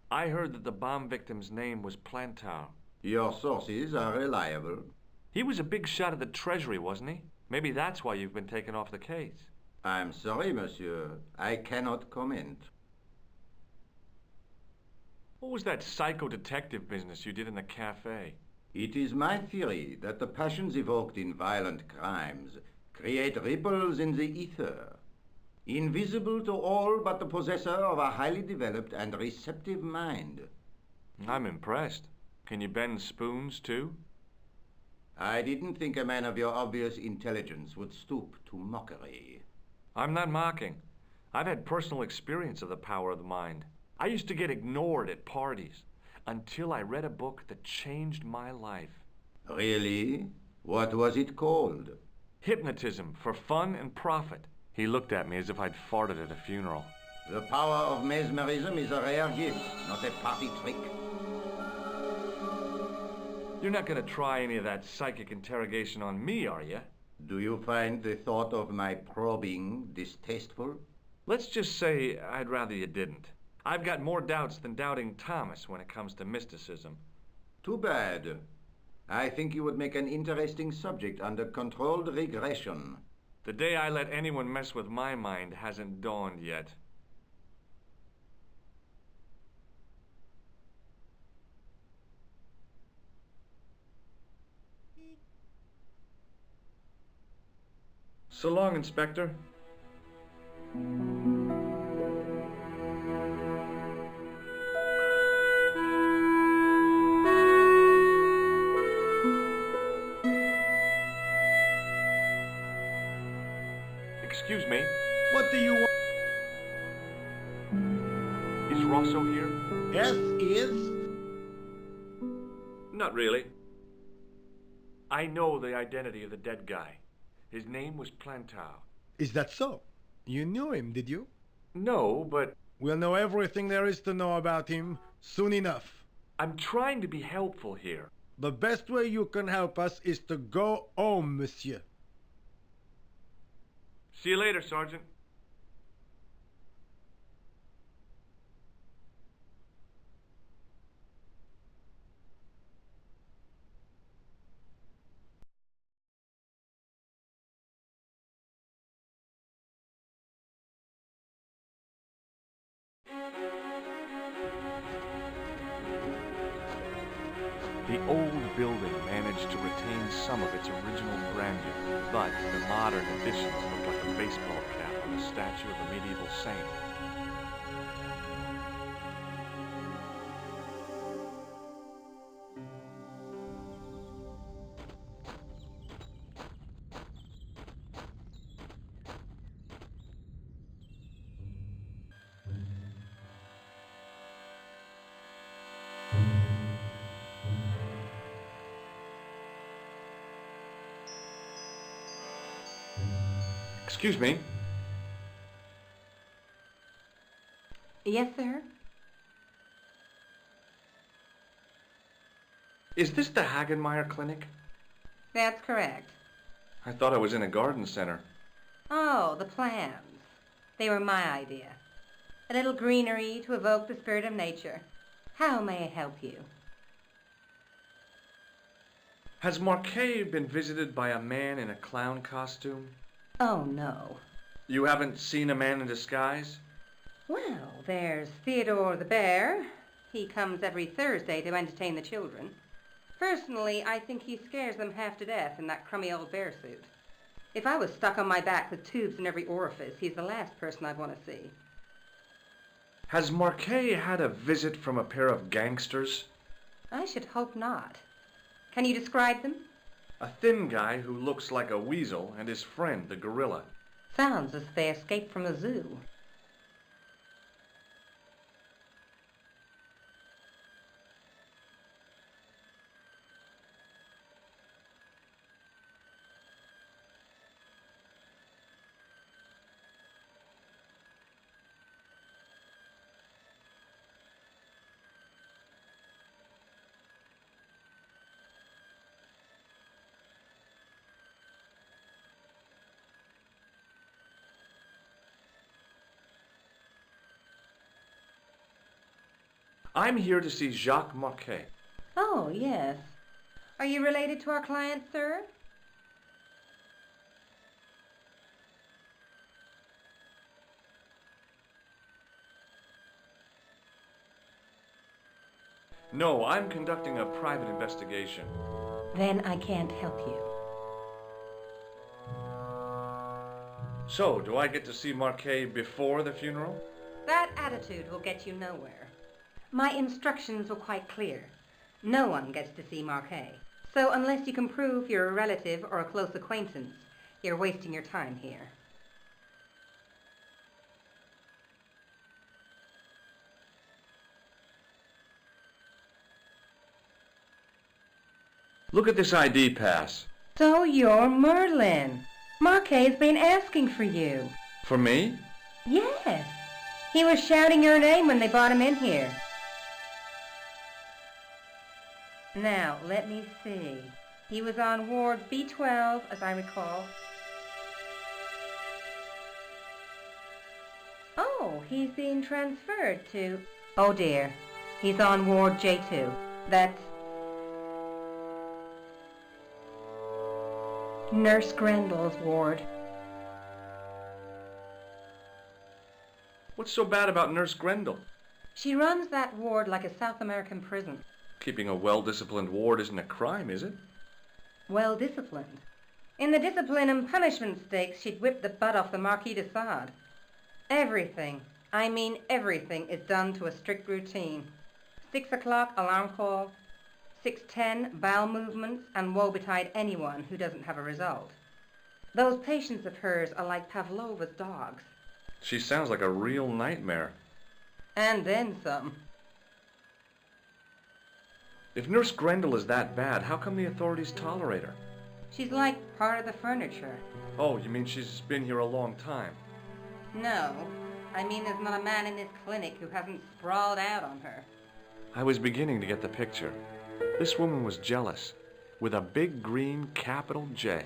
I heard that the bomb victim's name was Plantar. Your sources are reliable. He was a big shot at the Treasury, wasn't he? Maybe that's why you've been taken off the case. I'm sorry, monsieur. I cannot comment. What was that psycho-detective business you did in the cafe? It is my theory that the passions evoked in violent crimes create ripples in the ether, invisible to all but the possessor of a highly developed and receptive mind. I'm impressed. Can you bend spoons, too? I didn't think a man of your obvious intelligence would stoop to mockery. I'm not mocking. I've had personal experience of the power of the mind. I used to get ignored at parties until I read a book that changed my life. Really? What was it called? Hypnotism for Fun and Profit. He looked at me as if I'd farted at a funeral. The power of mesmerism is a rare gift, not a party trick. You're not going to try any of that psychic interrogation on me, are you? Do you find the thought of my probing distasteful? Let's just say I'd rather you didn't. I've got more doubts than Doubting Thomas when it comes to mysticism. Too bad. I think you would make an interesting subject under controlled regression. The day I let anyone mess with my mind hasn't dawned yet. So long, Inspector. Excuse me. What do you want? Is Rosso here? Yes, he is. Not really. I know the identity of the dead guy. His name was Plantar. Is that so? You knew him, did you? No, but... We'll know everything there is to know about him soon enough. I'm trying to be helpful here. The best way you can help us is to go home, monsieur. See you later, Sergeant. The old building managed to retain some of its original grandeur, but the modern additions look like a baseball cap on the statue of a medieval saint. Excuse me. Yes, sir? Is this the Hagenmeyer Clinic? That's correct. I thought I was in a garden center. Oh, the plans. They were my idea. A little greenery to evoke the spirit of nature. How may I help you? Has Marquet been visited by a man in a clown costume? Oh, no. You haven't seen a man in disguise? Well, there's Theodore the Bear. He comes every Thursday to entertain the children. Personally, I think he scares them half to death in that crummy old bear suit. If I was stuck on my back with tubes in every orifice, he's the last person I'd want to see. Has Marquet had a visit from a pair of gangsters? I should hope not. Can you describe them? A thin guy who looks like a weasel and his friend, the gorilla. Sounds as if they escaped from a zoo. I'm here to see Jacques Marquet. Oh, yes. Are you related to our client, sir? No, I'm conducting a private investigation. Then I can't help you. So, do I get to see Marquet before the funeral? That attitude will get you nowhere. My instructions were quite clear. No one gets to see Marquet. So unless you can prove you're a relative or a close acquaintance, you're wasting your time here. Look at this ID pass. So you're Merlin. Marquet's been asking for you. For me? Yes. He was shouting your name when they brought him in here. Now, let me see. He was on Ward B12, as I recall. Oh, he's being transferred to... Oh dear. He's on Ward J2. That's... Nurse Grendel's ward. What's so bad about Nurse Grendel? She runs that ward like a South American prison. Keeping a well-disciplined ward isn't a crime, is it? Well-disciplined. In the discipline and punishment stakes, she'd whip the butt off the Marquis de Sade. Everything, I mean everything, is done to a strict routine. 6 o'clock alarm call, 6:10 bowel movements, and woe betide anyone who doesn't have a result. Those patients of hers are like Pavlova's dogs. She sounds like a real nightmare. And then some. If Nurse Grendel is that bad, how come the authorities tolerate her? She's like part of the furniture. Oh, you mean she's been here a long time? No, I mean there's not a man in this clinic who hasn't sprawled out on her. I was beginning to get the picture. This woman was jealous, with a big green capital J.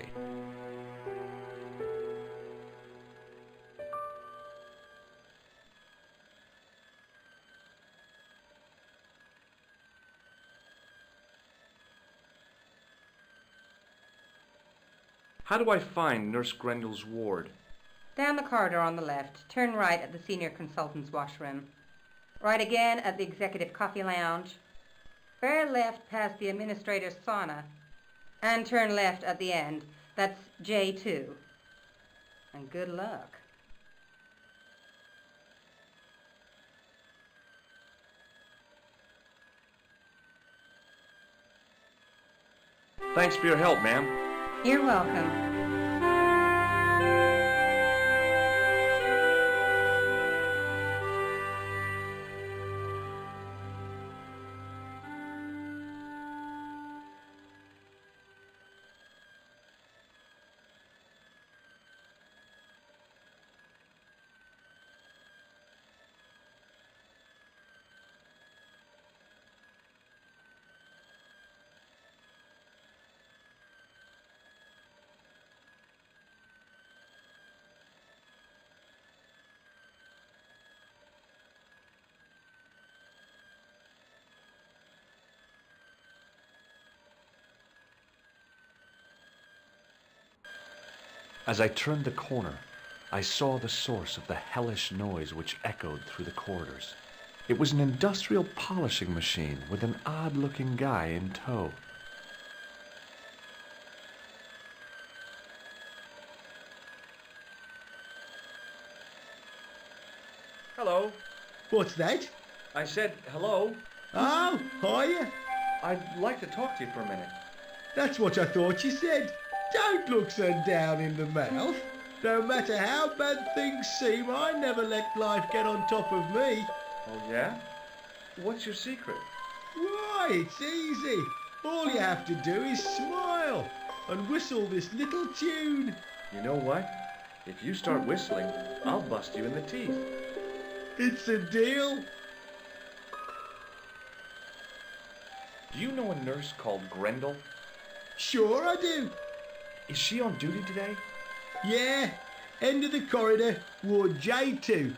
How do I find Nurse Grendel's ward? Down the corridor on the left, turn right at the senior consultant's washroom. Right again at the executive coffee lounge. Bear left past the administrator's sauna. And turn left at the end. That's J2. And good luck. Thanks for your help, ma'am. You're welcome. As I turned the corner, I saw the source of the hellish noise which echoed through the corridors. It was an industrial polishing machine with an odd-looking guy in tow. What's that? I said hello. Oh, hiya. I'd like to talk to you for a minute. That's what I thought you said. Don't look so down in the mouth. No matter how bad things seem, I never let life get on top of me. Oh, yeah? What's your secret? Why, it's easy. All you have to do is smile and whistle this little tune. You know what? If you start whistling, I'll bust you in the teeth. It's a deal. Do you know a nurse called Grendel? Sure I do. Is she on duty today? Yeah, end of the corridor, Ward J2.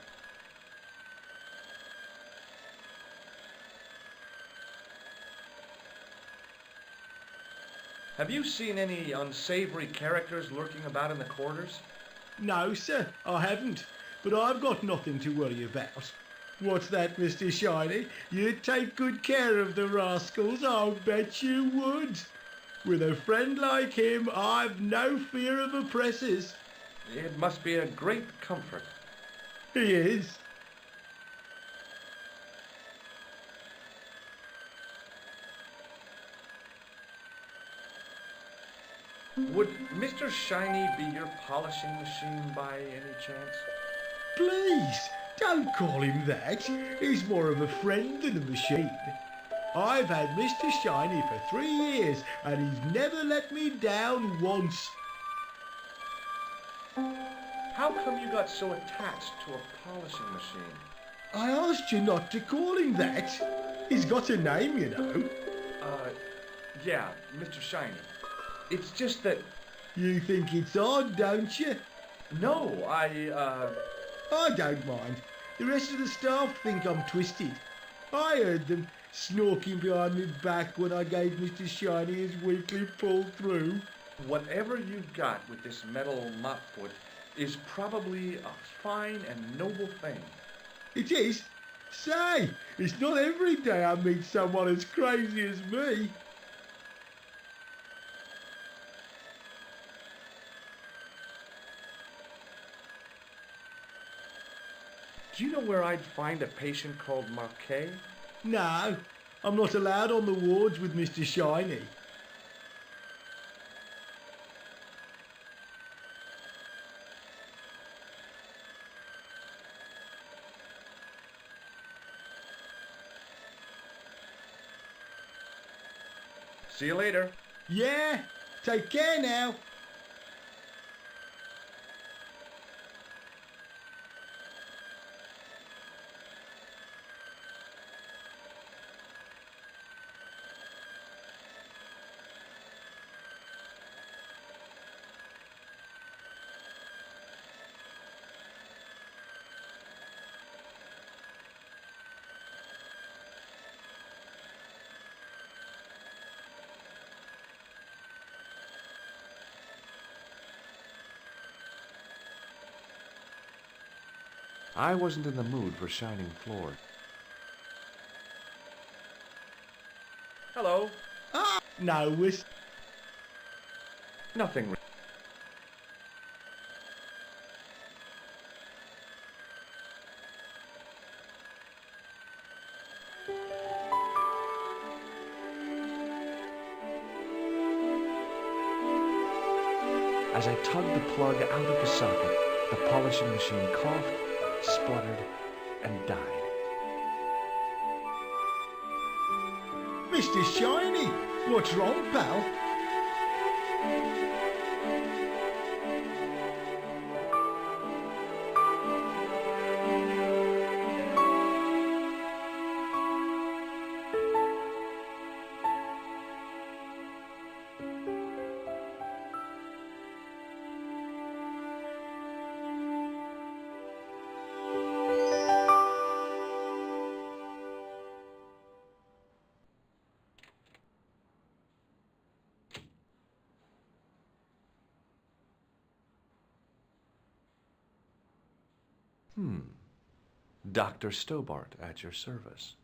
Have you seen any unsavory characters lurking about in the corridors? No, sir, I haven't. But I've got nothing to worry about. What's that, Mr. Shiny? You'd take good care of the rascals, I'll bet you would. With a friend like him, I've no fear of oppressors. It must be a great comfort. He is. Would Mr. Shiny be your polishing machine by any chance? Please, don't call him that. He's more of a friend than a machine. I've had Mr. Shiny for 3 years, and he's never let me down once. How come you got so attached to a polishing machine? I asked you not to call him that. He's got a name, you know. Yeah, Mr. Shiny. It's just that... You think it's odd, don't you? No, I don't mind. The rest of the staff think I'm twisted. I heard them snorking behind my back when I gave Mr. Shiny his weekly pull through. Whatever you've got with this metal mop foot is probably a fine and noble thing. It is? Say, it's not every day I meet someone as crazy as me. Do you know where I'd find a patient called Marquet? No, I'm not allowed on the wards with Mr. Shiny. See you later. Yeah, take care now. I wasn't in the mood for shining floors. Hello. Ah, no, Nothing. As I tugged the plug out of the socket, the polishing machine coughed, spluttered, and died. Mr. Shiny, what's wrong, pal? Dr. Stobart at your service.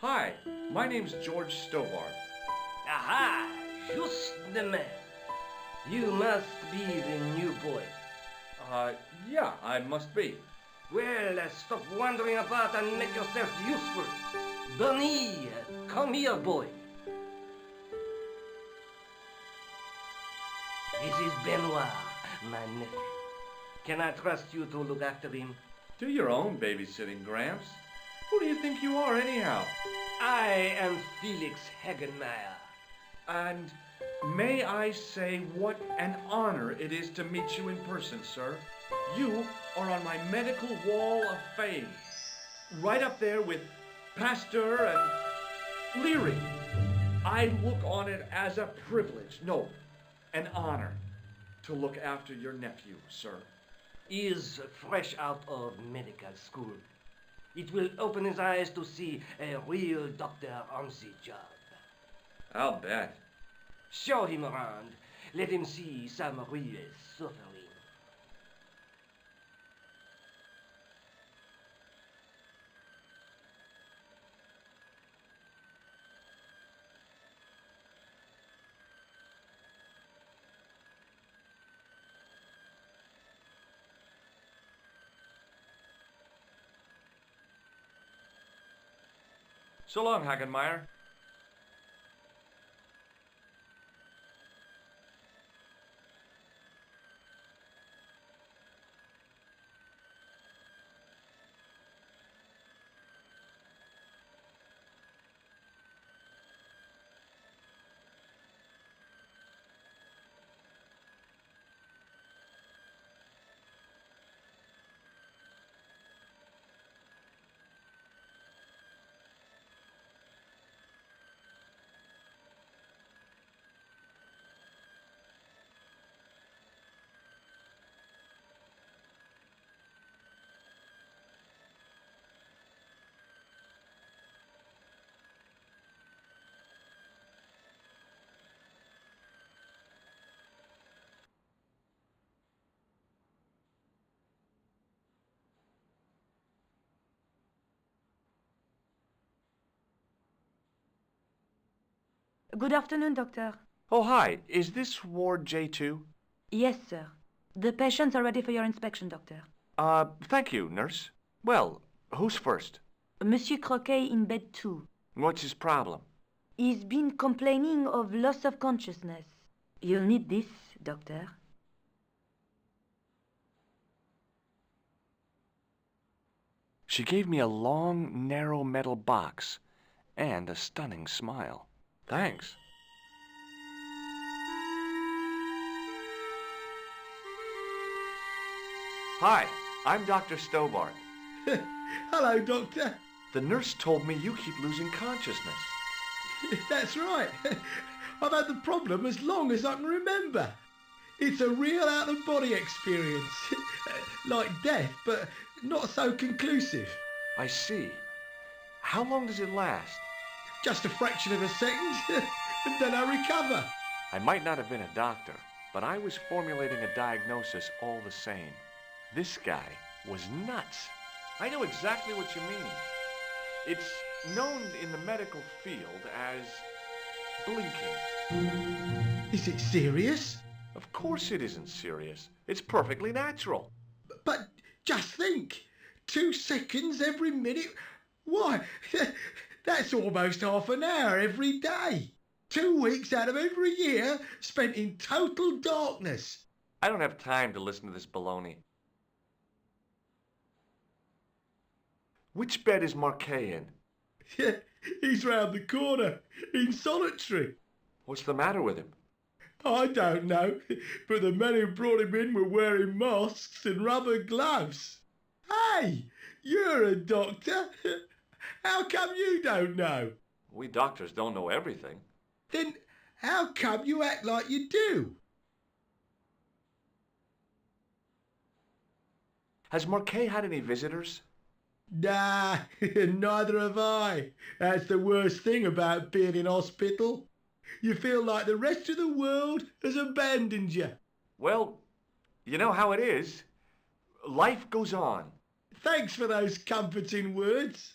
Hi, my name's George Stobart. Aha! Just the man. You must be the new boy. Yeah, I must be. Well, stop wandering about and make yourself useful. Bunny, come here, boy. This is Benoit, my nephew. Can I trust you to look after him? Do your own babysitting, Gramps. Who do you think you are, anyhow? I am Felix Hagenmeyer. And may I say what an honor it is to meet you in person, sir. You are on my medical wall of fame. Right up there with Pasteur and Leary. I look on it as a privilege, no, an honor, to look after your nephew, sir. He is fresh out of medical school. It will open his eyes to see a real doctor on the job. I'll bet. Show him around. Let him see some real suffering. So long, Hagenmeyer. Good afternoon, Doctor. Oh, hi. Is this Ward J2? Yes, sir. The patients are ready for your inspection, Doctor. Thank you, nurse. Well, who's first? Monsieur Croquet in bed 2. What's his problem? He's been complaining of loss of consciousness. You'll need this, Doctor. She gave me a long, narrow metal box and a stunning smile. Thanks. Hi, I'm Dr. Stobart. Hello, Doctor. The nurse told me you keep losing consciousness. That's right. I've had the problem as long as I can remember. It's a real out-of-body experience. Like death, but not so conclusive. I see. How long does it last? Just a fraction of a second, and then I recover. I might not have been a doctor, but I was formulating a diagnosis all the same. This guy was nuts. I know exactly what you mean. It's known in the medical field as blinking. Is it serious? Of course it isn't serious. It's perfectly natural. But just think, 2 seconds every minute. Why, that's almost half an hour every day. 2 weeks out of every year spent in total darkness. I don't have time to listen to this baloney. Which bed is Marquet in? Yeah, he's round the corner, in solitary. What's the matter with him? I don't know, but the men who brought him in were wearing masks and rubber gloves. Hey, you're a doctor. How come you don't know? We doctors don't know everything. Then how come you act like you do? Has Marquet had any visitors? Nah, neither have I. That's the worst thing about being in hospital. You feel like the rest of the world has abandoned you. Well, you know how it is. Life goes on. Thanks for those comforting words.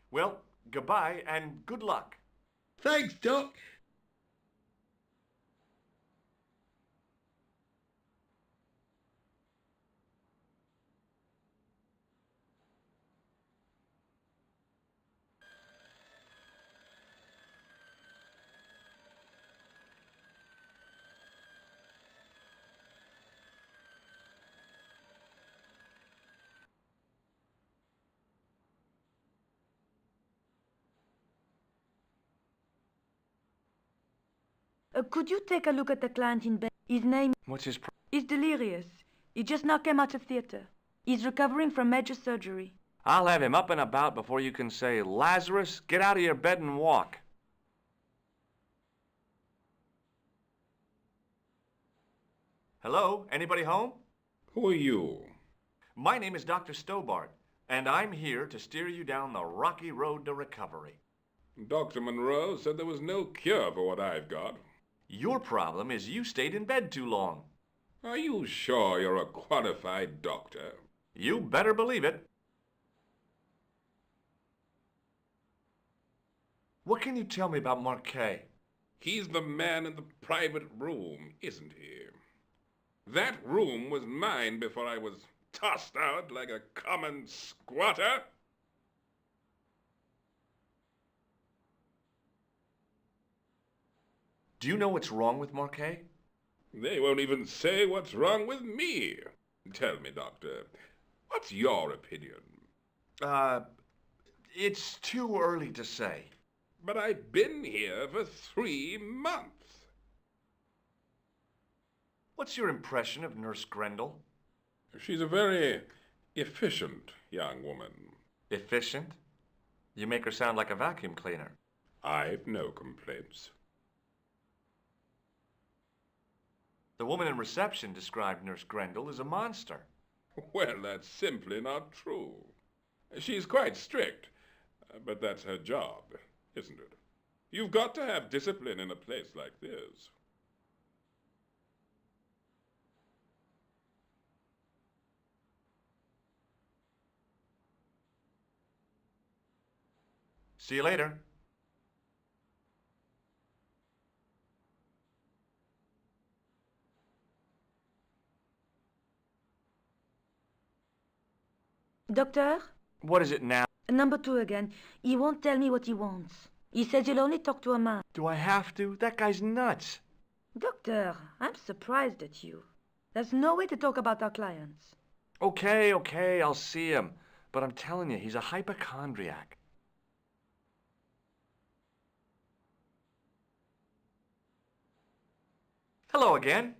Well, goodbye and good luck. Thanks, Doc. Could you take a look at the client in bed? His name What's his is delirious. He just now came out of theater. He's recovering from major surgery. I'll have him up and about before you can say, Lazarus, get out of your bed and walk. Hello? Anybody home? Who are you? My name is Dr. Stobart, and I'm here to steer you down the rocky road to recovery. Dr. Monroe said there was no cure for what I've got. Your problem is you stayed in bed too long. Are you sure you're a qualified doctor? You better believe it. What can you tell me about Marquet? He's the man in the private room, isn't he? That room was mine before I was tossed out like a common squatter. Do you know what's wrong with Marquet? They won't even say what's wrong with me. Tell me, Doctor, what's your opinion? It's too early to say. But I've been here for 3 months. What's your impression of Nurse Grendel? She's a very efficient young woman. Efficient? You make her sound like a vacuum cleaner. I've no complaints. The woman in reception described Nurse Grendel as a monster. Well, that's simply not true. She's quite strict, but that's her job, isn't it? You've got to have discipline in a place like this. See you later. Doctor? What is it now? Number 2 again. He won't tell me what he wants. He says he'll only talk to a man. Do I have to? That guy's nuts. Doctor, I'm surprised at you. There's no way to talk about our clients. Okay, I'll see him. But I'm telling you, he's a hypochondriac. Hello again.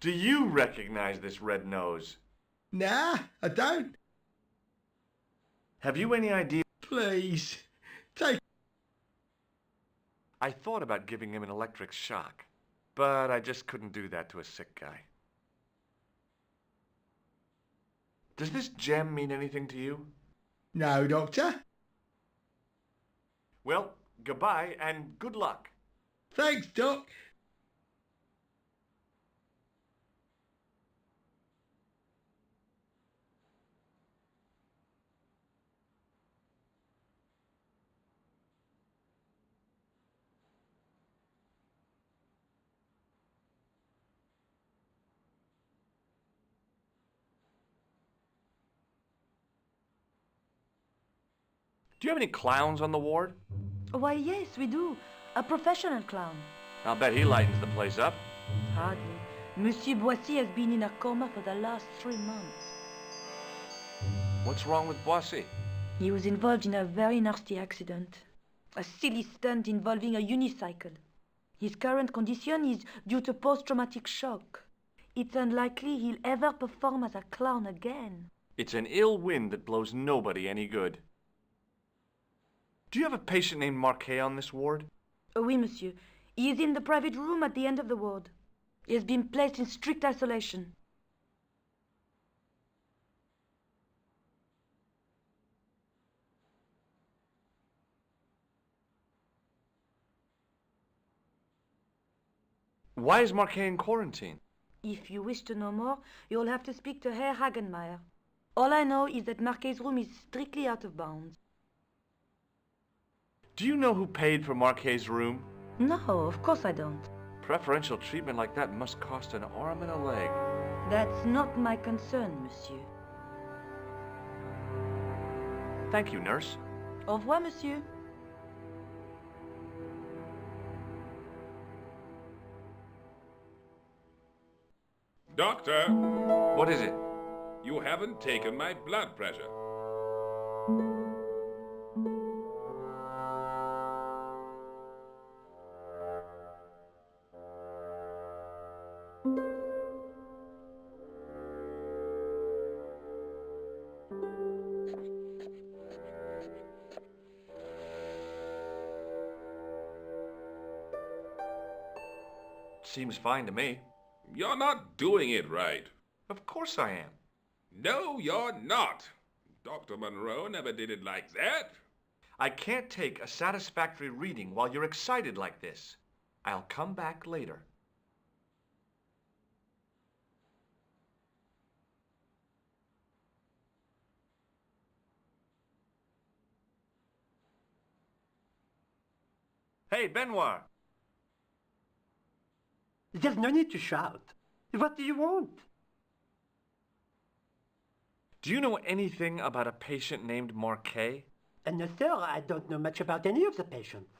Do you recognize this red nose? Nah, I don't. Have you any idea? Please, take... I thought about giving him an electric shock, but I just couldn't do that to a sick guy. Does this gem mean anything to you? No, Doctor. Well, goodbye and good luck. Thanks, Doc. Do you have any clowns on the ward? Why, yes, we do. A professional clown. I'll bet he lightens the place up. Hardly. Monsieur Boissy has been in a coma for the last 3 months. What's wrong with Boissy? He was involved in a very nasty accident. A silly stunt involving a unicycle. His current condition is due to post-traumatic shock. It's unlikely he'll ever perform as a clown again. It's an ill wind that blows nobody any good. Do you have a patient named Marquet on this ward? Oui, monsieur. He is in the private room at the end of the ward. He has been placed in strict isolation. Why is Marquet in quarantine? If you wish to know more, you'll have to speak to Herr Hagenmeier. All I know is that Marquet's room is strictly out of bounds. Do you know who paid for Marquet's room? No, of course I don't. Preferential treatment like that must cost an arm and a leg. That's not my concern, monsieur. Thank you, nurse. Au revoir, monsieur. Doctor! What is it? You haven't taken my blood pressure. Seems fine to me. You're not doing it right. Of course I am. No, you're not. Dr. Monroe never did it like that. I can't take a satisfactory reading while you're excited like this. I'll come back later. Hey, Benoit! There's no need to shout. What do you want? Do you know anything about a patient named Marquet? No, sir, I don't know much about any of the patients.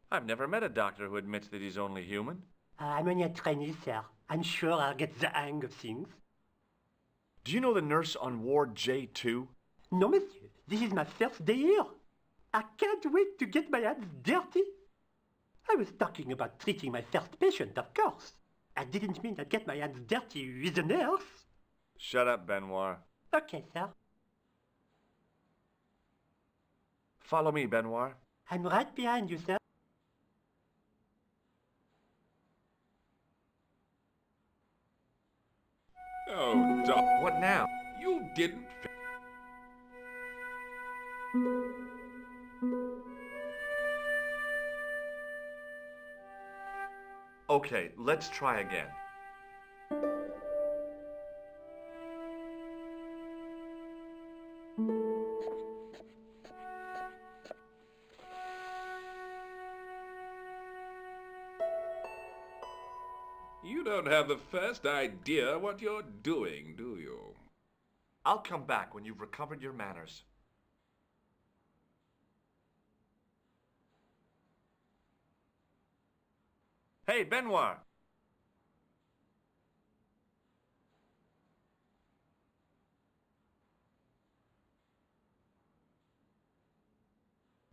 I've never met a doctor who admits that he's only human. I'm only a trainee, sir. I'm sure I'll get the hang of things. Do you know the nurse on Ward J2? No, monsieur. This is my first day here. I can't wait to get my hands dirty. I was talking about treating my first patient, of course. I didn't mean I'd get my hands dirty with a nurse. Shut up, Benoit. Okay, sir. Follow me, Benoit. I'm right behind you, sir. Oh, Doc. What now? You didn't... Okay, let's try again. You don't have the first idea what you're doing, do you? I'll come back when you've recovered your manners. Hey, Benoit!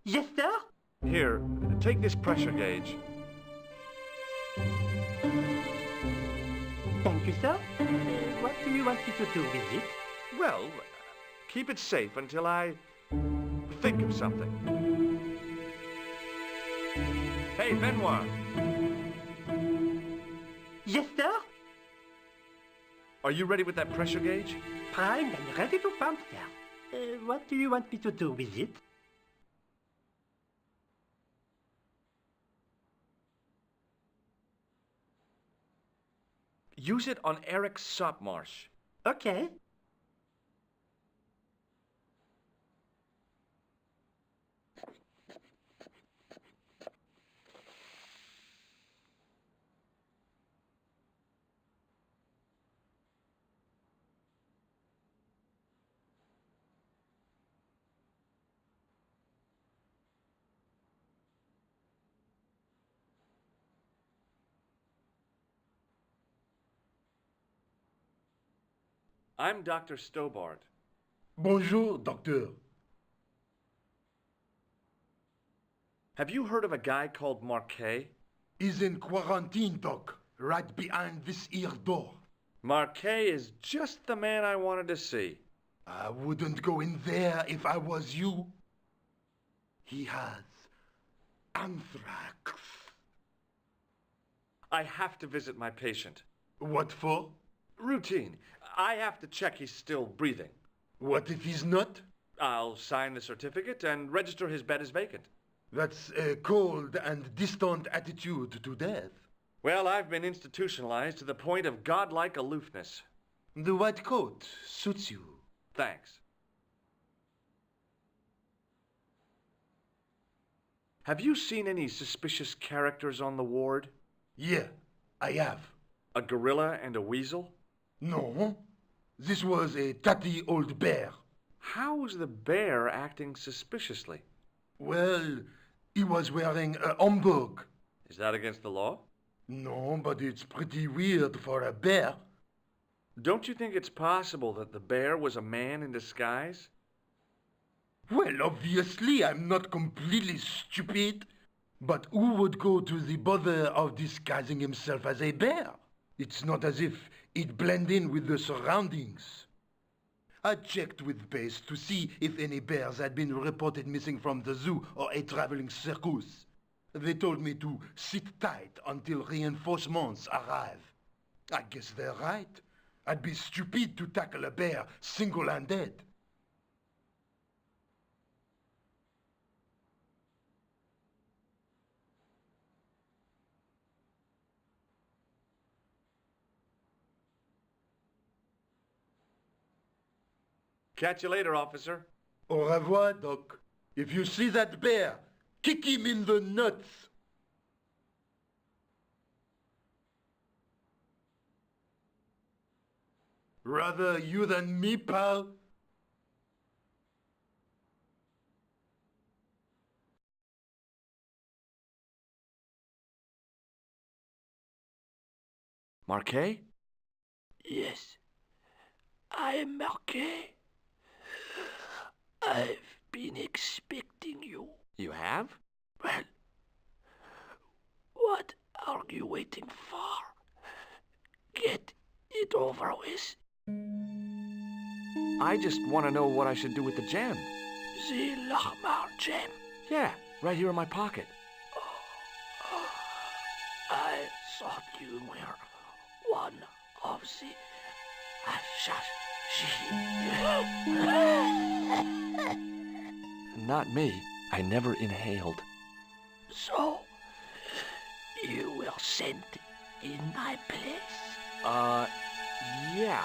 Yes, sir? Here, take this pressure gauge. Thank you, sir. What do you want me to do with it? Well, keep it safe until I think of something. Hey, Benoit! Yes, sir? Are you ready with that pressure gauge? Primed and ready to pump, sir. What do you want me to do with it? Use it on Eric Sopmarsh. Okay. I'm Dr. Stobart. Bonjour, docteur. Have you heard of a guy called Marquet? He's in quarantine, doc, right behind this here door. Marquet is just the man I wanted to see. I wouldn't go in there if I was you. He has anthrax. I have to visit my patient. What for? Routine. I have to check he's still breathing. What if he's not? I'll sign the certificate and register his bed as vacant. That's a cold and distant attitude to death. Well, I've been institutionalized to the point of godlike aloofness. The white coat suits you. Thanks. Have you seen any suspicious characters on the ward? Yeah, I have. A gorilla and a weasel? No, this was a tatty old bear. How was the bear acting suspiciously? Well, he was wearing a homburg. Is that against the law? No, but it's pretty weird for a bear. Don't you think it's possible that the bear was a man in disguise? Well, obviously, I'm not completely stupid. But who would go to the bother of disguising himself as a bear? It's not as if he'd blend in with the surroundings. I checked with base to see if any bears had been reported missing from the zoo or a traveling circus. They told me to sit tight until reinforcements arrive. I guess they're right. I'd be stupid to tackle a bear single-handed. Catch you later, officer. Au revoir, Doc. If you see that bear, kick him in the nuts. Rather you than me, pal. Marquet? Yes, I am Marquet. I've been expecting you. You have? Well, what are you waiting for? Get it over with. I just want to know what I should do with the gem. The Lochmar gem. Yeah, right here in my pocket. I thought you were one of the assassins. Not me. I never inhaled. So, you were sent in my place? Yeah.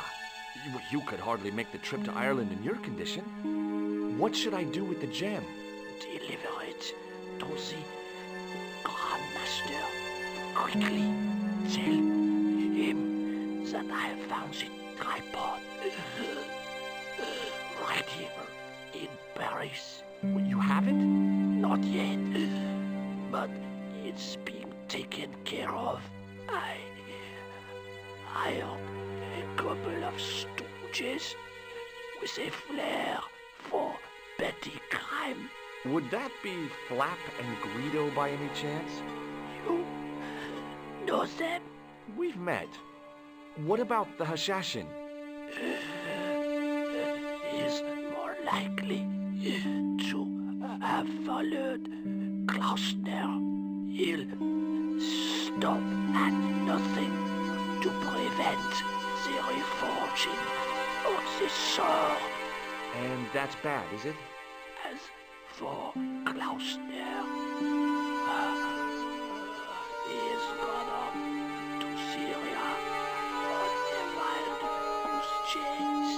You could hardly make the trip to Ireland in your condition. What should I do with the gem? Deliver it to the Grand Master. Quickly tell him that I have found the tripod right here in Paris. You have it? Not yet, but it's being taken care of. I hired a couple of stooges with a flair for petty crime. Would that be Flap and Guido by any chance? You know them? We've met. What about the Hashashin? Is more likely to have followed Klausner. He'll stop at nothing to prevent the reforging of the sword. And that's bad, is it? As for Klausner, he is gone off to Syria on a wild goose chase.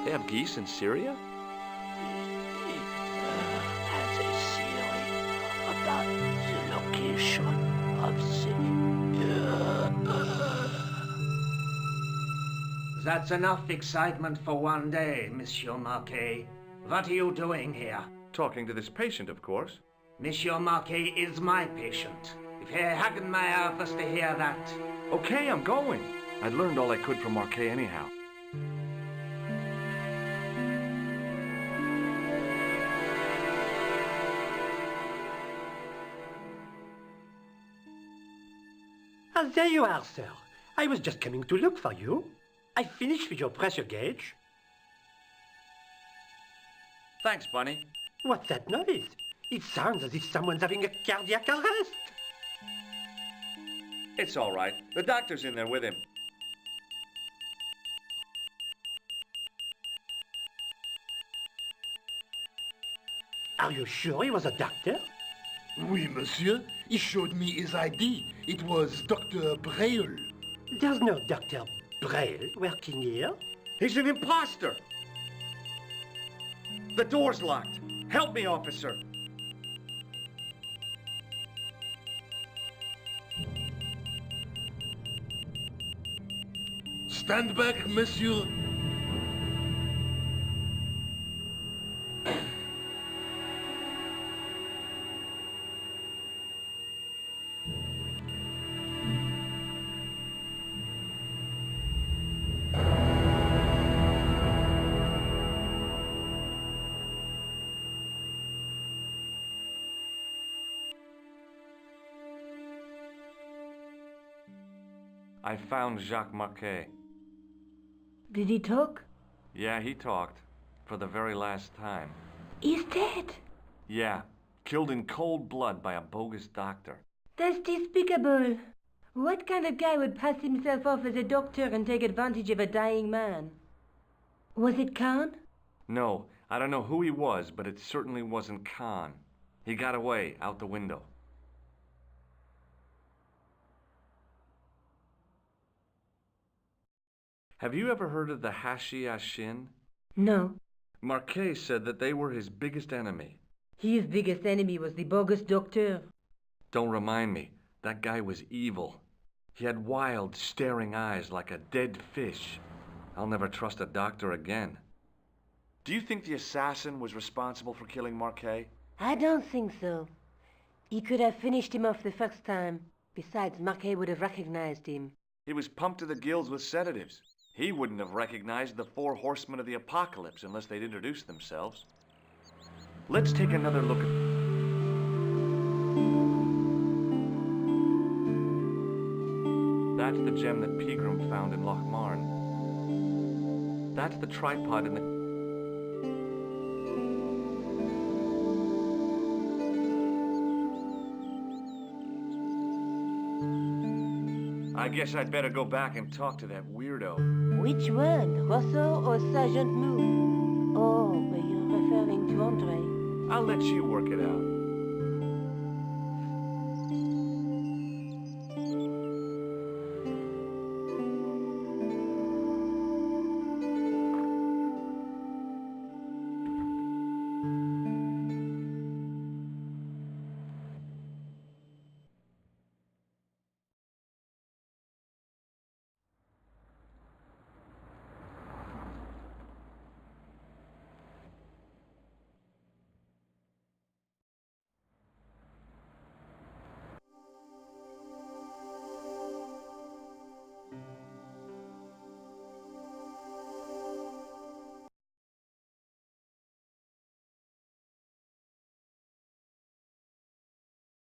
They have geese in Syria? He has a theory about the location of That's enough excitement for one day, Monsieur Marquet. What are you doing here? Talking to this patient, of course. Monsieur Marquet is my patient. If Herr Hagenmeyer was to hear that... Okay, I'm going. I'd learned all I could from Marquet anyhow. There you are, sir. I was just coming to look for you. I finished with your pressure gauge. Thanks, Bunny. What's that noise? It sounds as if someone's having a cardiac arrest. It's all right. The doctor's in there with him. Are you sure he was a doctor? Oui, monsieur. He showed me his ID. It was Dr. Braille. There's no Dr. Braille working here. He's an imposter! The door's locked. Help me, officer. Stand back, monsieur. I found Jacques Marquet. Did he talk? Yeah, he talked. For the very last time. He's dead. Yeah, killed in cold blood by a bogus doctor. That's despicable. What kind of guy would pass himself off as a doctor and take advantage of a dying man? Was it Khan? No, I don't know who he was, but it certainly wasn't Khan. He got away, out the window. Have you ever heard of the Hashi-Ashin? No. Marquet said that they were his biggest enemy. His biggest enemy was the bogus doctor. Don't remind me. That guy was evil. He had wild, staring eyes like a dead fish. I'll never trust a doctor again. Do you think the assassin was responsible for killing Marquet? I don't think so. He could have finished him off the first time. Besides, Marquet would have recognized him. He was pumped to the gills with sedatives. He wouldn't have recognized the 4 horsemen of the apocalypse unless they'd introduced themselves. Let's take another look at... That's the gem that Pegram found in Lochmarn. That's the tripod in the... I guess I'd better go back and talk to that weirdo. Which one, Rousseau or Sergeant Moon? Or were you referring to Andre? I'll let you work it out.